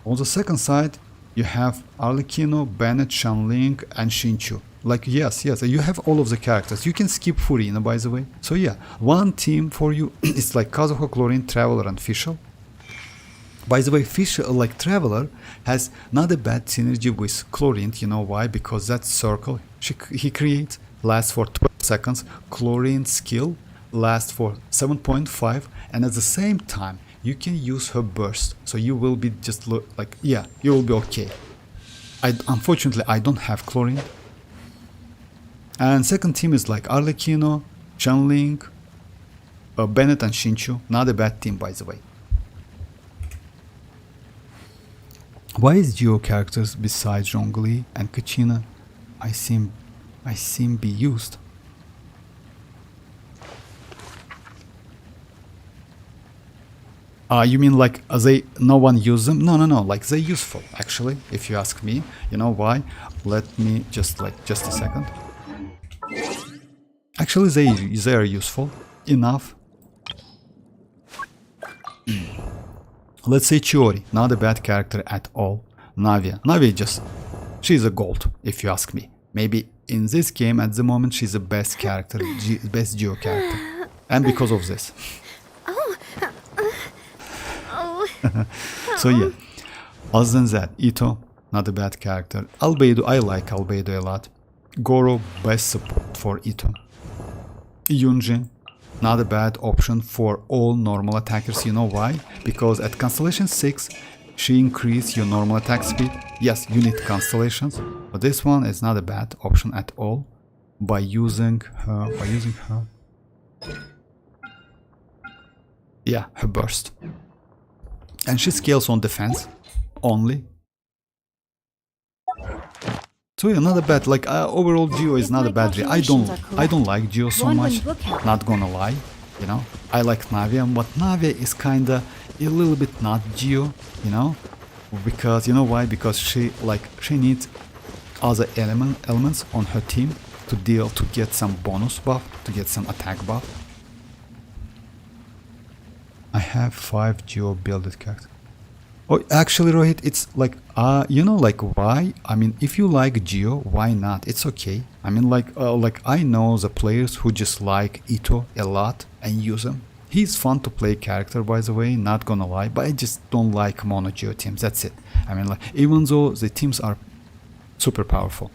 On the second side, you have Arlecchino, Bennett, Shanling, and Shinchu. Like, yes, you have all of the characters. You can skip Furina, by the way. So yeah, one team for you is like Kazuha, Chlorine, Traveler, and Fischl. By the way, Fischl, like Traveler, has not a bad synergy with Chlorine. You know why? Because that circle he creates lasts for 12 seconds. Chlorine skill lasts for 7.5, and at the same time, you can use her burst. So you will be just like, yeah, you will be okay. Unfortunately, I don't have Chlorine. And second team is like Arlecchino, Shanling, Bennett, and Shinchu. Not a bad team, by the way. Why is Geo characters besides Zhongli and Kachina I seem be used? You mean like no one use them? No, like they're useful actually, if you ask me. You know why? Let me just a second. Actually they are useful enough. Let's say Chiori, not a bad character at all. Navia she's a gold, if you ask me. Maybe in this game at the moment she's the best character, best Geo character. And because of this. So yeah, other than that, Ito, not a bad character. Albedo, I like Albedo a lot. Goro, best support for Ito. Yunjin, not a bad option for all normal attackers. You know why? Because at Constellation 6, she increased your normal attack speed. Yes, you need constellations, but this one is not a bad option at all. By using her, yeah, her burst. And she scales on defense only. So yeah, not a bad, like overall Geo is not a bad. I don't like Geo so much, not gonna lie, you know. I like Navia, but Navia is kinda a little bit not Geo, you know, because you know why? Because she needs other elements on her team to get some bonus buff, to get some attack buff. I have 5 Geo builded characters. Oh, actually, Rohit, it's like, you know, like why? I mean, if you like Geo, why not? It's okay. I mean, like I know the players who just like Ito a lot and use him. He's fun to play character, by the way, not gonna lie, but I just don't like mono Geo teams. That's it. I mean, like, even though the teams are super powerful.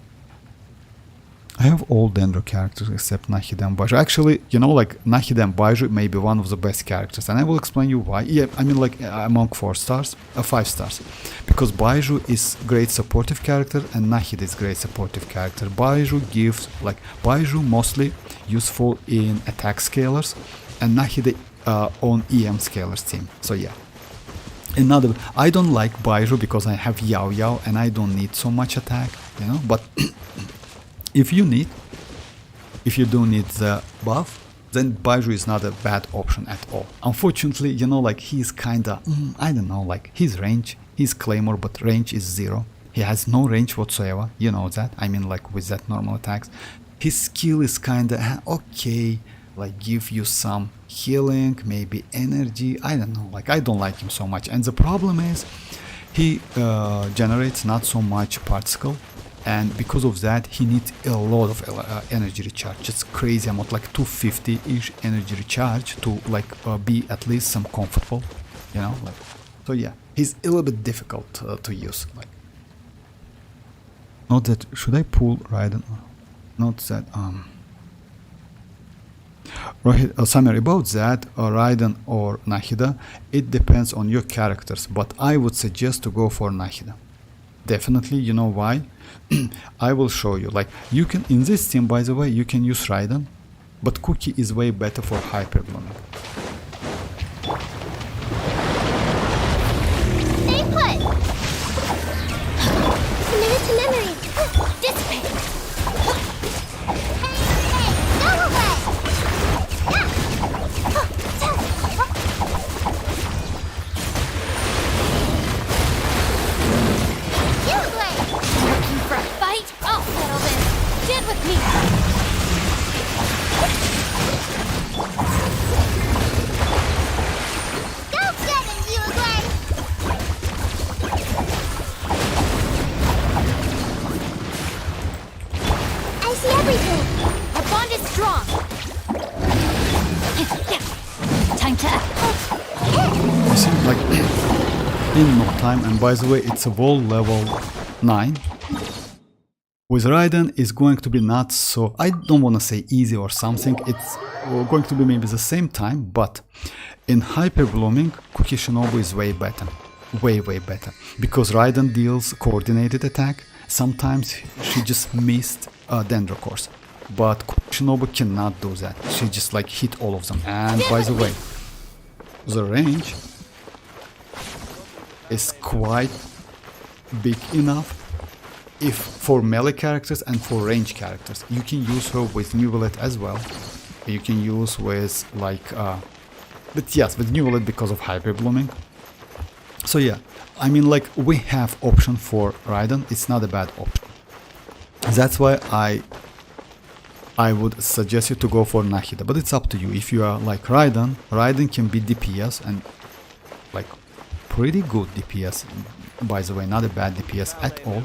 I have all Dendro characters except Nahida and Baiju. Actually, you know, like Nahida and Baiju may be one of the best characters, and I will explain you why. Yeah, I mean, like among 4 stars, 5 stars, because Baiju is great supportive character and Nahida is great supportive character. Baiju mostly useful in attack scalers, and Nahida on EM scalers team. So yeah. Another, I don't like Baiju because I have Yao Yao and I don't need so much attack, you know, but if you do need the buff, then Baiju is not a bad option at all. Unfortunately, you know, like he's kinda, I don't know, like his range, he's Claymore, but range is 0. He has no range whatsoever, you know that, I mean like with that normal attacks. His skill is kinda okay, like give you some healing, maybe energy, I don't know, like I don't like him so much. And the problem is, he generates not so much particle, and because of that he needs a lot of energy recharge. It's crazy amount, like 250-ish energy recharge to like be at least some comfortable, you know, like. So yeah, he's a little bit difficult to use. Like, not that, should I pull Raiden? Not that Rohit, summary about that, Raiden or Nahida, it depends on your characters, but I would suggest to go for Nahida. Definitely, you know why? I will show you. Like, you can, in this team, by the way, you can use Raiden, but Cookie is way better for hyper blooming. Stay put! Committed to memory! Dissipate! Hey, go away! Looking for a fight? I'll settle this. Get with me. Go get him, Uruguay! I see everything! Our bond is strong. Time to act. You see, like, in no time, and by the way, it's a wall level 9. With Raiden is going to be not so, I don't want to say easy or something, it's going to be maybe the same time, but in hyper blooming, Cookie Shinobu is way better. Way better. Because Raiden deals coordinated attack, sometimes she just missed Dendro course. But Cookie Shinobu cannot do that, she just like hit all of them. And by the way, the range is quite big enough if for melee characters and for range characters. You can use her with Neuvillette as well. You can use with like but yes, with Neuvillette because of hyper blooming. So yeah, I mean, like, we have option for Raiden, it's not a bad option. That's why I would suggest you to go for Nahida, but it's up to you. If you are like Raiden can be DPS and like pretty good DPS, by the way, not a bad DPS at all.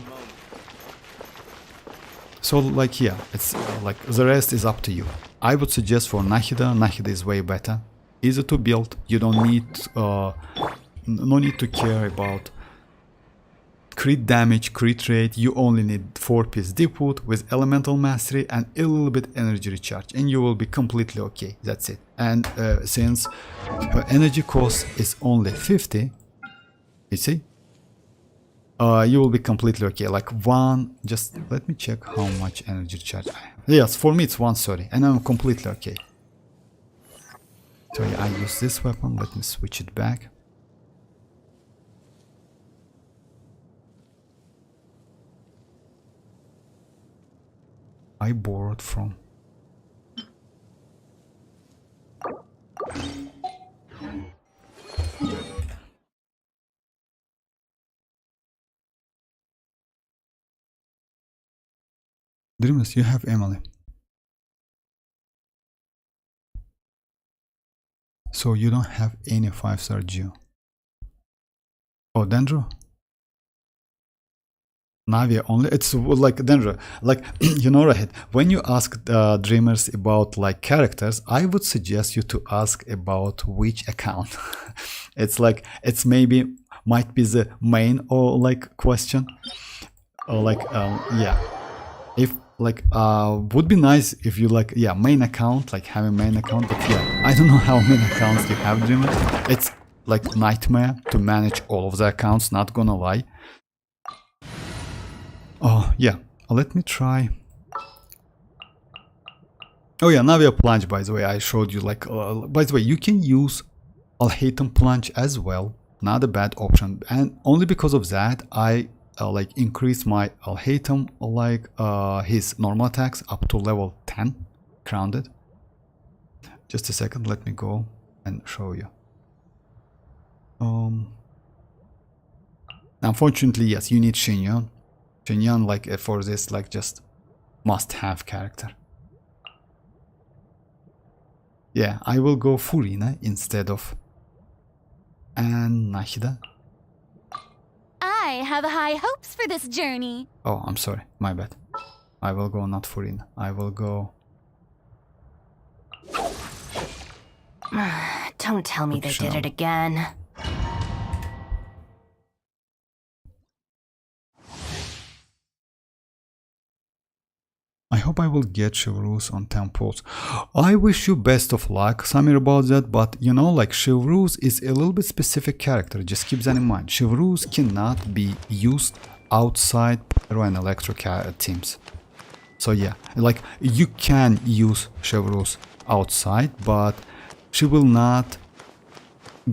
So like, yeah, it's like the rest is up to you. I would suggest for Nahida. Nahida is way better, easy to build. You don't need no need to care about crit damage, crit rate. You only need 4-piece Deepwood with elemental mastery and a little bit energy recharge, and you will be completely okay. That's it. And since her energy cost is only 50, you see, you will be completely okay. Like one, just let me check how much energy recharge I have. Yes, for me it's 130 and I'm completely okay. So yeah, I use this weapon. Let me switch it back. I borrowed from Dreamers, you have Emily. So you don't have any 5-star Geo. Oh, Dendro? Navia only? It's like Dendro. Like, you know, right? When you ask Dreamers about like characters, I would suggest you to ask about which account. It's like, it's maybe might be the main or like question. Or like, yeah. like would be nice if you like, yeah, main account, like have a main account, but yeah, I don't know how many accounts you have, Dreamer. It's like nightmare to manage all of the accounts, not gonna lie. Oh yeah, let me try. Oh yeah, Navia Plunge, by the way, I showed you, like, by the way, you can use Alhaitham Plunge as well, not a bad option, and only because of that, I like increase my Alhaitham, like his normal attacks up to level 10, grounded. Just a second, let me go and show you. Unfortunately, yes, you need Xianyun. Xianyun, like, for this, like, just must-have character. Yeah, I will go Furina instead of Nahida. I have high hopes for this journey. Oh, I'm sorry, my bad. I will go not Furina. I will go... Don't tell me they did it again. I hope I will get Chevreuse on temples. I wish you best of luck, Samir, about that, but you know, like, Chevreuse is a little bit specific character, just keep that in mind. Chevreuse cannot be used outside Pyro and Electro teams. So yeah, like, you can use Chevreuse outside, but she will not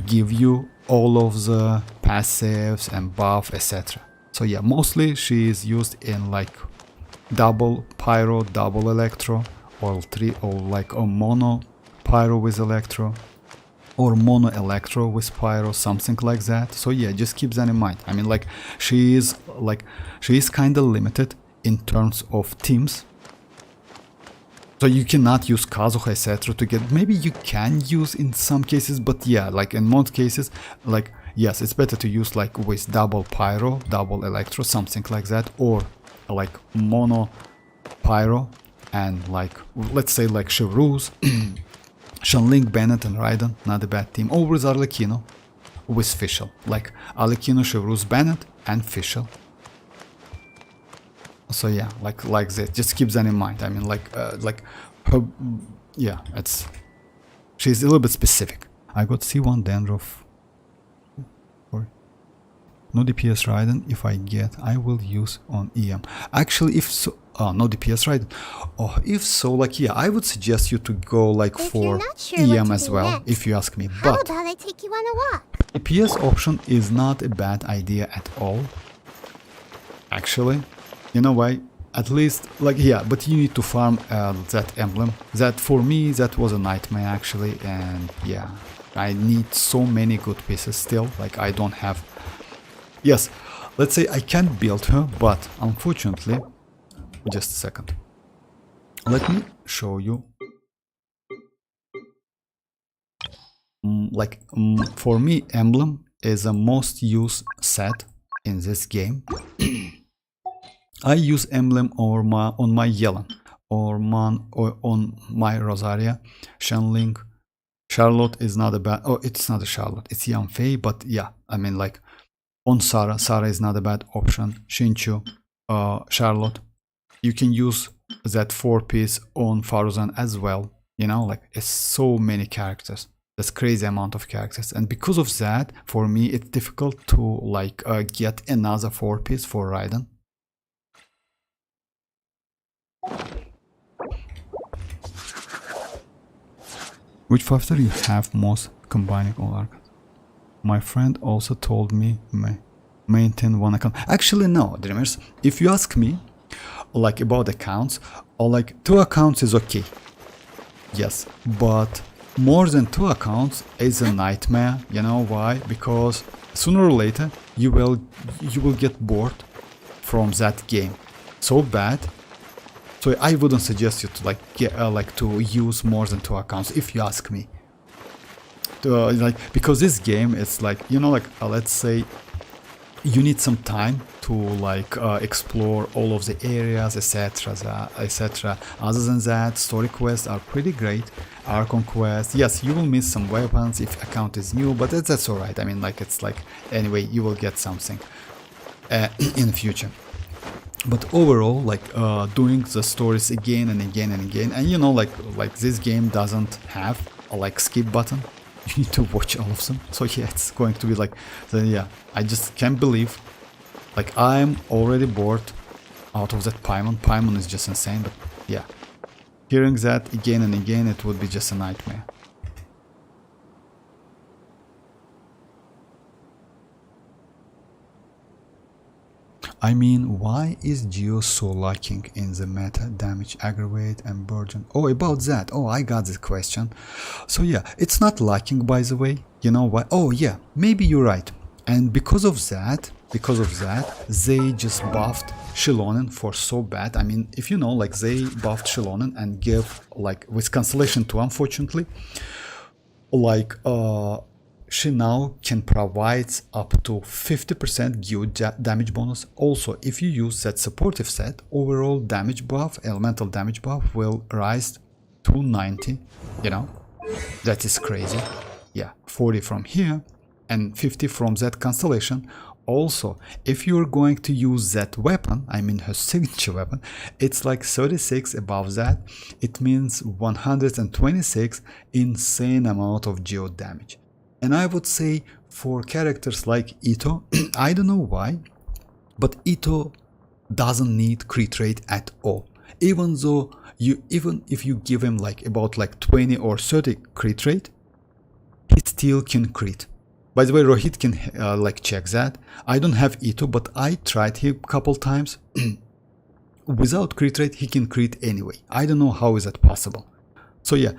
give you all of the passives and buff, etc. So yeah, mostly she is used in like double Pyro, double Electro, or like a mono Pyro with Electro, or mono Electro with Pyro, something like that. So yeah, just keep that in mind. I mean, like, she is kind of limited in terms of teams. So you cannot use Kazuha, etc. to get, maybe you can use in some cases, but yeah, like in most cases, like, yes, it's better to use like with double Pyro, double Electro, something like that, or like mono Pyro and like, let's say, like Chevreuse, Shanling, Bennett and Raiden, not a bad team, or with Arlecchino with Fischl, like Arlecchino, Chevreuse, Bennett and Fischl. So yeah, like that, just keep that in mind. I mean, like her, yeah, she's a little bit specific. I got C1 Dandruff. No DPS Raiden. If I get, I will use on EM. Actually, if so, no DPS Raiden. Oh, if so, like, yeah, I would suggest you to go like for EM as well, next, if you ask me. How But about I take you on a walk? DPS option is not a bad idea at all. Actually, you know why? At least, like, yeah, but you need to farm that emblem. That, for me, that was a nightmare actually, and yeah, I need so many good pieces still. Like, I don't have. Yes, let's say I can build her, but unfortunately, just a second. Let me show you. For me, emblem is the most used set in this game. I use emblem on my Yellen, or on my Rosaria, Shanling. Charlotte is not a bad. Oh, it's not a Charlotte. It's Yanfei, but yeah, I mean, like, on Sarah is not a bad option. Shinchu, Charlotte. You can use that 4-piece on Faruzan as well. You know, like, it's so many characters. That's crazy amount of characters, and because of that, for me, it's difficult to like get another 4-piece for Raiden. Which factor you have most combining all arcades? My friend also told me maintain one account. Actually, no, Dreamers. If you ask me, like, about accounts, or like 2 accounts is okay. Yes, but more than 2 accounts is a nightmare. You know why? Because sooner or later you will get bored from that game so bad. So I wouldn't suggest you to like get to use more than 2 accounts, if you ask me. Like, because this game is like, you know, like, let's say you need some time to like explore all of the areas, etc. etc. Other than that, story quests are pretty great. Archon quests, yes, you will miss some weapons if account is new, but that's alright. I mean, like, it's like, anyway, you will get something in the future. But overall, like doing the stories again and again and again, and you know, like this game doesn't have a like skip button. You need to watch all of them. So yeah, it's going to be like, so yeah, I just can't believe, like I'm already bored out of that Paimon. Paimon is just insane, but yeah, hearing that again and again, it would be just a nightmare. I mean, why is Geo so lacking in the meta? Damage, aggravate, and burden. Oh, about that. Oh, I got this question. So yeah, it's not lacking, by the way. You know why? Oh yeah, maybe you're right. And because of that, they just buffed Xilonen for so bad. I mean, if you know, like they buffed Xilonen and gave like with Constellation 2, unfortunately, like she now can provide up to 50% Geo damage bonus. Also, if you use that supportive set, overall damage buff, elemental damage buff will rise to 90, you know, that is crazy. Yeah, 40 from here and 50 from that constellation. Also, if you're going to use that weapon, I mean her signature weapon, it's like 36 above that. It means 126 insane amount of Geo damage. And I would say for characters like Ito, I don't know why, but Ito doesn't need crit rate at all. Even though even if you give him like about like 20 or 30 crit rate, he still can crit. By the way, Rohit can like check that. I don't have Ito, but I tried him a couple times. Without crit rate, he can crit anyway. I don't know how is that possible. So yeah,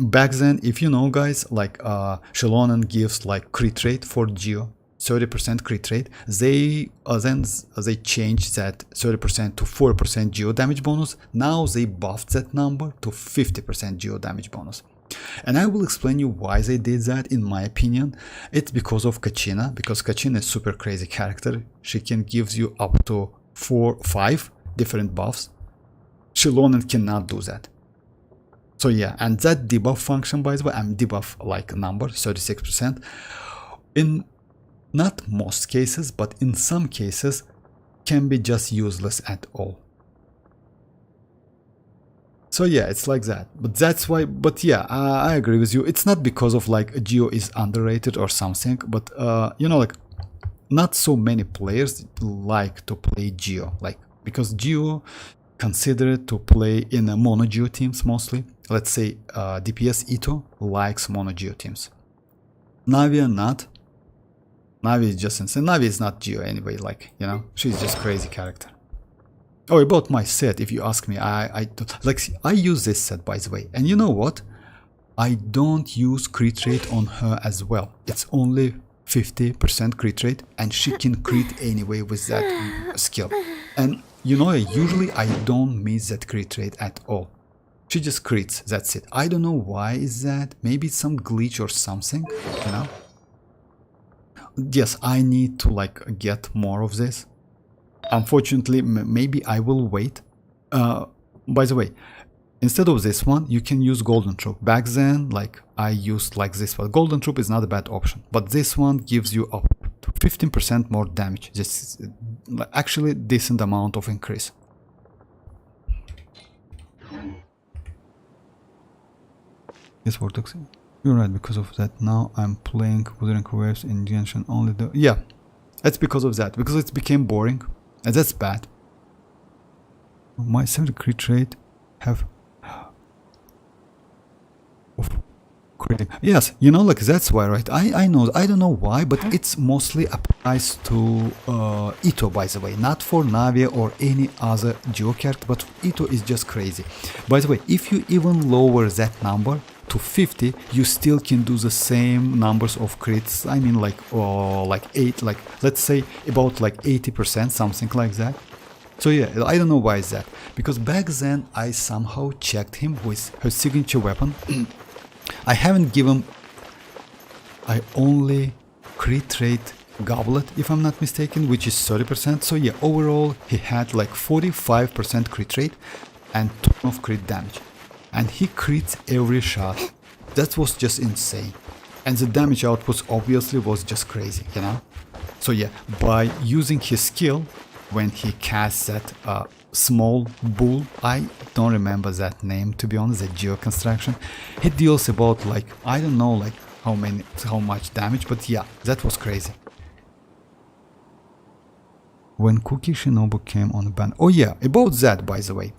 back then, if you know guys, like Xilonen gives like crit rate for Geo, 30% crit rate. They then they changed that 30% to 4% Geo damage bonus. Now they buffed that number to 50% Geo damage bonus. And I will explain you why they did that. In my opinion, it's because of Kachina, because Kachina is super crazy character. She can give you up to 4-5 different buffs. Xilonen cannot do that. So yeah, and that debuff function, by the way, I'm debuff like number 36%. In not most cases, but in some cases, can be just useless at all. So yeah, it's like that. But that's why. But yeah, I agree with you. It's not because of like Geo is underrated or something, but you know, like not so many players like to play Geo, like because Geo considered to play in a mono Geo teams mostly. Let's say DPS Ito likes mono Geo teams. Navia not. Navi is just insane. Navi is not Geo anyway, like, you know, she's just crazy character. Oh, about my set, if you ask me, I use this set, by the way. And you know what? I don't use crit rate on her as well. It's only 50% crit rate, and she can crit anyway with that skill. And you know, usually I don't miss that crit rate at all. She just crits, that's it. I don't know why is that. Maybe it's some glitch or something, you know? Yes, I need to like get more of this. Unfortunately, maybe I will wait. By the way, instead of this one, you can use Golden Troop. Back then, like I used like this one. Golden Troop is not a bad option, but this one gives you up to 15% more damage. Just actually decent amount of increase. Yes, Vortex. You're right, because of that. Now I'm playing Wuthering Waves in Genshin only. Yeah, that's because of that. Because it became boring. And that's bad. My 70 crit rate have of critic. Yes, you know, like that's why, right? I know, I don't know why, but it's mostly applies to Ito, by the way, not for Navia or any other Geo character, but Ito is just crazy. By the way, if you even lower that number to 50, you still can do the same numbers of crits. I mean, like let's say about like 80%, something like that. So yeah, I don't know why is that, because back then I somehow checked him with her signature weapon. I haven't given, I only crit rate Goblet, if I'm not mistaken, which is 30%. So yeah, overall he had like 45% crit rate and ton of crit damage. And he crits every shot. That was just insane. And the damage output obviously was just crazy, you know? So yeah, by using his skill, when he casts that small bull. I don't remember that name, to be honest, that geo construction. He deals about like, I don't know like how much damage, but yeah, that was crazy. When Cookie Shinobu came on the ban. Oh yeah, about that, by the way.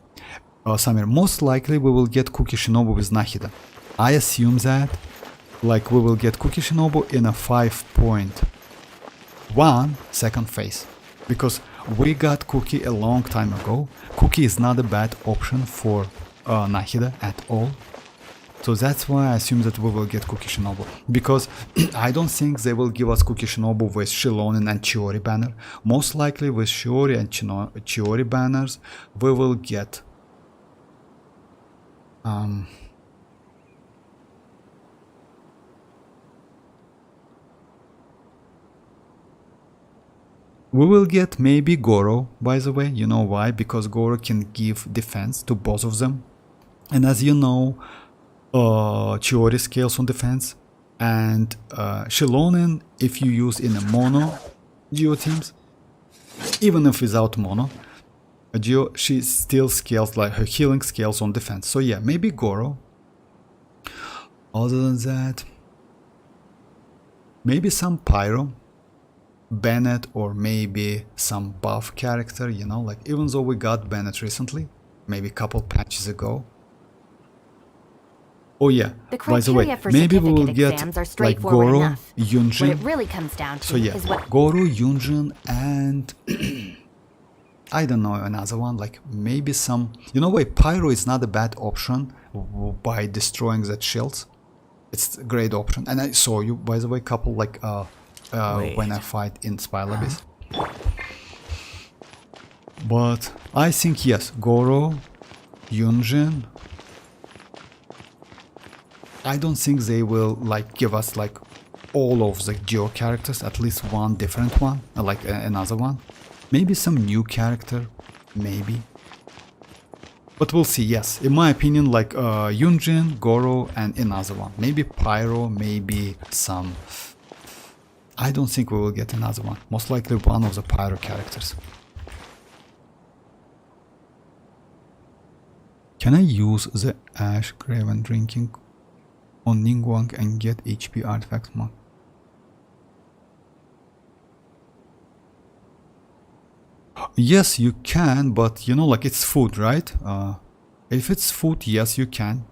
Samir, most likely we will get Cookie Shinobu with Nahida. I assume that like we will get Cookie Shinobu in a 5.1 second phase, because we got Cookie a long time ago. Cookie is not a bad option for Nahida at all. So that's why I assume that we will get Cookie Shinobu, because I don't think they will give us Cookie Shinobu with Xilonen and Chiori banner. Most likely with Chiori and Chiori banners we will get we will get maybe Goro, by the way. You know why? Because Goro can give defense to both of them. And as you know, Chiori scales on defense. And Xilonen, if you use in a mono Geo teams, even if without mono Geo, she still scales, like her healing scales on defense. So yeah, maybe Goro. Other than that, maybe some Pyro, Bennett, or maybe some buff character, you know, like even though we got Bennett recently, maybe a couple patches ago. Oh yeah, by the way, maybe we will get like Goro, Yunjin. What it really comes down to So yeah, is what Goro, Yunjin, and I don't know, another one, like maybe some, you know, wait, Pyro is not a bad option by destroying that shields. It's a great option. And I saw you, by the way, couple like when I fight in Spire Abyss. But I think yes, Goro, Yunjin. I don't think they will like give us like all of the Geo characters, at least one different one, like another one. Maybe some new character, maybe. But we'll see, yes. In my opinion, like Yunjin, Goro, and another one. Maybe Pyro, maybe some... I don't think we will get another one. Most likely one of the Pyro characters. Can I use the Ash Graven Drinking on Ningguang and get HP artifact mark? Yes, you can, but you know, like it's food, right? If it's food, yes, you can.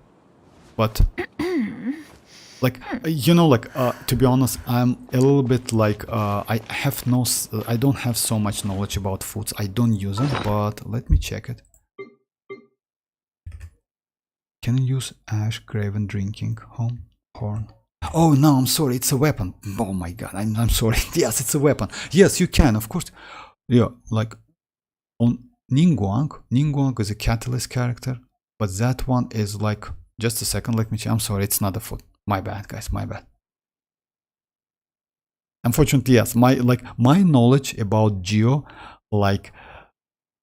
But like, you know, like to be honest, I'm a little bit like I don't have so much knowledge about foods. I don't use it, but let me check it. Can you use Ash Graven Drinking Horn? Oh no, I'm sorry, it's a weapon. Oh my god, I'm sorry. Yes, it's a weapon. Yes, you can, of course. Yeah, like on Ningguang is a catalyst character, but that one is like, just a second, let me check. I'm sorry, it's not a foot. My bad, guys, my bad. Unfortunately, yes, my knowledge about Geo like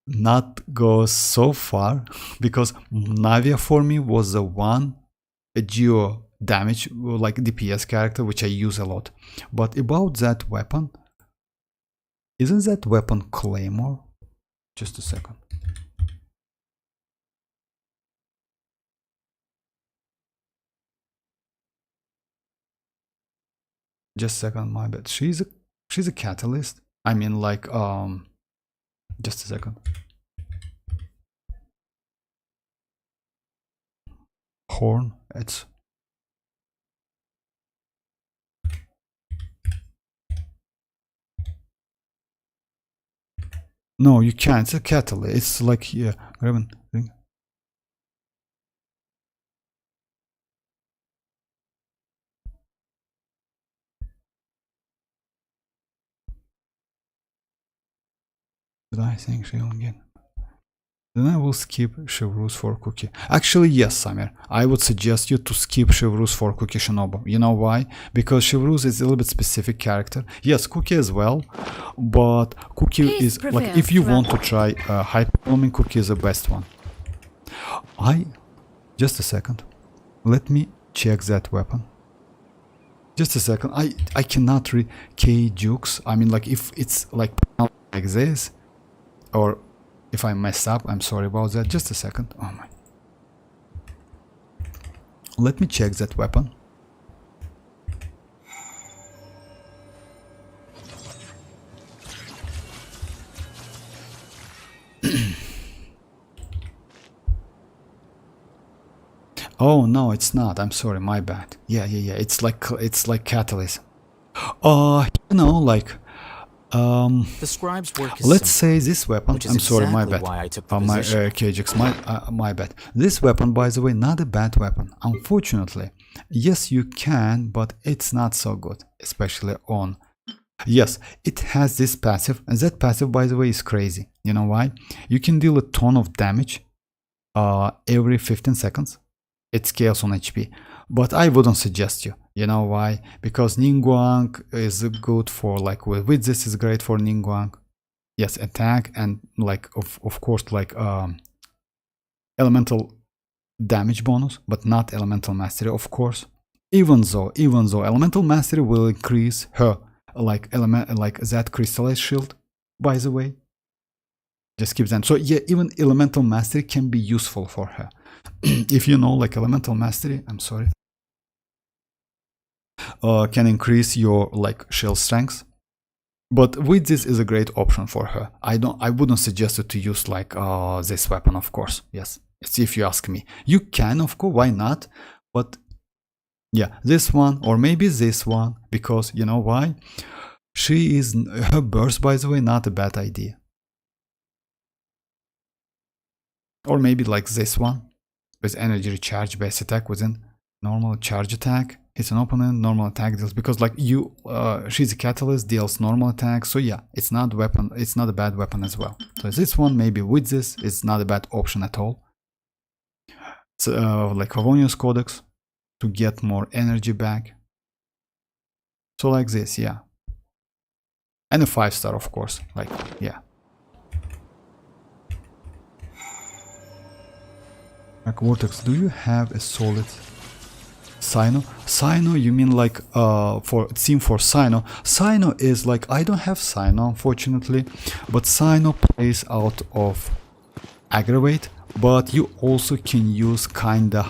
not goes so far, because Navia for me was the one Geo damage like DPS character which I use a lot. But about that weapon, isn't that weapon Claymore? Just a second. Just a second, my bad. She's a catalyst. I mean, like just a second. Horn. It's no, you can't. It's a catalyst. It's like, yeah, Graven ring. Did I think she won't get? Then I will skip Chevreuse for Cookie. Actually, yes, Samir. I would suggest you to skip Chevreuse for Cookie Shinobu. You know why? Because Chevreuse is a little bit specific character. Yes, Cookie as well, but Cookie is like, if you want to try high performing, Cookie is the best one. Just a second. Let me check that weapon. Just a second. I cannot read K Jukes. I mean, like if it's like this. Or if I mess up, I'm sorry about that. Just a second. Oh my. Let me check that weapon. Oh no, it's not. I'm sorry, my bad. Yeah. It's like catalyst. You know, like The scribe's work is let's simple, say this weapon. which is I'm sorry, my exactly bad. why I took the My position. KJX, my bad. This weapon, by the way, not a bad weapon. Unfortunately, yes, you can, but it's not so good, especially on. Yes, it has this passive, and that passive, by the way, is crazy. You know why? You can deal a ton of damage every 15 seconds. It scales on HP, but I wouldn't suggest you. You know why? Because Ningguang is good for, like, with this is great for Ningguang. Yes, attack and like of course like elemental damage bonus, but not elemental mastery, of course. Even though elemental mastery will increase her like that crystallized shield, by the way. Just keep that. So yeah, even elemental mastery can be useful for her. If you know, like, elemental mastery, I'm sorry, can increase your like shield strength. But with this is a great option for her. I wouldn't suggest it to use like this weapon, of course. Yes, it's if you ask me. You can, of course, why not? But yeah, this one or maybe this one, because you know why? Her burst, by the way, not a bad idea. Or maybe like this one, with energy recharge base attack within normal charge attack. Hits an opponent, normal attack deals, because like she's a catalyst, deals normal attack. So yeah, it's not a bad weapon as well. So this one, maybe with this, is not a bad option at all. It's like Favonius Codex to get more energy back. So like this, yeah. And a 5-star, of course, like, yeah. Like, Vortex, do you have a solid Sino? Sino, you mean like for theme for Sino? Sino is like, I don't have Sino, unfortunately, but Sino plays out of Aggravate, but you also can use kinda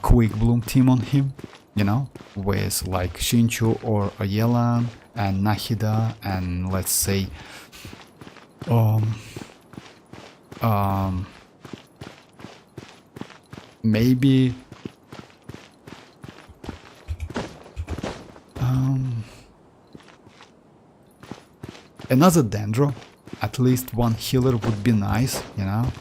Quick Bloom team on him, you know, with like Shinchu or Yelan and Nahida, and let's say maybe another Dendro. At least one healer would be nice, you know,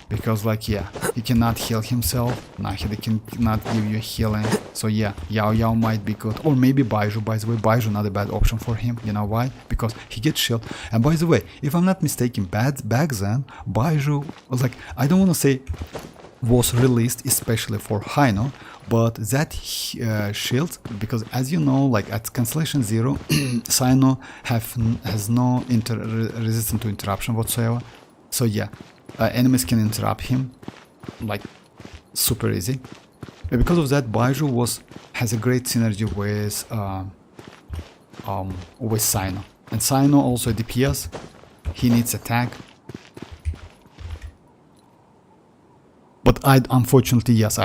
because like, yeah, he cannot heal himself. Nahida cannot give you healing. So yeah, Yao might be good. Or maybe Baiju, by the way. Baiju not a bad option for him. You know why? Because he gets shield. And by the way, if I'm not mistaken, back then Baiju was like, I don't want to say was released especially for Hino, but that shield, because as you know, like at Cancellation 0, Sino has no resistance to interruption whatsoever. So yeah, enemies can interrupt him like super easy. And because of that, Baiju has a great synergy with Sino. And Sino also DPS. He needs attack. But unfortunately, yes,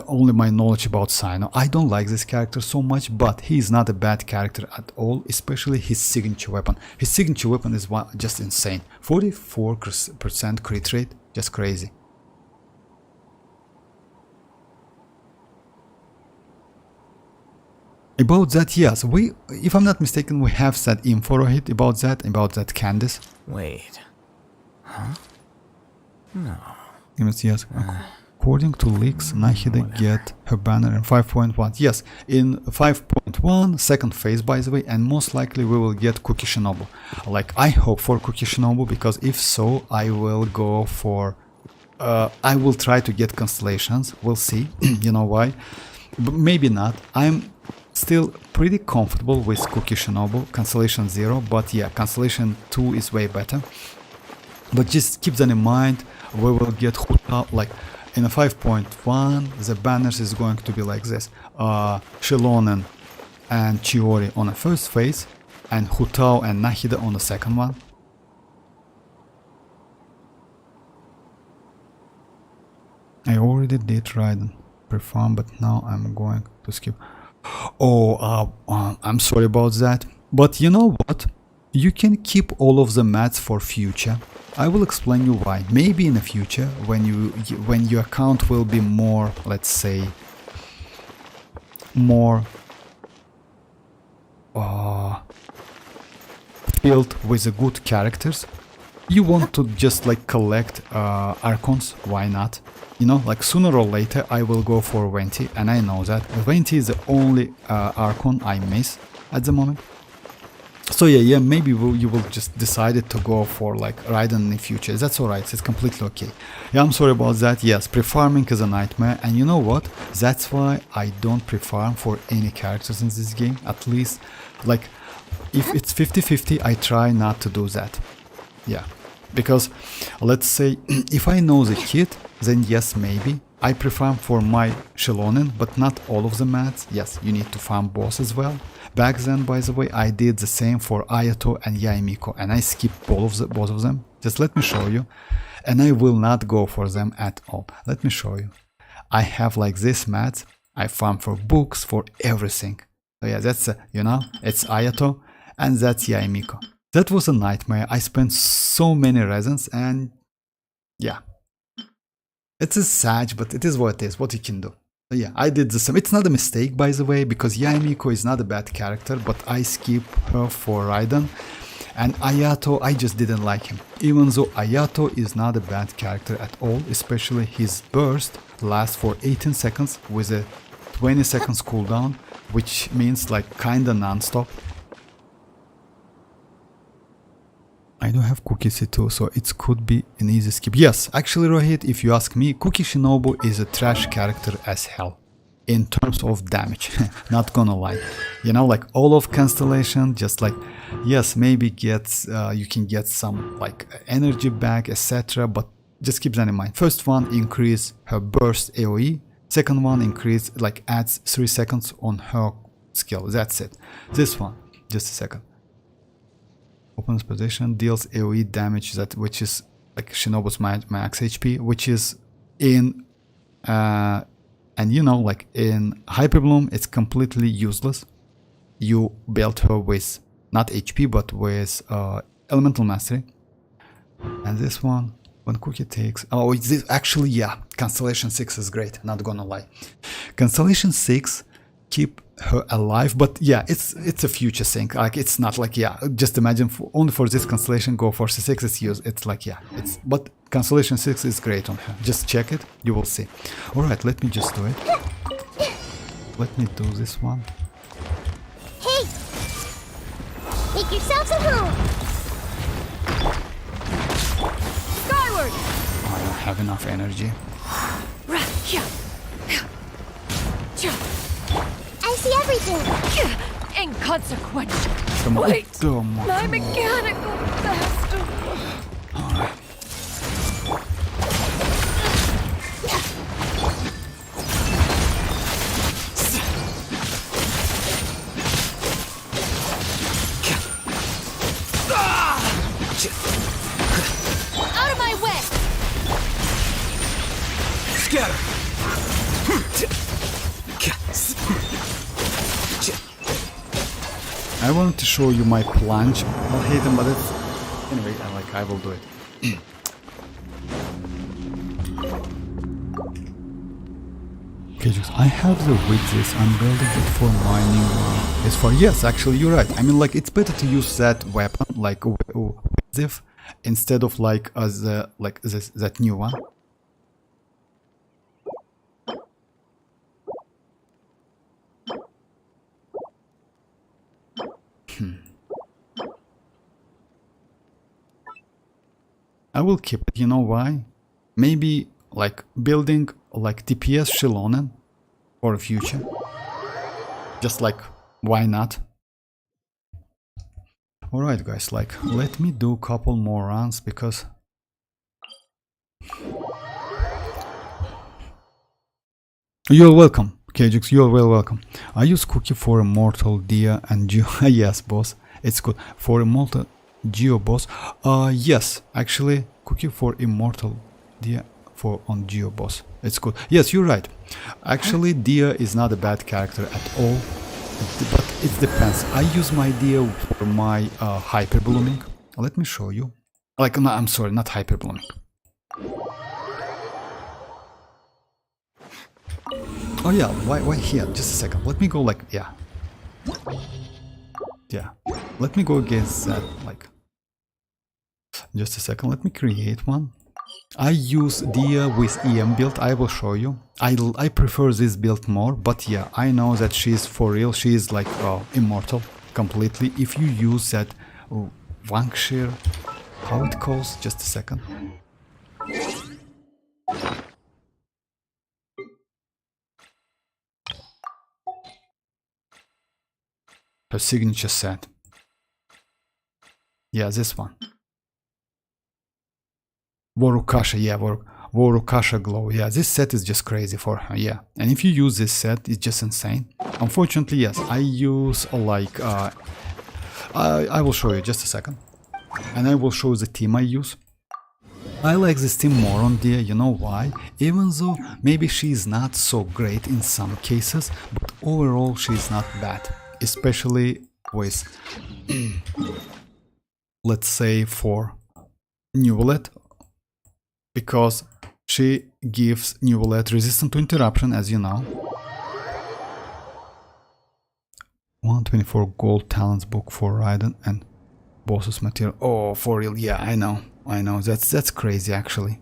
only my knowledge about Sino. I don't like this character so much, but he is not a bad character at all, especially his signature weapon. His signature weapon is just insane. 44% crit rate, just crazy. About that, yes, if I'm not mistaken, we have said info about that Candice. Wait. Huh? No. Yes. According to leaks, Nahida get her banner in 5.1. Yes, in 5.1, second phase, by the way, and most likely we will get Kuki Shinobu. Like, I hope for Kuki Shinobu, because if so, I will go for... I will try to get Constellations. We'll see. You know why? But maybe not. I'm still pretty comfortable with Kuki Shinobu, Constellation 0, but yeah, Constellation 2 is way better. But just keep that in mind. We will get Hutao, like in a 5.1, the banners is going to be like this. Xilonen and Chiori on the first phase, and Hutao and Nahida on the second one. I already did Raiden perform, but now I'm going to skip. Oh, I'm sorry about that. But you know what? You can keep all of the mats for future. I will explain you why. Maybe in the future, when your account will be more, let's say, more filled with the good characters, you want to just like collect Archons. Why not? You know, like sooner or later I will go for Venti, and I know that Venti is the only Archon I miss at the moment. So yeah, maybe you will just decide to go for like Raiden in the future. That's alright, it's completely okay. Yeah, I'm sorry about that. Yes, pre-farming is a nightmare, and you know what? That's why I don't pre-farm for any characters in this game. At least, like, if it's 50-50, I try not to do that. Yeah, because let's say if I know the kit, then yes, maybe I pre-farm for my Xilonen, but not all of the mats. Yes, you need to farm boss as well. Back then, by the way, I did the same for Ayato and Yaemiko, and I skipped both of them. Just let me show you. And I will not go for them at all. Let me show you. I have like this mats. I farm for books, for everything. So yeah, that's, you know, it's Ayato, and that's Yaemiko. That was a nightmare. I spent so many resins, and yeah. It's sad, but it is what it is, what you can do. So yeah, I did the same. It's not a mistake, by the way, because Yaemiko is not a bad character, but I skip her for Raiden. And Ayato, I just didn't like him. Even though Ayato is not a bad character at all, especially his burst lasts for 18 seconds with a 20 seconds cooldown, which means like kinda non-stop. I do have Cookie C2, so it could be an easy skip. Yes, actually Rohit, if you ask me, Cookie Shinobu is a trash character as hell. In terms of damage, not gonna lie. You know, like all of Constellation, just like, yes, maybe gets, you can get some like energy back, etc. But just keep that in mind. First one, increase her burst AoE. Second one, increase, like adds 3 seconds on her skill. That's it. This one, just a second. Opponent's position deals AoE damage, which is like Shinobu's max HP, which is in and you know, like in Hyper Bloom, it's completely useless. You build her with not HP but with Elemental Mastery. And this one, when Cookie takes, oh, this actually, yeah, Constellation 6 is great. Not gonna lie, Constellation 6 keep her alive, but yeah, it's a future thing. Like it's not like, yeah, just imagine only for this Constellation go for C6 is used. It's like, yeah, it's, but Constellation 6 is great on her. Just check it, you will see. All right, let me just do it. Let me do this one. Hey, make yourselves at home. Skyward! I don't have enough energy. I see everything. Inconsequential. Come on. Wait, Come on. my mechanical faster. All right. Out of my way! Scatter! I wanted to show you my plunge. I'll hate them, but it's anyway. I will do it. Okay, just I have the widgets. I'm building it for mining. As far, yes, actually you're right. I mean, like it's better to use that weapon like Ziv instead of like as like that new one. I will keep it, you know why? Maybe like building like DPS Xilonen for the future. Just like, why not? Alright guys, like let me do a couple more runs because you're welcome, Kajix, you're well welcome. I use Cookie for Immortal Dia and Geo. Yes, boss, it's good. For Immortal Geo boss, yes, actually, Cookie for Immortal Dia for on Geo boss. It's good. Yes, you're right. Actually, Dia is not a bad character at all, but it depends. I use my Dia for my hyper blooming. Let me show you. Like, no, I'm sorry, not hyper blooming. Oh yeah, why here? Just a second. Let me go like, yeah. Yeah. Let me go against that, like. Just a second, let me create one. I use Dia with EM build, I will show you. I prefer this build more, but yeah, I know that she's for real, she is like immortal completely. If you use that Wangshir, how it calls, just a second. Her signature set. Yeah, this one. Warukasha, yeah, Warukasha glow. Yeah, this set is just crazy for her, yeah. And if you use this set, it's just insane. Unfortunately, yes, I use like, I will show you just a second. And I will show the team I use. I like this team more on Dia, you know why? Even though maybe she's not so great in some cases, but overall she's not bad. Especially with, let's say for Neuvillette. Because she gives Neuvillette resistant to interruption, as you know. 124 gold talents book for Raiden and bosses material. Oh, for real, yeah, I know. That's crazy actually.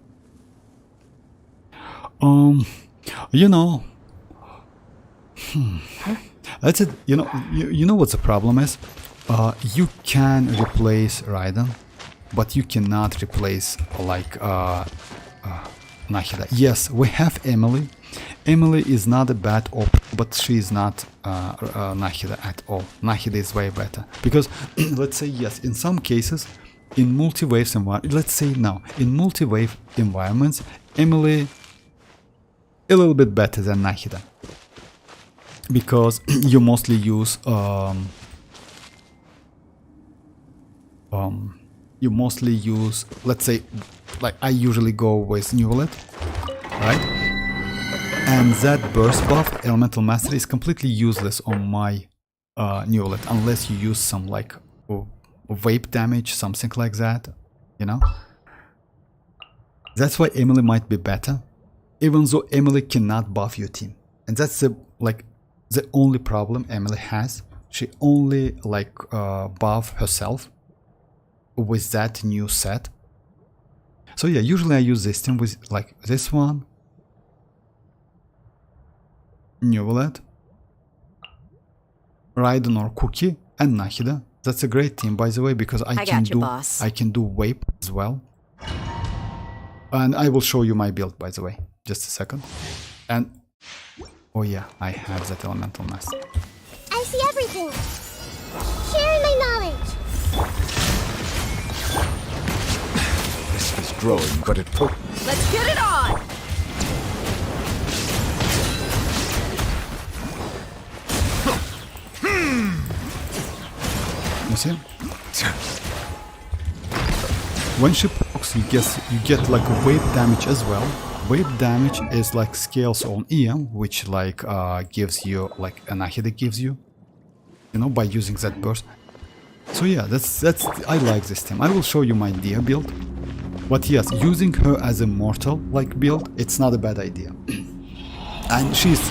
You know. That's it. You know what the problem is? You can replace Raiden, but you cannot replace like Nahida. Yes, we have Emily. Emily is not a bad option, but she is not Nahida at all. Nahida is way better because let's say yes, in some cases, in multi-waves environment, let's say now in multi-wave environments, Emily a little bit better than Nahida because you mostly use let's say, like I usually go with Neuvillette, right? And that burst buff, Elemental Mastery, is completely useless on my Neuvillette unless you use some like vape damage, something like that, you know? That's why Emily might be better, even though Emily cannot buff your team. And that's the only problem Emily has. She only like buff herself with that new set. So yeah, usually I use this team with like this one, Neuvillette, Raiden or Cookie, and Nahida. That's a great team, by the way, because I can do Vape as well. And I will show you my build, by the way, just a second. And oh yeah, I have that Elemental Master. I see everything. Sharing my knowledge. This is growing, but it Let's get it on! You see? When she pokes, you get like a wave damage as well. Wave damage is like scales on EM, which like gives you like Nahida gives you, you know, by using that burst. So yeah, that's I like this team. I will show you my Dia build. But yes, using her as a mortal like build, it's not a bad idea. And she's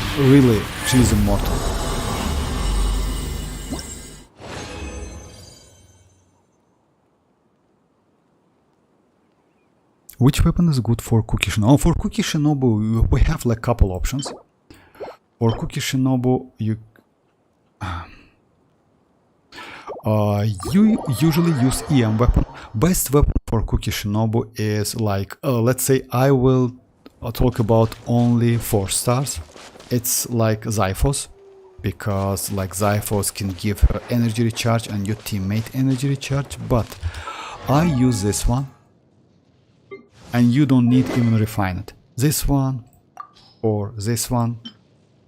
immortal. Which weapon is good for Cookie Shinobu? Oh, for Cookie Shinobu, we have like couple options. For Cookie Shinobu, you usually use EM weapon. Best weapon for Cookie Shinobu is like, let's say I will talk about only 4 stars. It's like Xiphos, because like Xiphos can give her energy recharge and your teammate energy recharge, but I use this one. And you don't need even refine it. This one or this one,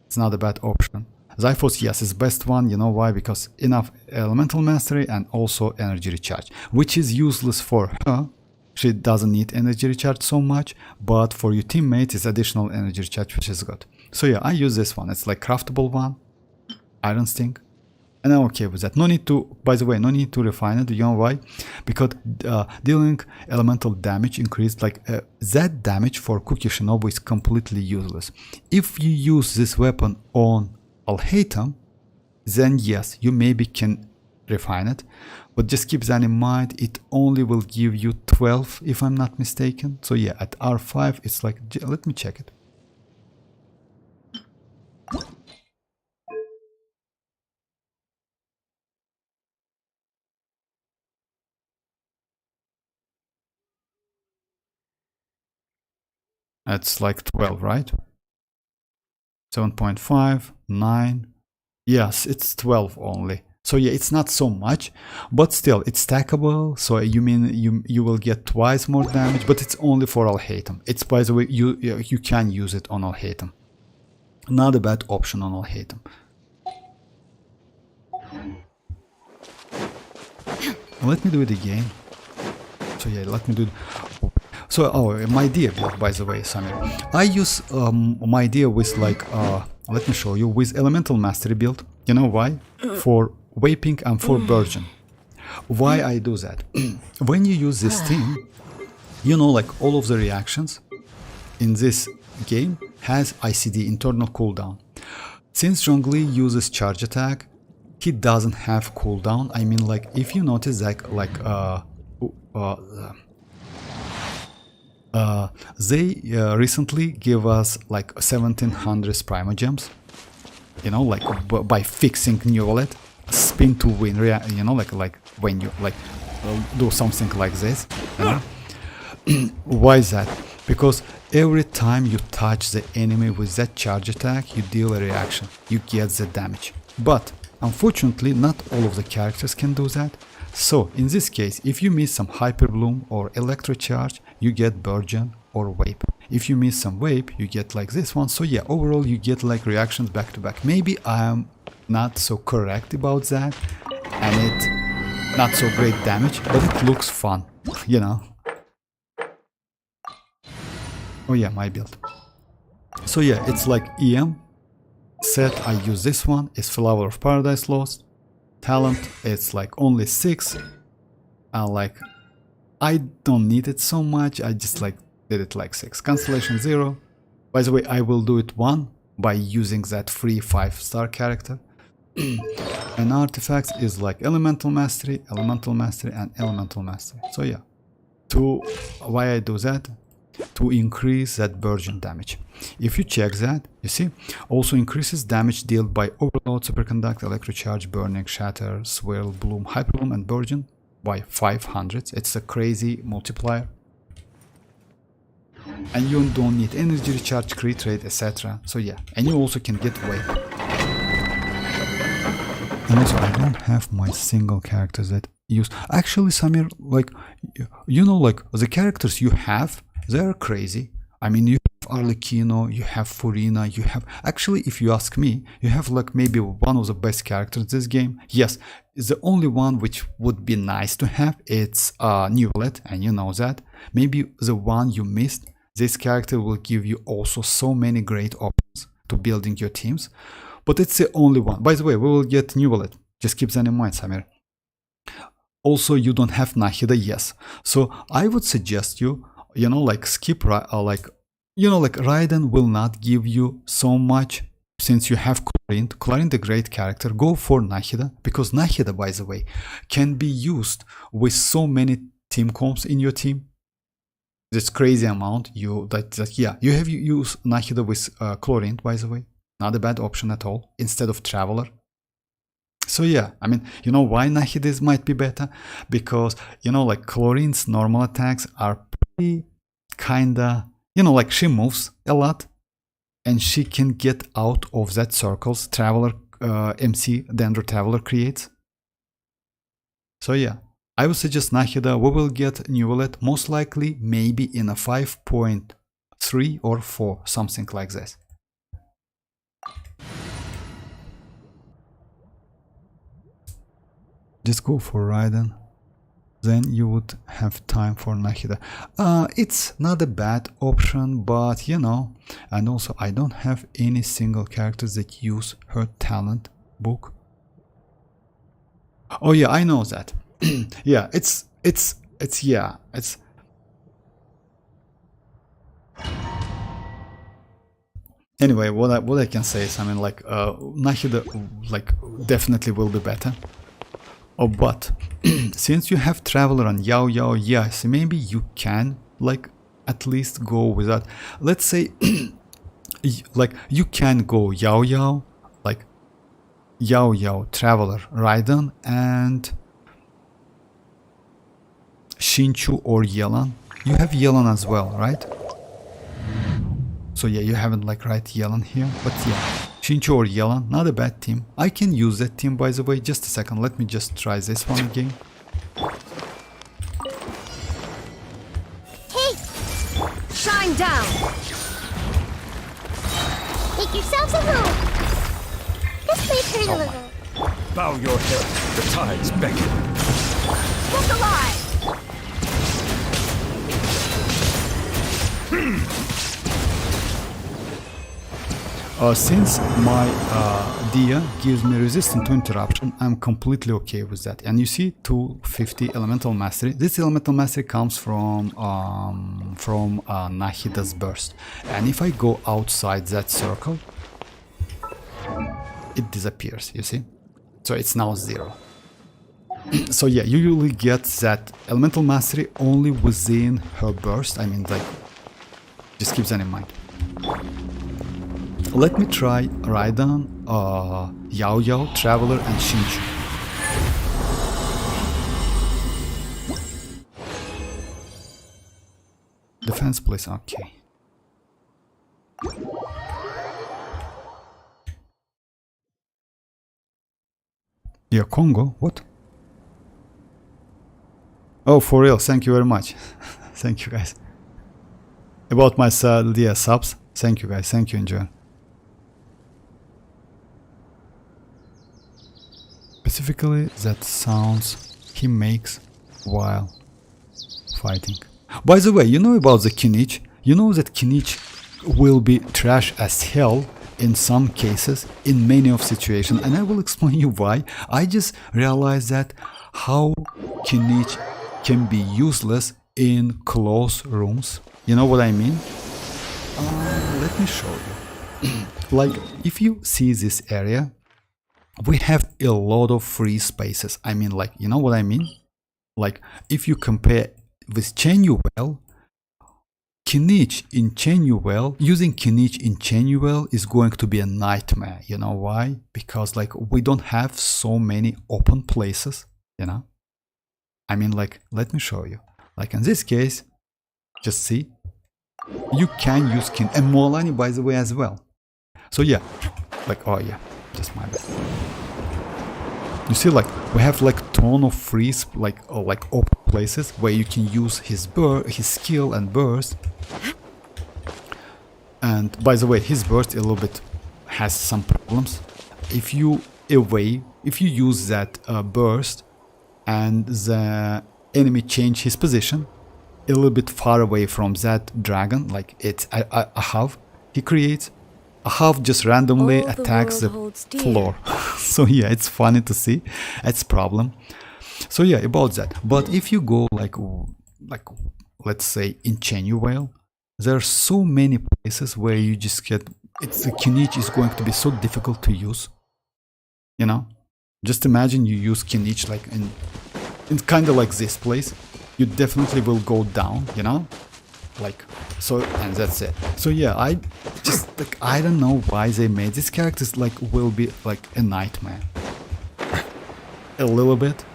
it's not a bad option. Xiphos, yes, is best one. You know why? Because enough elemental mastery and also energy recharge, which is useless for her She doesn't need energy recharge so much, but for your teammates it's additional energy recharge, which is good. So yeah, I use this one. It's like craftable one, iron sting, and I'm okay with that. No need to, by the way, no need to refine it. You know why? Because dealing elemental damage increased, like that damage for Cookie Shinobu is completely useless. If you use this weapon on Alhaitham, then yes, you maybe can refine it, but just keep that in mind. It only will give you 12 if I'm not mistaken. So yeah, at R5 it's like, let me check it. It's like 12, right? 7.5, 9. Yes, it's 12 only. So yeah, it's not so much, but still it's stackable. So you mean you will get twice more damage, but it's only for Alhaitham. It's, by the way, you can use it on Alhaitham. Not a bad option on Alhaitham. Let me do it again. So yeah, let me do it. So, oh, my dear build, by the way, Samir. I use my dear with like, let me show you, with Elemental Mastery build. You know why? For Vaping and for Burgeon. Why I do that? When you use this thing, you know, like all of the reactions in this game has ICD, internal cooldown. Since Zhongli uses charge attack, he doesn't have cooldown. I mean, like, if you notice that, like, they recently give us like 1700 Primogems, you know, like by fixing Neuvillette, spin to win, you know, like when you like do something like this, you know? Why is that? Because every time you touch the enemy with that charge attack, you deal a reaction, you get the damage. But unfortunately, not all of the characters can do that. So in this case, if you miss some Hyper Bloom or Electro Charge, you get Burgeon or Vape. If you miss some Vape, you get like this one. So yeah, overall you get like reactions back to back. Maybe I am not so correct about that, and it not so great damage, but it looks fun, you know. Oh yeah, my build. So yeah, it's like EM set. I use this one. It's Flower of Paradise Lost. Talent, it's like only 6, and like I don't need it so much. I just like did it like 6. Constellation 0. By the way, I will do it 1 by using that free 5-star character. And artifacts is like Elemental Mastery, Elemental Mastery, and Elemental Mastery. So yeah, why I do that? To increase that Burgeon damage. If you check that, you see, also increases damage dealt by Overload, Superconduct, Electrocharge, Burning, Shatter, Swirl, Bloom, Hyperbloom, and Burgeon by 500. It's a crazy multiplier. And you don't need energy recharge, crit rate, etc. So yeah, and you also can get Wave. And also, I don't have my single characters that use. Actually, Samir, like, you know, like the characters you have, they're crazy. I mean, you have Arlecchino, you have Furina, you have... Actually, if you ask me, you have like maybe one of the best characters in this game. Yes, the only one which would be nice to have, it's Neuvillette, and you know that. Maybe the one you missed, this character will give you also so many great options to building your teams. But it's the only one. By the way, we will get Neuvillette. Just keep that in mind, Samir. Also, you don't have Nahida, yes. So I would suggest you, you know, like skip, like, you know, like Raiden will not give you so much since you have Clarine. Clarine, the great character. Go for Nahida, because Nahida, by the way, can be used with so many team comps in your team. This crazy amount. Yeah, you have use Nahida with Clarine, by the way. Not a bad option at all, instead of Traveler. So yeah, I mean, you know why Nahida might be better? Because, you know, like Chlorine's normal attacks are pretty kinda, you know, like she moves a lot and she can get out of that circles Traveler MC Dendro Traveler creates. So yeah, I would suggest Nahida. We will get Neuvillette most likely maybe in a 5.3 or 4, something like this. Just go for Raiden. then you would have time for Nahida. It's not a bad option, but you know, and also I don't have any single characters that use her talent book. Oh yeah, I know that. Yeah, it's anyway, what I can say is, I mean, like Nahida like definitely will be better. Oh, but since you have Traveler and Yao Yao, yes, maybe you can like at least go with that. Let's say like you can go Yao Yao, like Yao Yao, Traveler, Raiden, and Shinchu or Yelan. You have Yelan as well, right? So yeah, you haven't like Yelan here, but yeah, Shinchu or Yelan, not a bad team. I can use that team, by the way. Just a second, let me just try this one again. Hey! Shine down! Make yourselves at home! This place hurt a little. Bow your head. The tides beckon. Look alive! Since my Dia gives me resistance to interruption, I'm completely okay with that. And you see 250 elemental mastery. This elemental mastery comes from Nahida's burst. And if I go outside that circle, it disappears, you see? So it's now 0. So yeah, you usually get that elemental mastery only within her burst. I mean, like, just keep that in mind. Let me try Raiden, Yao Yao, Traveler, and Shinchu. Defense, please. Okay. Yeah, Congo. What? Oh, for real. Thank you very much. Thank you, guys. About my subs. Thank you, guys. Thank you, enjoy. Specifically, that sounds he makes while fighting. By the way, you know about the kinich? You know that kinich will be trash as hell in some cases, in many of situations, and I will explain you why. I just realized that how kinich can be useless in close rooms. You know what I mean? Let me show you. Like, if you see this area, we have a lot of free spaces. I mean, like, you know what I mean? Like, if you compare with Chenuvel, kinich in Chenuvel, using kinich in Chenuvel is going to be a nightmare. You know why? Because, like, we don't have so many open places, you know? I mean, like, let me show you. Like, in this case, just see, you can use kin and mualani, by the way, as well. So yeah, like, oh yeah, just my bad. You see, like, we have like ton of free like open places where you can use his skill and burst. And by the way, his burst a little bit has some problems. If you use that burst and the enemy change his position a little bit far away from that dragon, like it's a half he creates, a half just randomly attacks the floor. So yeah, it's funny to see. It's problem. So yeah, about that. But if you go like let's say in Chenuvel, there are so many places where you just get the kinich is going to be so difficult to use. You know, just imagine you use kinich like in kind of like this place. You definitely will go down, you know, like so, and that's it. So yeah, I just like, I don't know why they made these characters like will be like a nightmare a little bit,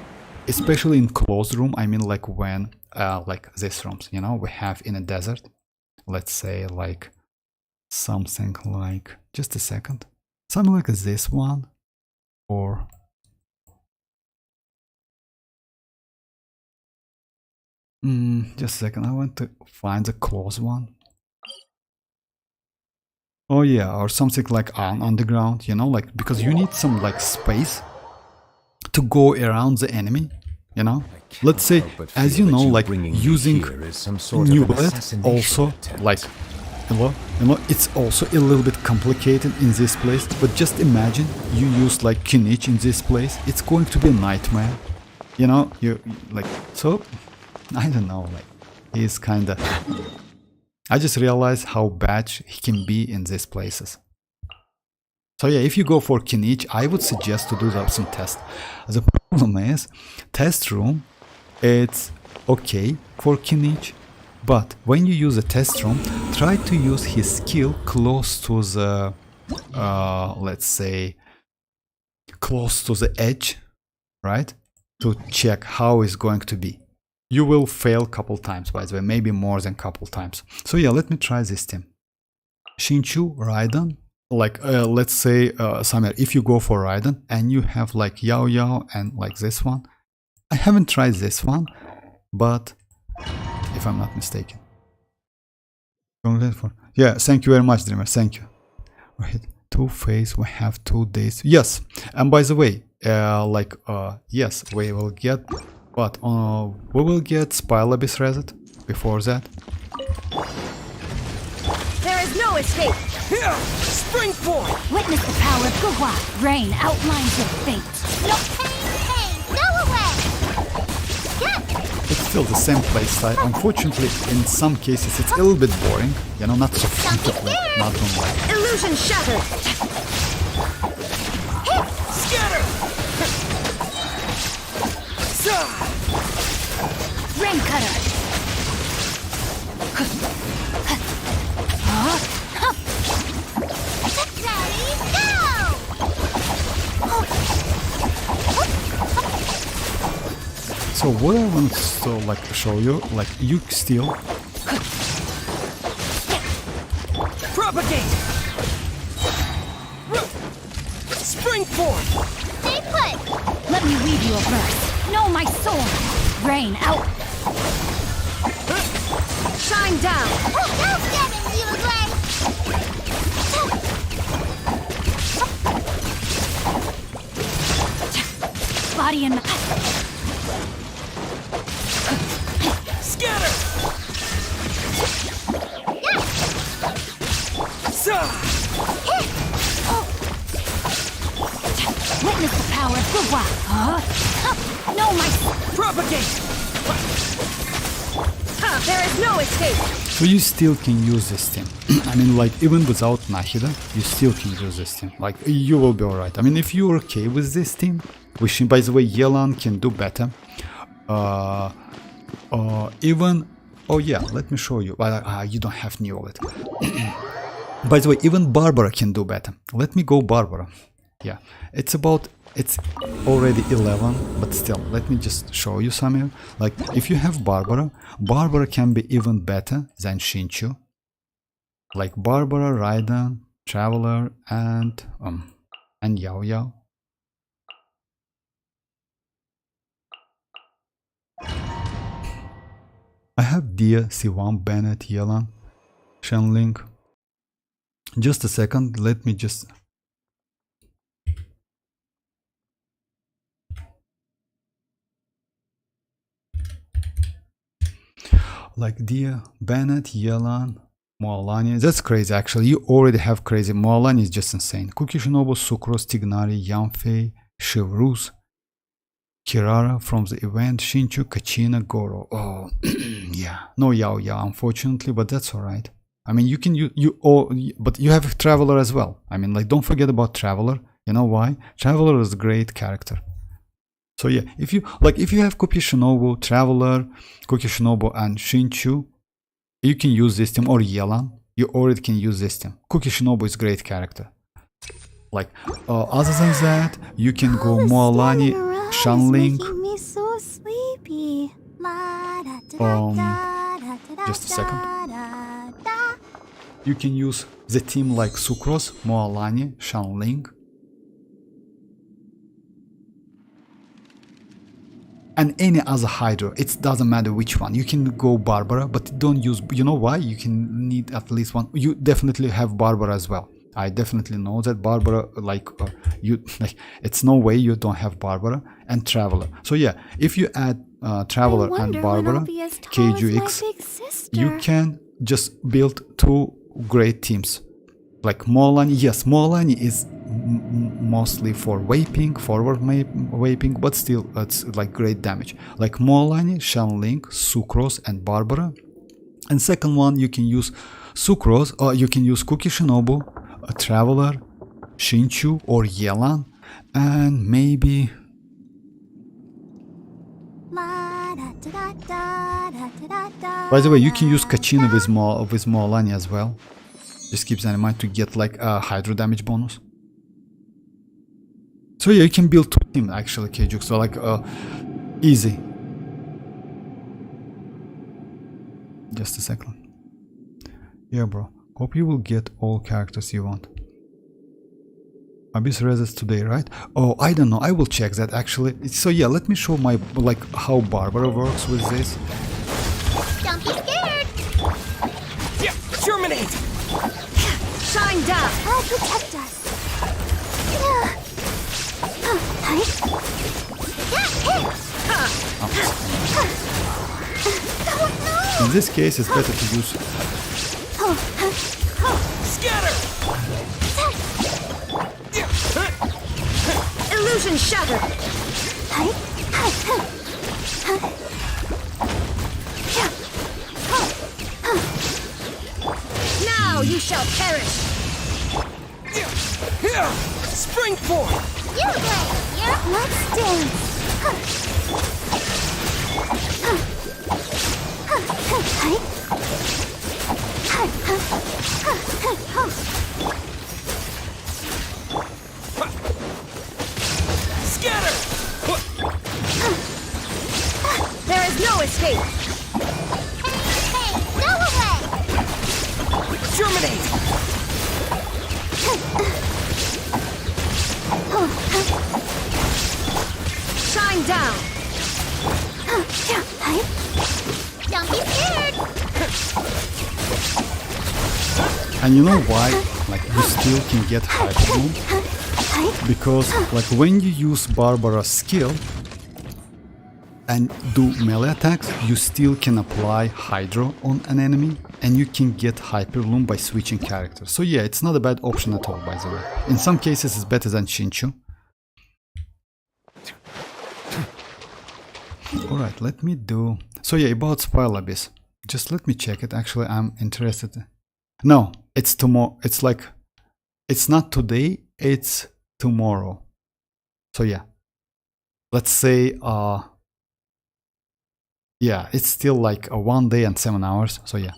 especially in closed room. I mean, like when like these rooms, you know, we have in a desert, let's say like something like, just a second, something like this one, or just a second, I want to find the close one. Oh yeah, or something like underground, you know, like, because you need some like space to go around the enemy. You know, let's say, as you know, like using Neuvillette also, like, you know, it's also a little bit complicated in this place. But just imagine you use like kinich in this place. It's going to be a nightmare. You know, you like, so I don't know, like he's kind of. I just realized how bad he can be in these places. So yeah, if you go for kinich, I would suggest to do some test. The problem is, test room, it's okay for kinich, but when you use a test room, try to use his skill close to the, let's say, close to the edge, right? To check how it's going to be. You will fail a couple times, by the way, maybe more than a couple times. So yeah, let me try this team. Shinchu, Raiden. Like, let's say, Samir, if you go for Raiden and you have like Yao Yao and like this one. I haven't tried this one, but if I'm not mistaken. Yeah, thank you very much, Dreamer. Thank you. Right, 2 phase, we have 2 days. Yes, and by the way, yes, we will get, but we will get Spile Abyss Reset before that. There is no escape. Here! Spring forth! Witness the power of Gugwa. Rain outlines your fate. No pain, go away. It's still the same playstyle. Unfortunately, in some cases, it's a little bit boring. You know, not so fun to play. Not unlike. Illusion shattered. Scatter! Rain cutter. So what I want to like show you, like you still Propagate! Spring forth! Stay put. Let me weave you a verse. Know my sword. Rain out. Shine down. Oh, no getting you away. Body and Scatter! witness the power of Gugwa. Know my Propagate! There is no escape. so you still can use this team. I mean, like even without Nahida, you still can use this team. Like you will be alright. I mean, if you're okay with this team, which by the way, Yelan can do better. Even oh yeah, let me show you. Well, you don't have Neuvillette. By the way, even Barbara can do better. Let me go Barbara. Yeah, it's already 11, but still, let me just show you some here. Like, if you have Barbara, Barbara can be even better than Shinchu. Like Barbara, Raiden, Traveler, and Yao Yao. I have Dia, C1, Bennett, Yelan, Shenling. Just a second, let me just... Like Dia, Bennett, Yelan, mualani. That's crazy actually. You already have crazy. Mualani is just insane. Kukishinobu, Sucrose, Tignari, Yanfei, Shivruz, Kirara from the event, Shinchu, Kachina, Goro. Oh, yeah. No Yao Yao, unfortunately, but that's alright. I mean, you can but you have Traveler as well. I mean, like, don't forget about Traveler. You know why? Traveler is a great character. So yeah, if you have Kukishinobu, Traveler, Kukishinobu, and Shinchu, you can use this team, or Yelan. You already can use this team. Kukishinobu is a great character. Like, other than that, you can go Mualani, Shanling. Me so sleepy. Just a second. You can use the team like Sucrose, Mualani, Shanling. And any other Hydra, it doesn't matter which one. You can go Barbara, but don't use, you know why? You can need at least one. You definitely have Barbara as well. I definitely know that Barbara, like you, like it's no way you don't have Barbara and Traveler. So yeah, if you add Traveler and Barbara, KGX, you can just build two great teams. Like Mualani, yes, Mualani is mostly for vaping, forward vaping, but still it's like great damage. Like Mualani, Xianyun, Sucrose, and Barbara. And second one, you can use Sucrose, or you can use Cookie Shinobu, a Traveler, Shinchu, or Yelan, and maybe. By the way, you can use Kachina with Mualani as well. Just keep that in mind to get like a hydro damage bonus. So yeah, you can build two teams actually, Kjuk. So like easy. Just a second. Yeah, bro. Hope you will get all characters you want. Abyss resets today, right? Oh, I don't know. I will check that actually. So yeah, let me show my like how Barbara works with this. Don't be scared. Yeah, germinate. Shine down! I'll protect us. In this case, it's better to use. Scatter. Illusion shattered! Now you shall perish! Spring form. You play. Let's dance. Scatter. There is no escape! Hey, go away. Germinate. Shine down! Don't be scared. And you know why? Like you still can get Hyper Bloom? Because like when you use Barbara's skill and do melee attacks, you still can apply Hydro on an enemy and you can get Hyper Bloom by switching characters. So yeah, it's not a bad option at all, by the way. In some cases it's better than Shinchu. Alright, let me do... So yeah, about Spiral Abyss. Just let me check it. Actually, I'm interested. No, it's tomorrow. It's like... It's not today, it's tomorrow. So yeah. Let's say... yeah, it's still like 1 day and 7 hours. So yeah.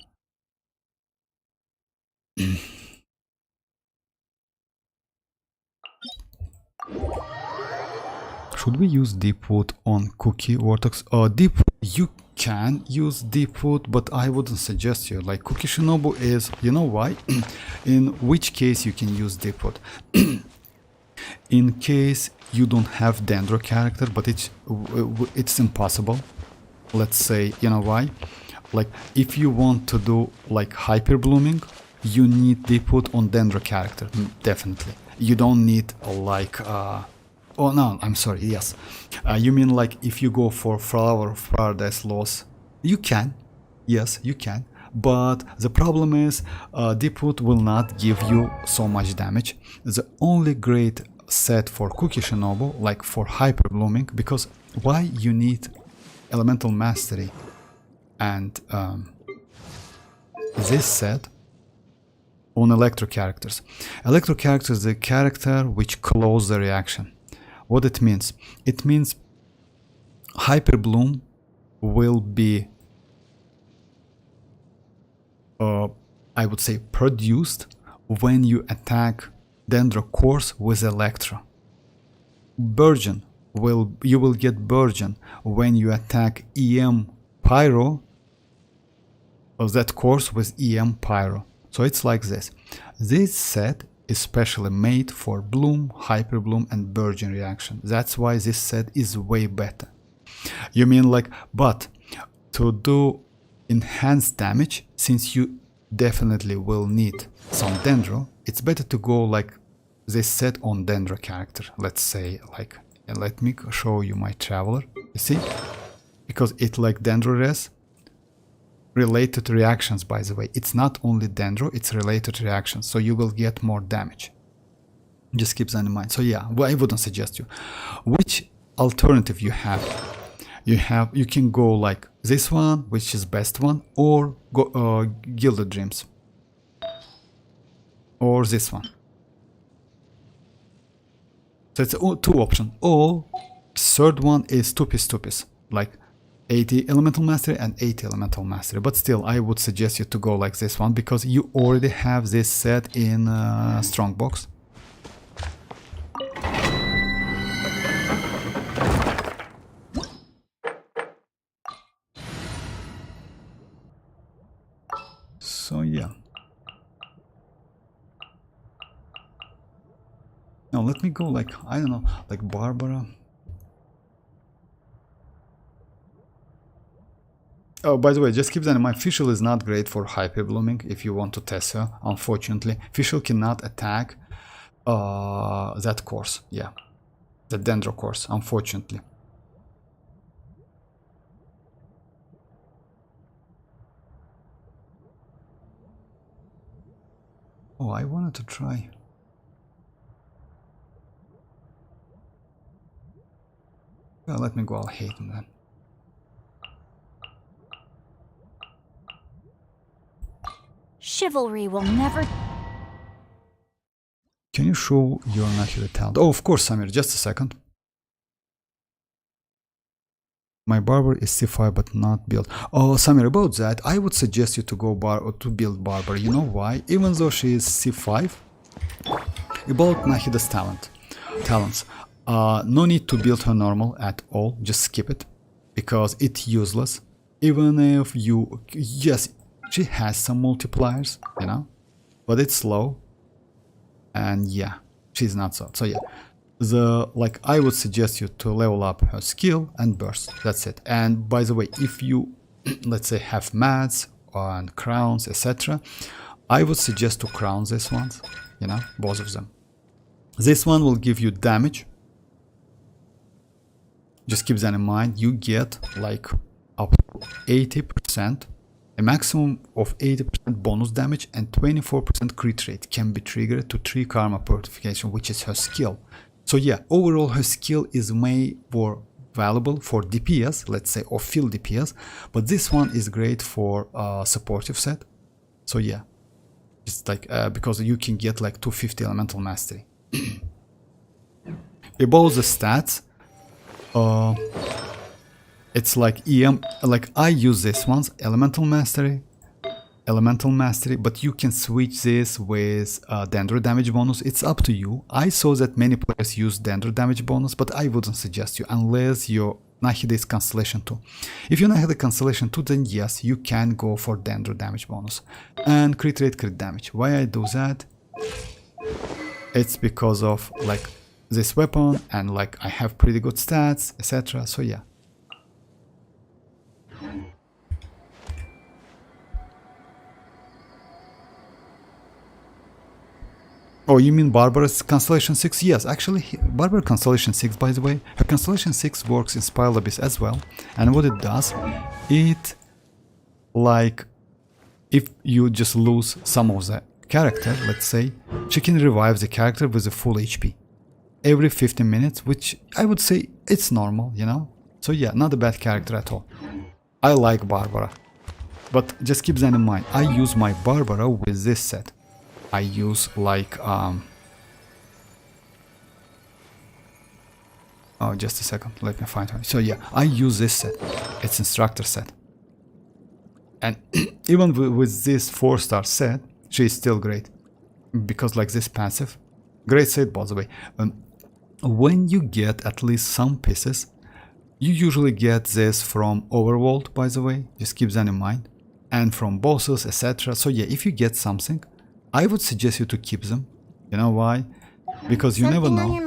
Should we use Deepwood on Cookie Vortex? Deepwood, you can use Deepwood, but I wouldn't suggest you. Like Cookie Shinobu is, you know why? In which case you can use Deepwood? In case you don't have Dendro character, but it's impossible. Let's say, you know why? Like if you want to do like hyper blooming, you need Deepwood on Dendro character, definitely. You don't need like oh no, I'm sorry, yes. You mean like if you go for Flower of Paradise Loss, you can, yes, you can. But the problem is Deepwood will not give you so much damage. The only great set for Cookie Shinobu, like for Hyper Blooming, because why you need Elemental Mastery and this set on Electro characters. Electro characters is the character which close the reaction. What it means? It means Hyper Bloom will be, I would say, produced when you attack Dendro Course with Electro. Burgeon you will get Burgeon when you attack EM Pyro of that course with EM Pyro. So it's like this. This set is specially made for Bloom, Hyper Bloom and Burgeon reaction. That's why this set is way better. You mean like, but to do enhanced damage, since you definitely will need some dendro, it's better to go like this set on dendro character. Let's say like, and let me show you my traveler. You see, because it like dendro res related reactions, by the way. It's not only dendro, it's related reactions, so you will get more damage. Just keep that in mind. So yeah, well, I wouldn't suggest you. Which alternative you have? You can go like this one, which is best one, or go Gilded Dreams, or this one. So it's two options. Or third one is Tupis, like 80 elemental mastery and 80 elemental mastery. But still, I would suggest you to go like this one because you already have this set in Strongbox. So yeah. Now let me go like, I don't know, like Barbara. Oh, by the way, just keep that in mind. Fischl is not great for hyper blooming if you want to test her, unfortunately. Fischl cannot attack that course, yeah. The Dendro course, unfortunately. Oh, I wanted to try. Well, let me go, I'll hate him then. Chivalry will never... Can you show your natural talent? Oh, of course, Samir, just a second. My barber is C5 but not build. Oh, Samir, about that, I would suggest you to go to build barber. You know why? Even though she is C5, about Nahida's talents. No need to build her normal at all. Just skip it because it's useless. Even if you, yes, she has some multipliers, you know, but it's slow. And yeah, she's not so. So yeah, like I would suggest you to level up her skill and burst. That's it. And by the way, if you let's say have mats and crowns, etc., I would suggest to crown these ones. You know, both of them. This one will give you damage. Just keep that in mind. You get like up to 80%. A maximum of 80% bonus damage and 24% crit rate can be triggered to 3 karma purification, which is her skill. So yeah, overall her skill is way more valuable for DPS, let's say, or field DPS, but this one is great for supportive set. So yeah, it's like because you can get like 250 elemental mastery. About the stats, it's like EM, like I use this ones, elemental mastery, but you can switch this with Dendro damage bonus. It's up to you. I saw that many players use Dendro damage bonus, but I wouldn't suggest you unless your Nahida is Constellation 2. If you Nahida Constellation 2, then yes, you can go for Dendro damage bonus and crit rate, crit damage. Why I do that? It's because of like this weapon and like I have pretty good stats, etc. So yeah. Oh, you mean Barbara's Constellation 6? Yes, actually, Barbara Constellation 6, by the way, her Constellation 6 works in Spiral Abyss as well. And what it does, it, like, if you just lose some of the character, let's say, she can revive the character with a full HP every 15 minutes, which I would say it's normal, you know? So yeah, not a bad character at all. I like Barbara. But just keep that in mind, I use my Barbara with this set. I use like oh, just a second, let me find her. So yeah, I use this set. It's instructor set. And even with this 4-star set, she is still great. Because like this passive, great set by the way. When you get at least some pieces, you usually get this from Overworld, by the way, just keep that in mind. And from bosses, etc. So yeah, if you get something, I would suggest you to keep them. You know why? Because you never know.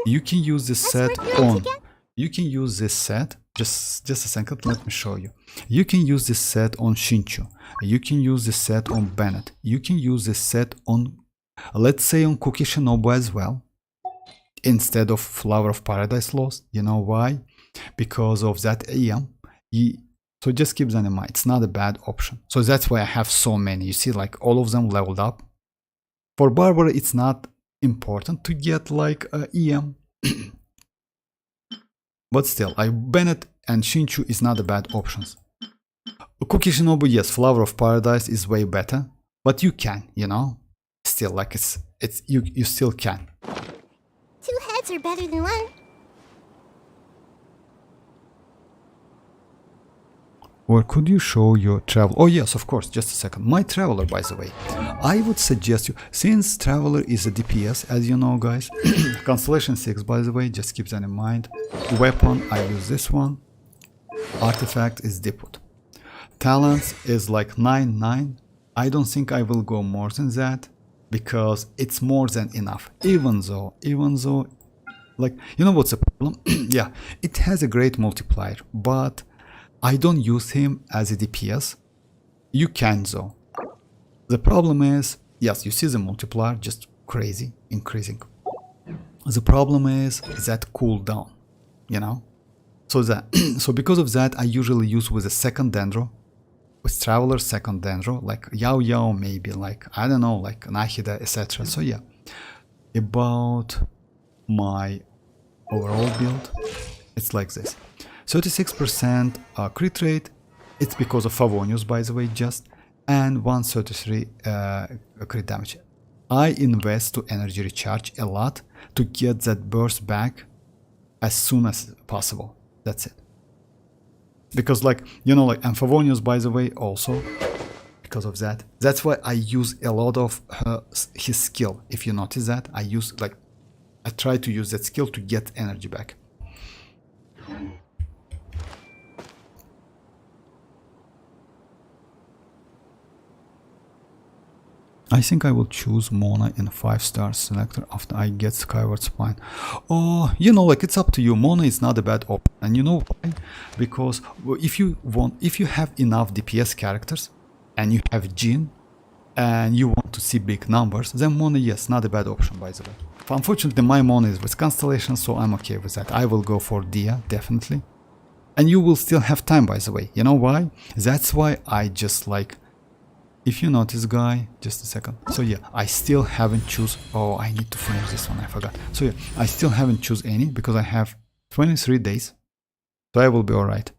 You can use this set on. You can use this set just a second, let me show you. You can use this set on Shinchu. You can use this set on Bennett. You can use this set on, let's say, on Cookie Shinobu as well, instead of Flower of Paradise Lost. You know why? Because of that EM. So just keep that in mind. It's not a bad option. So that's why I have so many. You see, like all of them leveled up. For Barbara, it's not important to get like EM. But still, Bennett and Shinchu is not a bad options. Cookie Shinobu, yes, Flower of Paradise is way better, but you can, you know, still like you still can. 2 heads are better than 1. Or could you show your travel? Oh yes, of course, just a second. My Traveler, by the way. I would suggest you, since Traveler is a DPS, as you know guys, Constellation 6, by the way, just keep that in mind. Weapon, I use this one. Artifact is Diput. Talents is like 9-9. I don't think I will go more than that, because it's more than enough. Even though, like, you know what's the problem? Yeah, it has a great multiplier, but I don't use him as a DPS. You can though. The problem is, yes, you see the multiplier just crazy, increasing. The problem is that cooldown, you know? So because of that, I usually use with a second Dendro, with Traveler second Dendro, like Yao Yao maybe, like, I don't know, like Nahida, etc. So yeah, about my overall build, it's like this. 36% crit rate, it's because of Favonius, by the way, just, and 133 crit damage. I invest to energy recharge a lot to get that burst back as soon as possible. That's it. Because, like, you know, like, and Favonius, by the way, also because of that. That's why I use a lot of his skill. If you notice that, I try to use that skill to get energy back. I think I will choose Mona in 5-star selector after I get Skyward Spine. Oh, you know, like, it's up to you. Mona is not a bad option, and you know why? Because if you have enough DPS characters and you have Jin and you want to see big numbers, then Mona, yes, not a bad option, by the way. Unfortunately, my Mona is with Constellation, so I'm okay with that. I will go for Dia, definitely. And you will still have time, by the way. You know why? That's why I just like, if you notice, guy, just a second. So yeah, I still haven't choose. Oh, I need to finish this one, I forgot. So yeah, I still haven't choose any because I have 23 days. So I will be alright.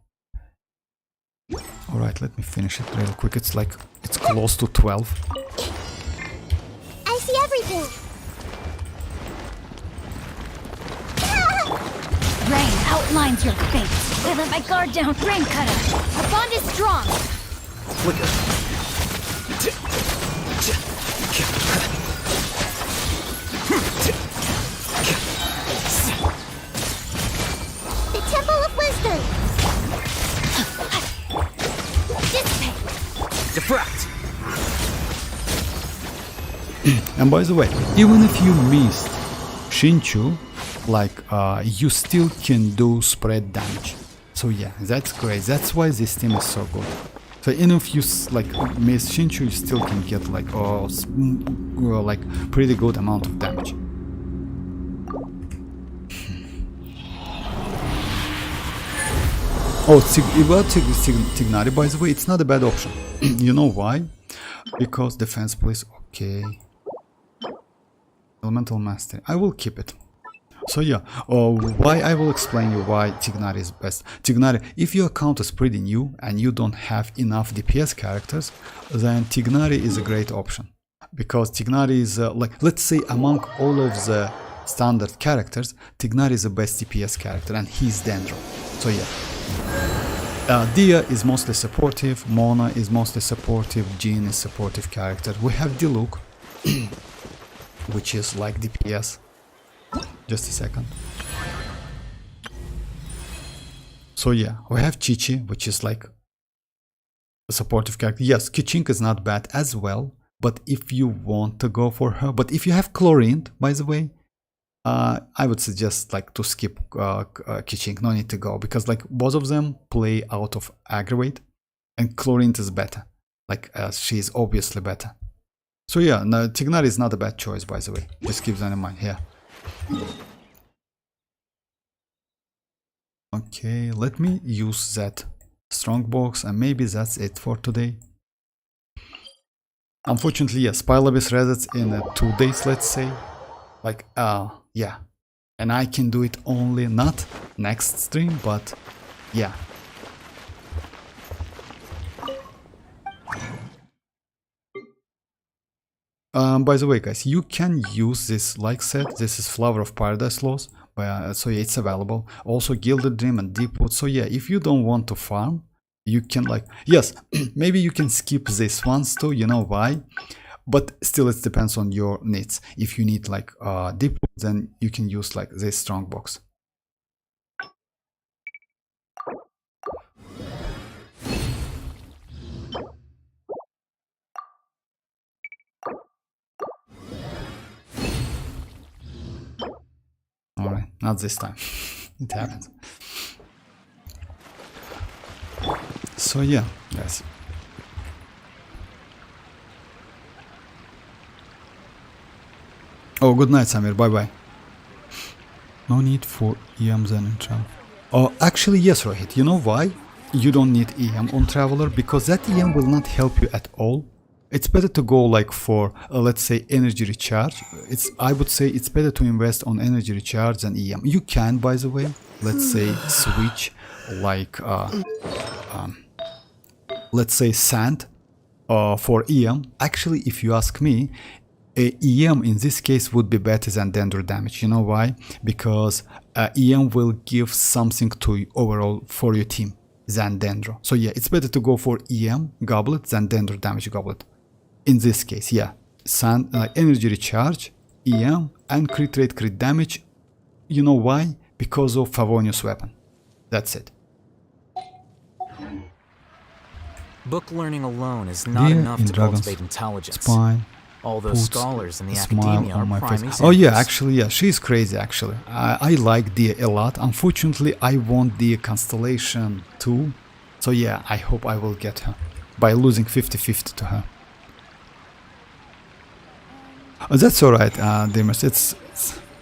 Alright, let me finish it real quick. It's like, it's close to 12. I see everything. Rain outlines your fate. I let my guard down. Rain cutter. Our bond is strong. Flicker. The Temple of Wisdom. Dissipate. Diffract. And by the way, even if you missed Shinchu, like, you still can do spread damage. So yeah, that's great. That's why this team is so good. So even if you like miss Shinchu, you still can get like pretty good amount of damage. Oh, about Tignari, by the way, it's not a bad option. You know why? Because defense, please. Okay. Elemental Mastery. I will keep it. So yeah, why I will explain you why Tignari is best. Tignari, if your account is pretty new and you don't have enough DPS characters, then Tignari is a great option. Because Tignari is, like, let's say among all of the standard characters, Tignari is the best DPS character and he's Dendro. So yeah. Dia is mostly supportive, Mona is mostly supportive, Jin is supportive character. We have Diluc, which is like DPS. Just a second. So yeah, we have Chichi, which is like a supportive character. Yes, Kichink is not bad as well, but if you want to go for her, but if you have Chlorine, by the way, I would suggest like to skip Kiching, no need to go, because like both of them play out of aggravate, and Chlorine is better, like she is obviously better. So yeah, no, Tignar is not a bad choice, by the way, just keep that in mind here. Okay, let me use that strongbox, and maybe that's it for today. Unfortunately, yeah, Spylabis resets in 2 days, let's say. Like, yeah. And I can do it only not next stream, but yeah. By the way, guys, you can use this like set. This is Flower of Paradise Loss. So yeah, it's available. Also Gilded Dream and Deepwood. So yeah, if you don't want to farm, you can like, yes, maybe you can skip this ones too, you know why? But still it depends on your needs. If you need like Deepwood, then you can use like this strongbox. Alright, not this time. It happens. So yeah, guys. Oh, good night, Samir. Bye bye. No need for EM then in travel. Oh, actually, yes, Rohit. You know why you don't need EM on Traveler? Because that EM will not help you at all. It's better to go like for let's say energy recharge. I would say it's better to invest on energy recharge than EM. You can, by the way, let's say switch like let's say sand for EM. Actually, if you ask me, EM in this case would be better than Dendro damage. You know why? Because EM will give something to overall for your team than Dendro. So yeah, it's better to go for EM goblet than Dendro damage goblet. In this case, yeah, sand, like energy recharge, EM, and crit rate, crit damage. You know why? Because of Favonius weapon. That's it. Book learning alone is not enough to cultivate intelligence. Spine. All those scholars in the academia are prime examples. Oh yeah, actually, yeah, she's crazy actually. I like Dia a lot. Unfortunately, I want Dia Constellation too. So yeah, I hope I will get her by losing 50-50 to her. Oh, that's alright, Dimas. It's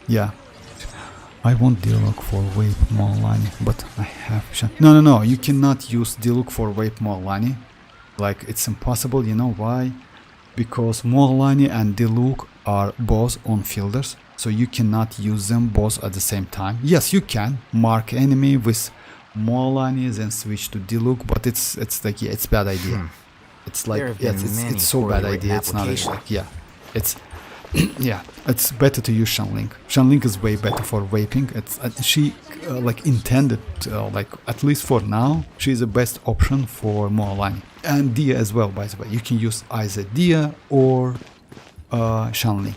yeah. I want Dialog for Vape Mualani, but I have... No, you cannot use Dialog for Vape Mualani. Like, it's impossible, you know why? Because Mualani and Dialog are both on fielders, so you cannot use them both at the same time. Yes, you can mark enemy with Mualani, then switch to Dialog, but it's like, yeah, it's bad idea. It's like, yeah, it's so bad idea, it's not like, yeah, it's... yeah, it's better to use Xianyun. Xianyun is way better for vaping. It's she like intended like at least for now she's the best option for mualani and Dia as well. By the way, you can use either Dia or Xianyun.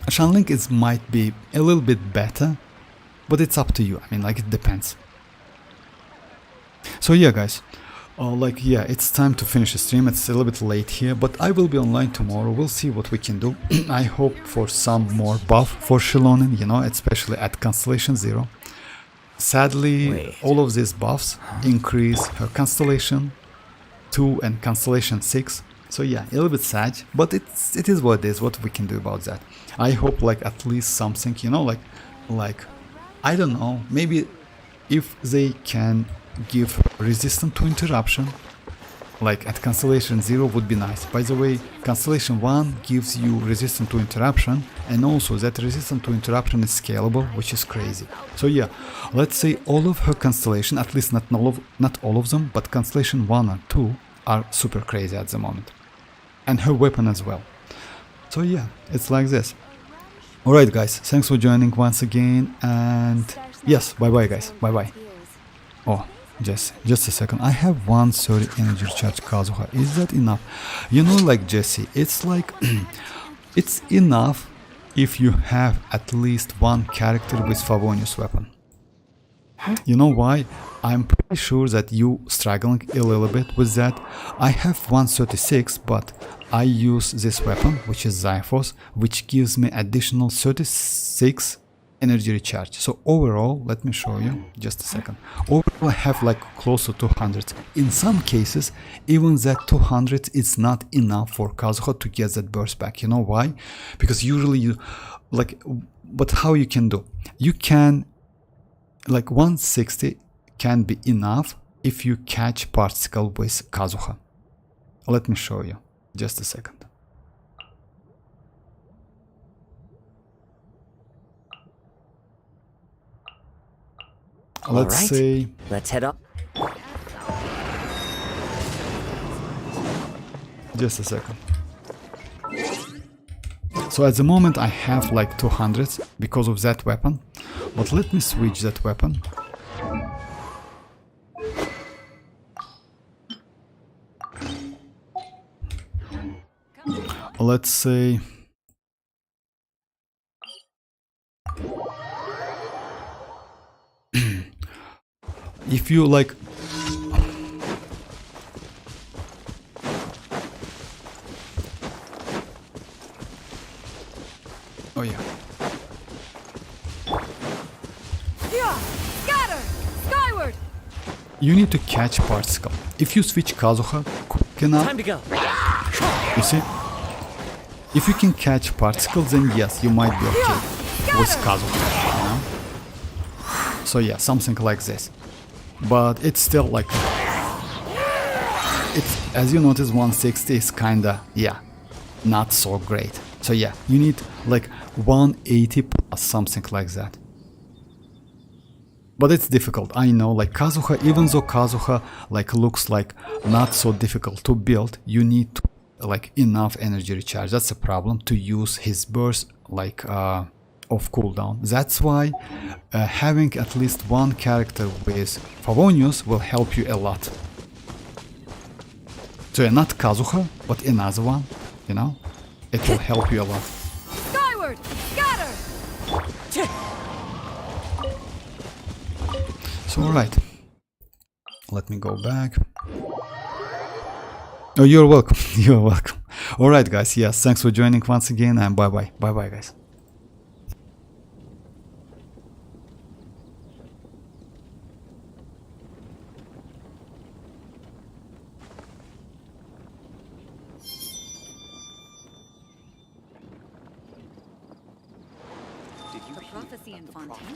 Xianyun is might be a little bit better, but it's up to you. I mean, like it depends. So yeah, guys. Like, yeah, it's time to finish the stream. It's a little bit late here, but I will be online tomorrow. We'll see what we can do. I hope for some more buff for Xilonen, you know, especially at Constellation 0. Sadly, all of these buffs increase her Constellation 2 and Constellation 6. So yeah, a little bit sad, but it is what it is, what we can do about that. I hope like at least something, you know, like I don't know, maybe if they can give resistance to interruption like at Constellation 0 would be nice. By the way, Constellation 1 gives you resistance to interruption, and also that resistance to interruption is scalable, which is crazy. So yeah, let's say all of her Constellation, at least not all of them, but Constellation 1 and 2 are super crazy at the moment, and her weapon as well. So yeah, it's like this. Alright guys, thanks for joining once again, and yes, bye bye guys, bye bye. Oh, just a second. I have 130 energy recharge Kazuha. Is that enough? You know, like Jesse, it's like it's enough if you have at least one character with Favonius weapon. You know why? I'm pretty sure that you struggling a little bit with that. I have 136, but I use this weapon, which is Xiphos, which gives me additional 36 energy recharge. So overall, let me show you, just a second. Overall, I have like close to 200. In some cases, even that 200 is not enough for Kazuha to get that burst back. You know why? Because usually you, like, but how you can do? You can, like 160 can be enough if you catch particle with Kazuha. Let me show you, just a second. Let's say, let's head up. just a second. So at the moment I have like 200 because of that weapon, but let me switch that weapon. Let's say if you like, oh yeah, Yeah! Scatter! Skyward! you need to catch particle. If you switch Kazuha quick enough, Time to go. you see, if you can catch particles, then yes, you might be okay with Kazuha, you know? So yeah, something like this. But it's still like, it's, as you notice, 160 is kinda, yeah, not so great. So yeah, you need like 180 plus something like that. But it's difficult, I know, like Kazuha, even though Kazuha like looks like not so difficult to build, you need to, like enough energy recharge. That's a problem to use his burst like of cooldown. That's why having at least one character with Favonius will help you a lot. So yeah, not Kazuha, but another one, you know, it will help you a lot. Skyward! Scatter! So alright, let me go back. Oh, you're welcome. You're welcome. Alright guys, yes, thanks for joining once again, and bye bye. Bye bye guys. The prophecy in Fontaine